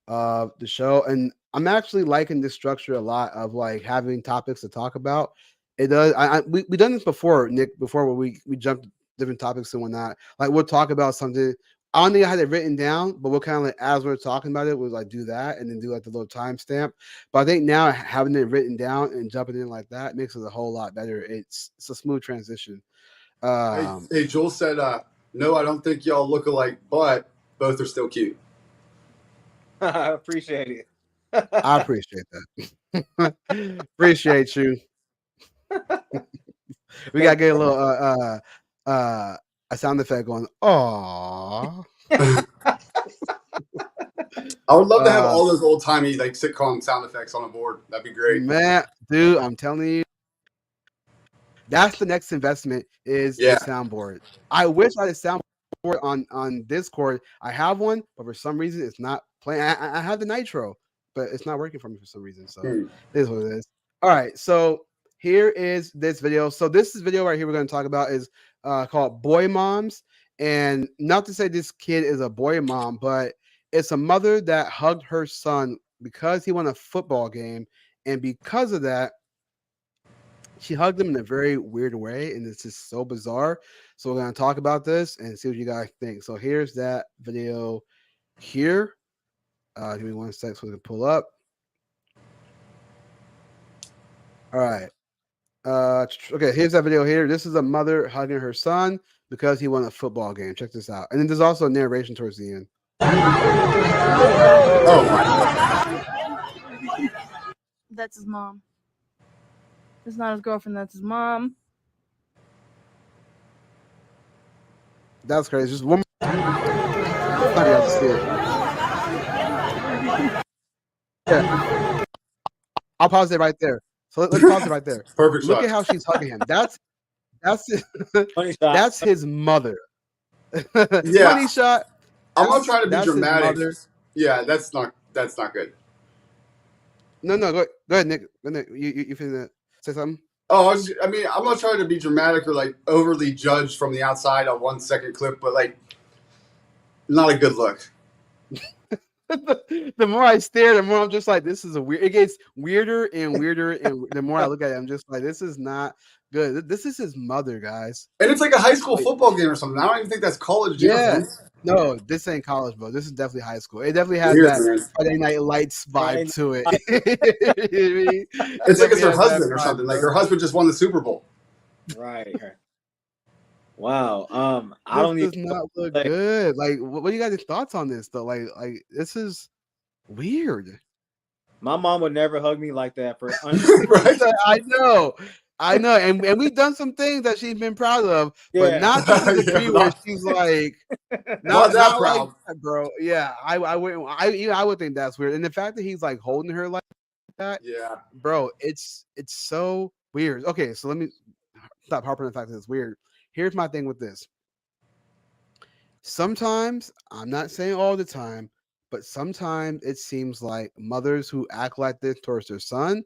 S1: of the show, and I'm actually liking this structure a lot of like having topics to talk about. It does. We done this before, Nick. Before where we jumped different topics and whatnot. Like we'll talk about something. I don't think I had it written down, but we'll kind of like as we're talking about it, we'll like do that and then do like the little timestamp. But I think now having it written down and jumping in like that makes it a whole lot better. It's a smooth transition.
S4: Hey, Joel said, no, I don't think y'all look alike, but both are still cute.
S5: I appreciate it.
S1: I appreciate that. Appreciate you. We gotta get a little a sound effect going, "Aww."
S4: I would love to have all those old timey like sitcom sound effects on a board. That'd be great.
S1: Man, dude, I'm telling you, that's the next investment is a soundboard. I wish I had a soundboard on Discord. I have one, but for some reason it's not playing. I have the Nitro, but it's not working for me for some reason. So it is what it is. All right, so here is this video. So this video right here we're going to talk about is called Boy Moms. And not to say this kid is a boy mom, but it's a mother that hugged her son because he won a football game. And because of that, she hugged him in a very weird way. And it's just so bizarre. So we're going to talk about this and see what you guys think. So here's that video here. Give me 1 sec so we can pull up. All right. Okay, here's that video here. This is a mother hugging her son because he won a football game. Check this out. And then there's also a narration towards the end.
S4: Oh my.
S8: That's his mom. That's not his girlfriend. That's his mom.
S1: That's crazy. Just one more. You have to see it. Yeah. I'll pause it right there. So let's pause it right there.
S4: Perfect.
S1: Look at how she's hugging him. That's his mother.
S4: Yeah.
S1: Funny shot.
S4: I'm not trying to be dramatic. Yeah, that's not good.
S1: No, go ahead, Nick. You finna say something?
S4: Oh, I'm not trying to be dramatic or like overly judged from the outside on 1 second clip, but like, not a good look.
S1: The more I stare, the more I'm just like, this is a weird. It gets weirder and weirder, and the more I look at it, I'm just like, this is not good. This is his mother, guys.
S4: And it's like a high school football game or something. I don't even think that's college.
S1: Yeah. No, this ain't college, bro. This is definitely high school. It definitely has that Friday Night Lights vibe to it.
S4: It's like it's her husband or something. Like her husband just won the Super Bowl.
S5: Right. Wow. I don't
S1: even not look good. Like, what do you guys' thoughts on this though? Like this is weird.
S5: My mom would never hug me like that for
S1: right? I know, and we've done some things that she's been proud of, but not to the degree where she's like, not that proud, like that, bro. Yeah, I would think that's weird, and the fact that he's like holding her like that,
S4: yeah,
S1: bro, it's so weird. Okay, so let me stop harping on the fact that it's weird. Here's my thing with this. Sometimes, I'm not saying all the time, but sometimes it seems like mothers who act like this towards their son,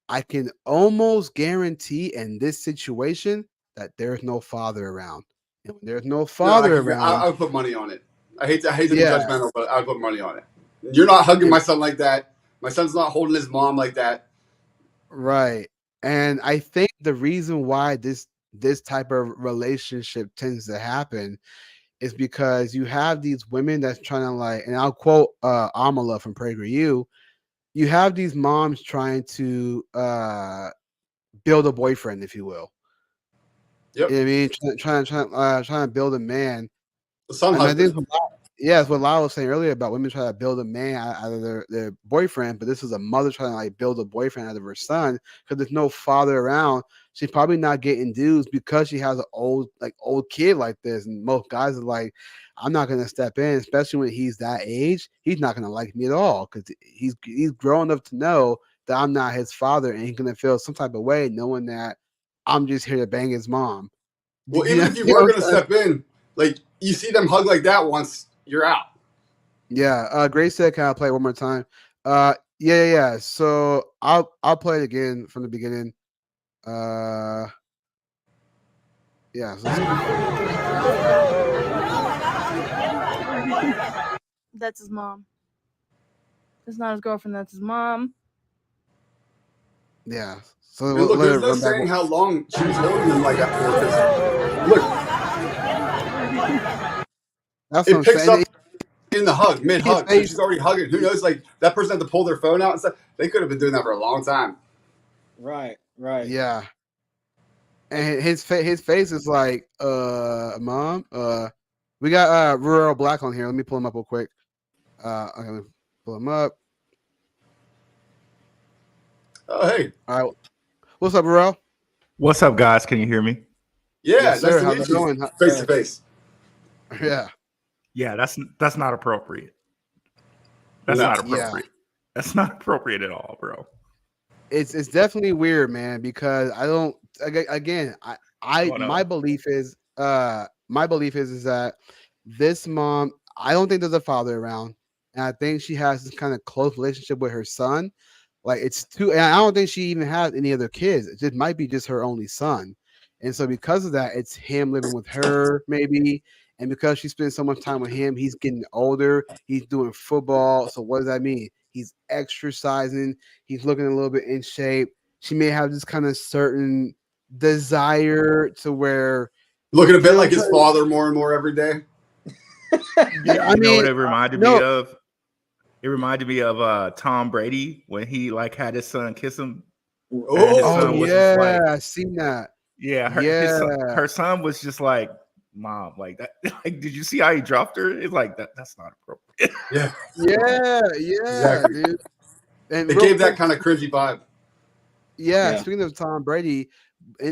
S1: I can almost guarantee in this situation that there's no father around. And when there's no father around,
S4: I would put money on it. I hate to be judgmental, but I would put money on it. You're not hugging my son like that. My son's not holding his mom like that.
S1: Right. And I think the reason why this type of relationship tends to happen is because you have these women that's trying to like, and I'll quote Amala from PragerU, you have these moms trying to build a boyfriend, if you will.
S4: Yep.
S1: You know what I mean? Trying to build a man.
S4: Some
S1: it's what Lyle was saying earlier about women trying to build a man out of their boyfriend, but this is a mother trying to like build a boyfriend out of her son because there's no father around. She's probably not getting dues because she has an old kid like this, and most guys are like, I'm not gonna step in, especially when he's that age. He's not gonna like me at all because he's grown up to know that I'm not his father, and he's gonna feel some type of way knowing that I'm just here to bang his mom.
S4: Well, even if you were gonna step in, like you see them hug like that once, you're out.
S1: Yeah. Grace said, "Can I play it one more time?" Yeah. So I'll play it again from the beginning. Yeah.
S8: That's his mom. That's not his girlfriend. That's his mom.
S1: Yeah. So
S4: look, there's no saying how long she was holding him like that for. Look, it picks up in the hug, mid-hug. So she's already hugging. Who knows? Like that person had to pull their phone out and stuff. They could have been doing that for a long time.
S5: Right.
S1: Yeah. And his face is like, mom. We got Rural Black on here. Let me pull him up real quick. Okay, let me pull him up.
S4: Oh, hey.
S1: All right. What's up, Rural?
S9: What's up, guys? Can you hear me?
S4: Yeah,
S1: Yes,
S4: nice
S1: sir.
S4: to
S1: How's
S4: meet
S1: it
S4: you.
S1: going?
S4: Face to face.
S1: Yeah,
S9: Yeah, that's not appropriate. That's
S4: No.
S9: not
S1: yeah.
S9: appropriate. That's not appropriate at all, bro.
S1: It's definitely weird, man, because I don't again, I
S9: Oh
S1: my
S9: no.
S1: belief is is that this mom, I don't think there's a father around. And I think she has this kind of close relationship with her son. Like it's too, and I don't think she even has any other kids. It just might be just her only son. And so because of that, it's him living with her, maybe. And because she spends so much time with him, he's getting older. He's doing football. So what does that mean? He's exercising. He's looking a little bit in shape. She may have this kind of certain desire to where,
S4: Looking a
S1: you
S4: bit
S1: know,
S4: like his father more and more every day.
S1: I
S9: You know what
S1: mean,
S9: it reminded me
S1: no,
S9: of? It reminded me of Tom Brady when he like had his son kiss him, and his
S1: oh
S9: son
S4: Oh,
S9: was just
S1: yeah,
S9: like,
S1: I seen that.
S9: yeah,
S1: Yeah,
S9: her son was just like, mom, like that. Like, did you see how he dropped her? It's like that's not appropriate.
S4: yeah,
S1: yeah,
S4: exactly.
S1: dude. And
S4: It
S1: real
S4: gave that
S1: quick,
S4: kind of cringy vibe.
S1: yeah,
S5: Yeah.
S1: speaking of Tom Brady,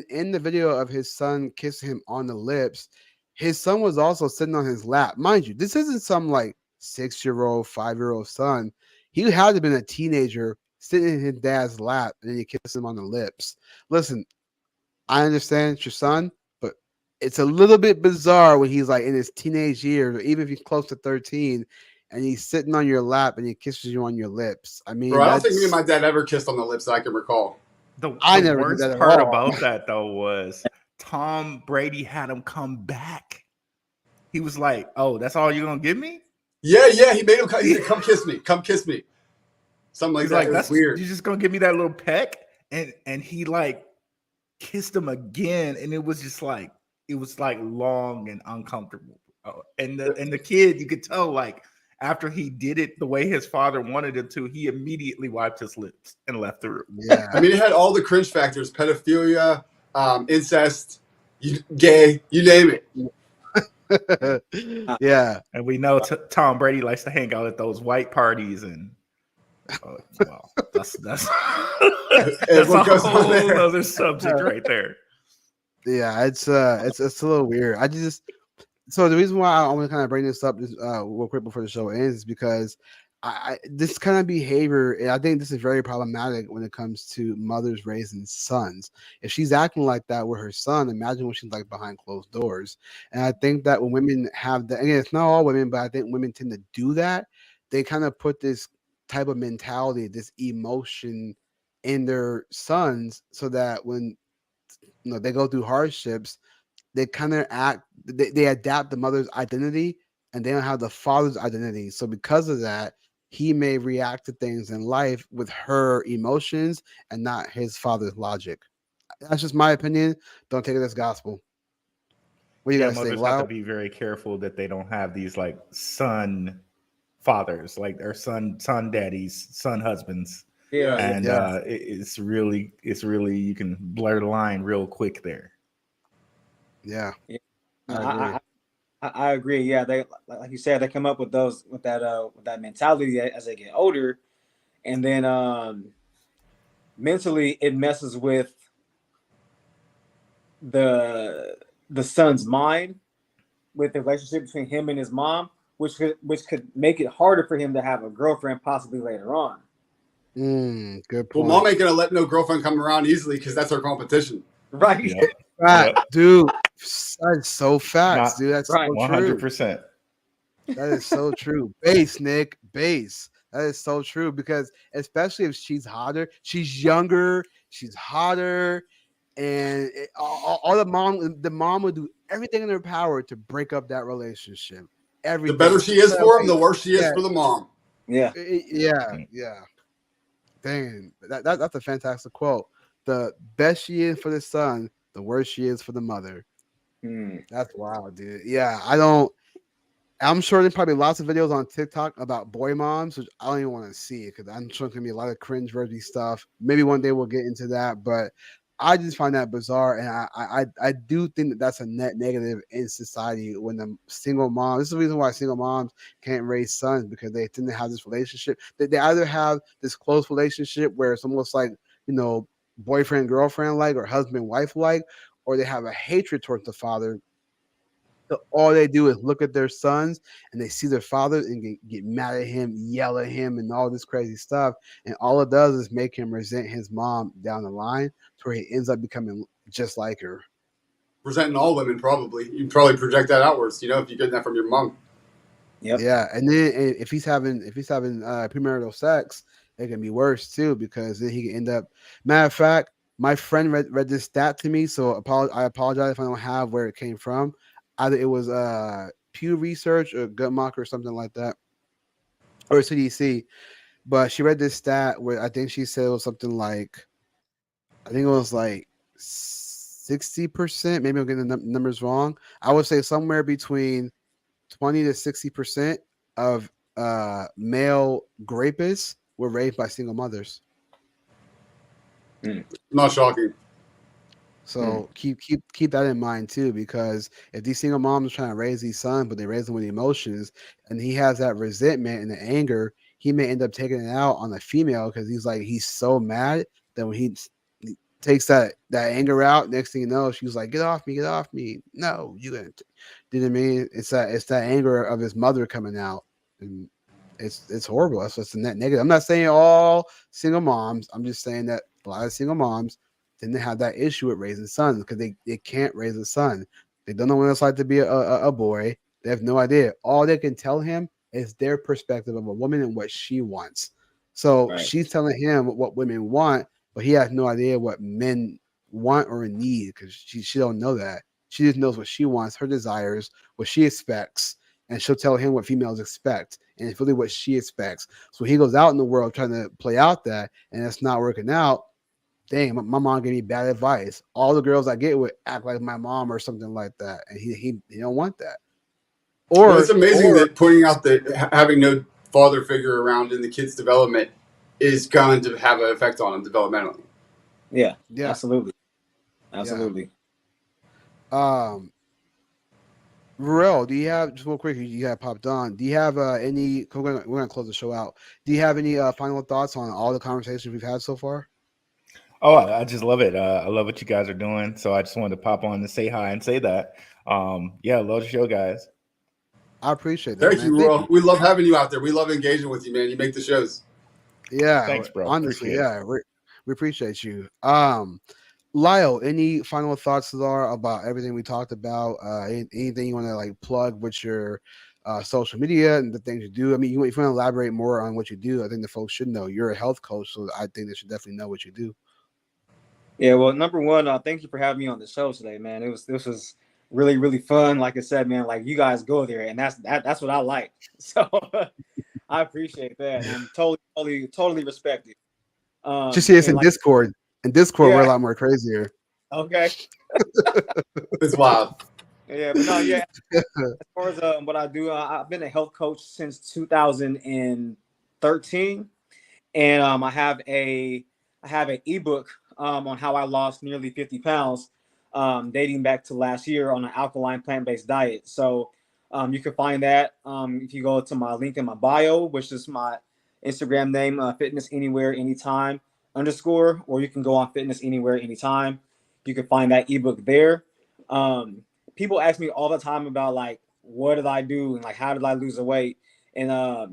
S1: in the video of his son kissing him on the lips, his son was also sitting on his lap. Mind you, this isn't some like 6-year-old, 5-year-old son. He had to have been a teenager sitting in his dad's lap and then you kiss him on the lips. Listen, I understand it's your son, but it's a little bit bizarre when he's like in his teenage years, or even if he's close to 13, and he's sitting on your lap and he kisses you on your lips. I
S4: Bro,
S1: mean,
S4: I don't think me and
S1: that's
S4: my dad ever kissed on the lips that I can recall.
S1: I
S9: The
S1: never did that
S9: worst
S1: at
S9: part
S1: all.
S9: about that though was Tom Brady had him come back. He was like, "Oh, that's all you're gonna give me?"
S4: Yeah, he made him. He said, "Come kiss me, come kiss me," something like
S9: He's
S4: that.
S9: like,
S4: It was
S9: "That's you're
S4: weird.
S9: just gonna give me that little peck," and he like kissed him again, and it was like long and uncomfortable. And the kid, you could tell like after he did it the way his father wanted him to, he immediately wiped his lips and left the room.
S1: Yeah.
S4: I mean, it had all the cringe factors: pedophilia, incest, gay, you name it.
S1: Yeah.
S9: And we know Tom Brady likes to hang out at those white parties, and well, that's
S4: And
S9: that's a
S4: what goes on
S9: whole
S4: there?
S9: other subject right there.
S1: Yeah, it's a little weird. I just so the reason why I want to kind of bring this up just real quick before the show ends is because this kind of behavior, and I think this is very problematic when it comes to mothers raising sons. If she's acting like that with her son, imagine what she's like behind closed doors. And I think that when women have that, again, it's not all women, but I think women tend to do that. They kind of put this type of mentality, this emotion in their sons, so that when they go through hardships, they kind of they adapt the mother's identity and they don't have the father's identity. So because of that, he may react to things in life with her emotions and not his father's logic. That's just my opinion. Don't take it as gospel. What do you
S9: Yeah,
S1: guys think?
S9: mothers have to
S1: Wow.
S9: be very careful that they don't have these like son fathers, like their son daddies, son husbands,
S5: Yeah.
S4: Yeah.
S9: and
S1: Yeah.
S9: it's really you can blur the line real quick there.
S1: Yeah.
S5: Yeah.
S1: I
S5: No,
S1: agree.
S5: I agree. Yeah, they like you said, they come up with that mentality as they get older, and then mentally it messes with the son's mind with the relationship between him and his mom, which could make it harder for him to have a girlfriend possibly later on.
S1: Good
S4: Well, mom
S1: point.
S4: ain't gonna let no girlfriend come around easily because that's her competition.
S5: Right.
S9: Yep.
S1: Fact,
S9: Yep.
S1: dude. That's so facts,
S9: Not
S1: dude. That's
S5: Right.
S1: so true.
S9: 100%.
S1: That is so true. Base, Nick. Base. That is so true because especially if she's hotter, she's younger, she's hotter, and all the mom would do everything in her power to break up that relationship.
S4: The better
S1: Everything.
S4: she is for him,
S1: Like,
S4: the worse she is
S1: yeah,
S4: for the mom.
S5: Yeah.
S1: yeah, yeah. Dang, that's a fantastic quote. The best she is for the son, the worse she is for the mother.
S5: Hmm.
S1: That's wild, dude. Yeah, I don't. I'm sure there's probably lots of videos on TikTok about boy moms, which I don't even want to see because I'm sure it's gonna be a lot of cringe-worthy stuff. Maybe one day we'll get into that, but I just find that bizarre, and I do think that that's a net negative in society when the single mom. This is the reason why single moms can't raise sons because they tend to have this relationship. They either have this close relationship where it's almost like boyfriend girlfriend like or husband wife like, or they have a hatred towards the father. So all they do is look at their sons and they see their father and get mad at him, yell at him, and all this crazy stuff. And all it does is make him resent his mom down the line to where he ends up becoming just like her.
S4: Presenting all women, probably. You probably project that outwards, you know, if you get that from your mom.
S5: Yep.
S1: Yeah, and then if he's having premarital sex, it can be worse too because then he can end up. Matter of fact, my friend read this stat to me, so I apologize if I don't have where it came from. Either it was Pew Research or Guttmacher or something like that, or CDC. But she read this stat where I think she said it was something like, I think it was like 60%. Maybe I'm getting the numbers wrong. I would say somewhere between 20 to 60% of male rapists were raped by single mothers.
S4: Not shocking.
S1: So keep that in mind too, because if these single moms are trying to raise these sons, but they raise them with emotions, and he has that resentment and the anger, he may end up taking it out on the female because he's so mad that when he takes that anger out, next thing you know, she's like, get off me. No, you didn't. Do you know what I mean? It's that anger of his mother coming out, and it's horrible. That's what's the net negative. I'm not saying all single moms. I'm just saying that a lot of single moms didn't have that issue with raising sons because they can't raise a son. They don't know what it's like to be a boy. They have no idea. All they can tell him is their perspective of a woman and what she wants. So she's telling him what women want, but he has no idea what men want or need because she don't know that. She just knows what she wants, her desires, what she expects, and she'll tell him what females expect, and it's really what she expects. So he goes out in the world trying to play out that, and it's not working out. Dang, my mom gave me bad advice. All the girls I get with act like my mom or something like that, and he don't want that. Or
S4: it's amazing that pointing out that having no father figure around in the kid's development is going to have an effect on him developmentally.
S5: Yeah,
S1: yeah,
S5: absolutely.
S1: Ruel, do you have, just real quick, you got popped on, do you have any, we're gonna close the show out, do you have any final thoughts on all the conversations we've had so far?
S9: Oh, I just love it. I love what you guys are doing. So I just wanted to pop on and say hi and say that. Yeah, love the show, guys.
S1: I appreciate that.
S4: Thank you, Ruel. We love having you out there. We love engaging with you, man. You make the shows.
S1: Yeah,
S9: thanks, bro.
S1: Honestly,
S9: appreciate
S1: yeah, we appreciate you. Lyle, any final thoughts are about everything we talked about? Anything you want to like plug with your social media and the things you do? I mean, if you want to elaborate more on what you do, I think the folks should know. You're a health coach, so I think they should definitely know what you do.
S5: Yeah, well, number one, thank you for having me on the show today, man. This was really, really fun. Like I said, man, like you guys go there, and that's what I like. So I appreciate that, and totally respect it.
S1: Just see us in
S5: like,
S1: Discord. In Discord, we're a lot more crazier.
S5: Okay.
S4: It's wild.
S5: Yeah, but no, yeah. As far as what I do, I've been a health coach since 2013, and I have an ebook on how I lost nearly 50 pounds, dating back to last year on an alkaline plant-based diet. So you can find that if you go to my link in my bio, which is my Instagram name, Fitness Anywhere Anytime _, or you can go on Fitness Anywhere Anytime. You can find that ebook there. People ask me all the time about like, what did I do and like how did I lose the weight? And I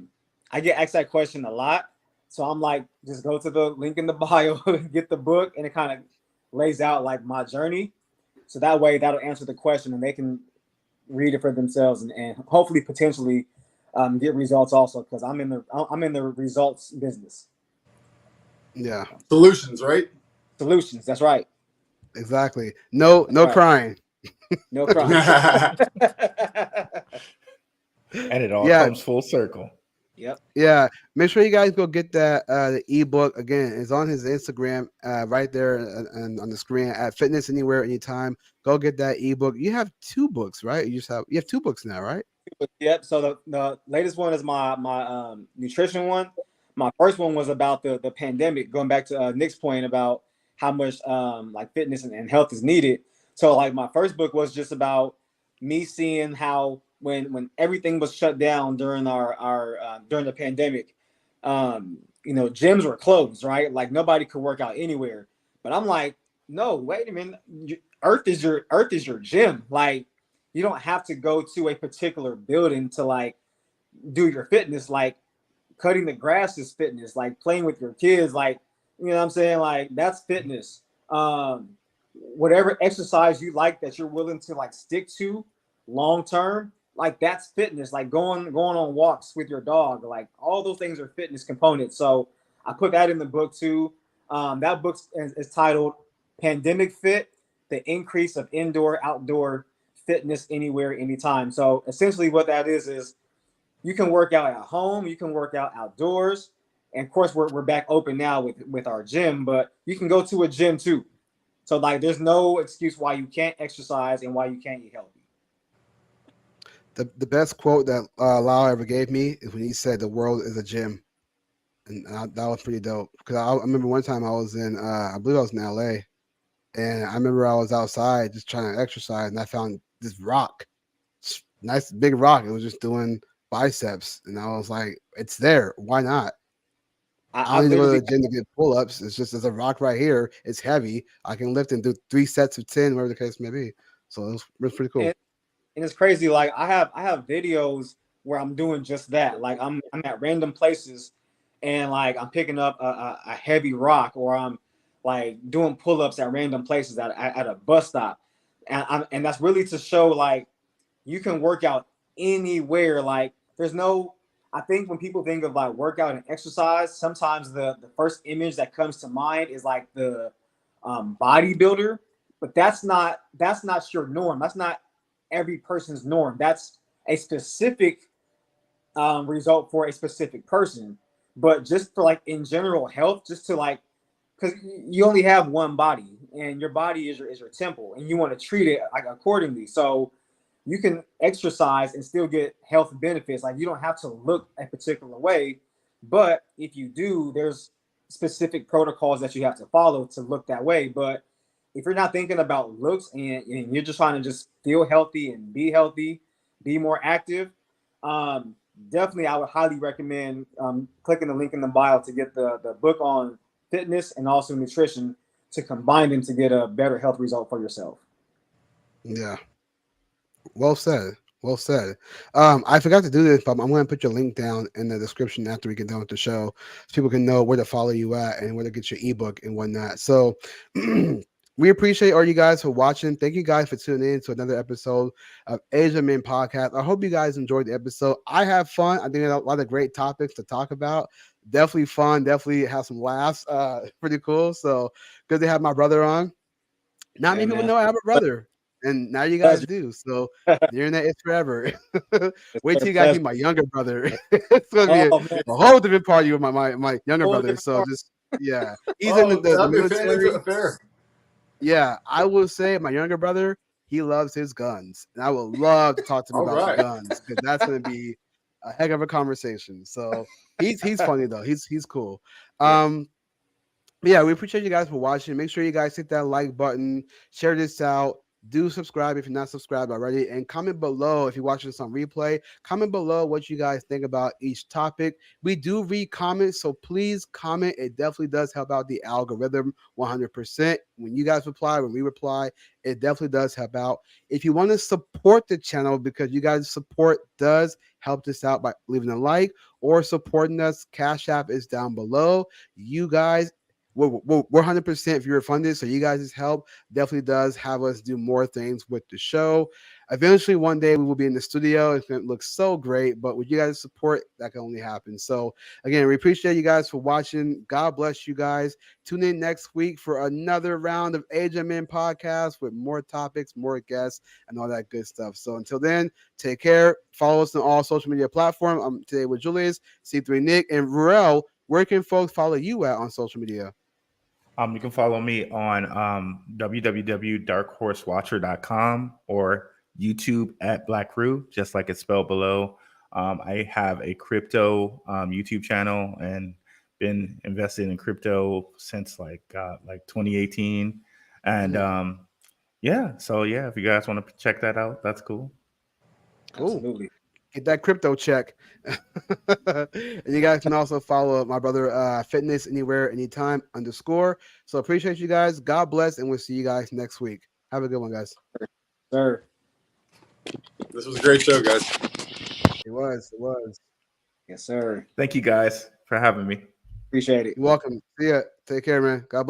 S5: get asked that question a lot. So I'm like, just go to the link in the bio, get the book, and it kind of lays out like my journey. So that way that'll answer the question and they can read it for themselves and hopefully potentially get results also, because I'm in the results business.
S1: Yeah.
S4: Solutions, right?
S5: Solutions. That's right.
S1: Exactly. No crying.
S5: No crying.
S9: And it all comes full circle.
S5: Yep.
S1: Yeah. Make sure you guys go get that the ebook. Again, it's on his Instagram right there and on the screen at Fitness Anywhere Anytime. Go get that ebook. You have 2 books, right? You have 2 books now, right?
S5: Yep. So the latest one is my nutrition one. My first one was about the pandemic, going back to Nick's point about how much like fitness and health is needed. So like my first book was just about me seeing how when everything was shut down during our during the pandemic, gyms were closed, right? Like nobody could work out anywhere. But I'm like, no, wait a minute. Earth is your gym. Like you don't have to go to a particular building to like do your fitness. Like cutting the grass is fitness. Like playing with your kids, like you know what I'm saying, like that's fitness. Whatever exercise you like that you're willing to like stick to long term, like that's fitness. Like going on walks with your dog, like all those things are fitness components. So I put that in the book too. That book is titled Pandemic Fit: The Increase of Indoor Outdoor Fitness Anywhere Anytime. So essentially what that is you can work out at home, you can work out outdoors, and of course we're back open now with our gym, but you can go to a gym too. So like there's no excuse why you can't exercise and why you can't eat healthy.
S1: The best quote that Lau ever gave me is when he said the world is a gym. And that was pretty dope. Because I remember one time I was in, I believe I was in LA, and I remember I was outside just trying to exercise, and I found this rock, nice big rock. It was just doing biceps, and I was like, "It's there. Why not?" I
S5: I
S1: don't need to go to
S5: literally
S1: the gym to get pull-ups. It's just there's a rock right here. It's heavy. I can lift and do 3 sets of 10, whatever the case may be. So it was pretty cool.
S5: and it's crazy. Like I have videos where I'm doing just that. Like I'm at random places and like I'm picking up a heavy rock or I'm like doing pull-ups at random places at a bus stop. And that's really to show like you can work out anywhere. Like there's no, I think when people think of like workout and exercise, sometimes the first image that comes to mind is like the bodybuilder, but that's not your norm. That's not every person's norm. That's a specific result for a specific person. But just for like in general health, just to like, because you only have one body, and your body is your temple, and you want to treat it like accordingly. So you can exercise and still get health benefits. Like you don't have to look a particular way, but if you do, there's specific protocols that you have to follow to look that way. But if you're not thinking about looks and you're just trying to just feel healthy and be more active, definitely I would highly recommend clicking the link in the bio to get the book on fitness and also nutrition to combine them to get a better health result for yourself.
S1: Yeah. Well said. Well said. I forgot to do this, but I'm going to put your link down in the description after we get done with the show, so people can know where to follow you at and where to get your ebook and whatnot. So we appreciate all you guys for watching. Thank you guys for tuning in to another episode of Asia Men Podcast. I hope you guys enjoyed the episode. I have fun. I think there's a lot of great topics to talk about. Definitely fun. Definitely have some laughs. Pretty cool. So good to have my brother on. Not
S5: Hey
S1: many people
S5: man,
S1: know I have a brother, and now you guys
S5: pleasure.
S1: do. So the internet is forever.
S5: It's
S1: Wait
S5: been
S1: till
S5: a
S1: you guys meet
S5: pleasure.
S1: my younger brother. It's gonna be a,
S5: Oh man,
S1: a whole different party with my younger
S5: whole
S1: brother.
S5: different
S1: So
S5: part.
S1: just yeah, he's in
S4: Oh,
S1: the
S4: that'd be a family
S1: military.
S4: affair.
S1: Yeah, I will say my younger brother, he loves his guns, and I would love to talk to him
S4: All
S1: about the
S4: right.
S1: guns because that's gonna be a heck of a conversation. So he's funny though. He's cool.
S5: Yeah.
S1: Um, but yeah, we appreciate you guys for watching. Make sure you guys hit that like button, share this out. Do subscribe if you're not subscribed already, and comment below if you're watching this on replay. Comment below what you guys think about each topic. We do read comments, so please comment. It definitely does help out the algorithm 100%. When you guys reply, when we reply, it definitely does help out. If you want to support the channel, because you guys' support does help this out by leaving a like or supporting us, Cash App is down below. You guys, we're 100% viewer funded, so you guys' help definitely does have us do more things with the show. Eventually, one day we will be in the studio. It's going to look so great, but with you guys' support, that can only happen. So, again, we appreciate you guys for watching. God bless you guys. Tune in next week for another round of HMN podcast with more topics, more guests, and all that good stuff. So, until then, take care. Follow us on all social media platforms. I'm today with Julius, C3 Nick, and Ruel. Where can folks follow you at on social media?
S9: You can follow me on www.darkhorsewatcher.com or YouTube at Black Roo, just like it's spelled below. I have a crypto YouTube channel and been invested in crypto since like 2018. And yeah, so yeah, if you guys want to check that out, that's cool.
S1: Cool.
S5: Absolutely.
S1: Get that crypto check. And you guys can also follow my brother Fitness Anywhere Anytime _. So appreciate you guys. God bless, and we'll see you guys next week. Have a good one, guys.
S5: Sir.
S4: This was a great show, guys.
S1: It was.
S5: Yes, sir.
S9: Thank you guys for having me.
S5: Appreciate it.
S1: You're welcome. See ya. Take care, man. God bless.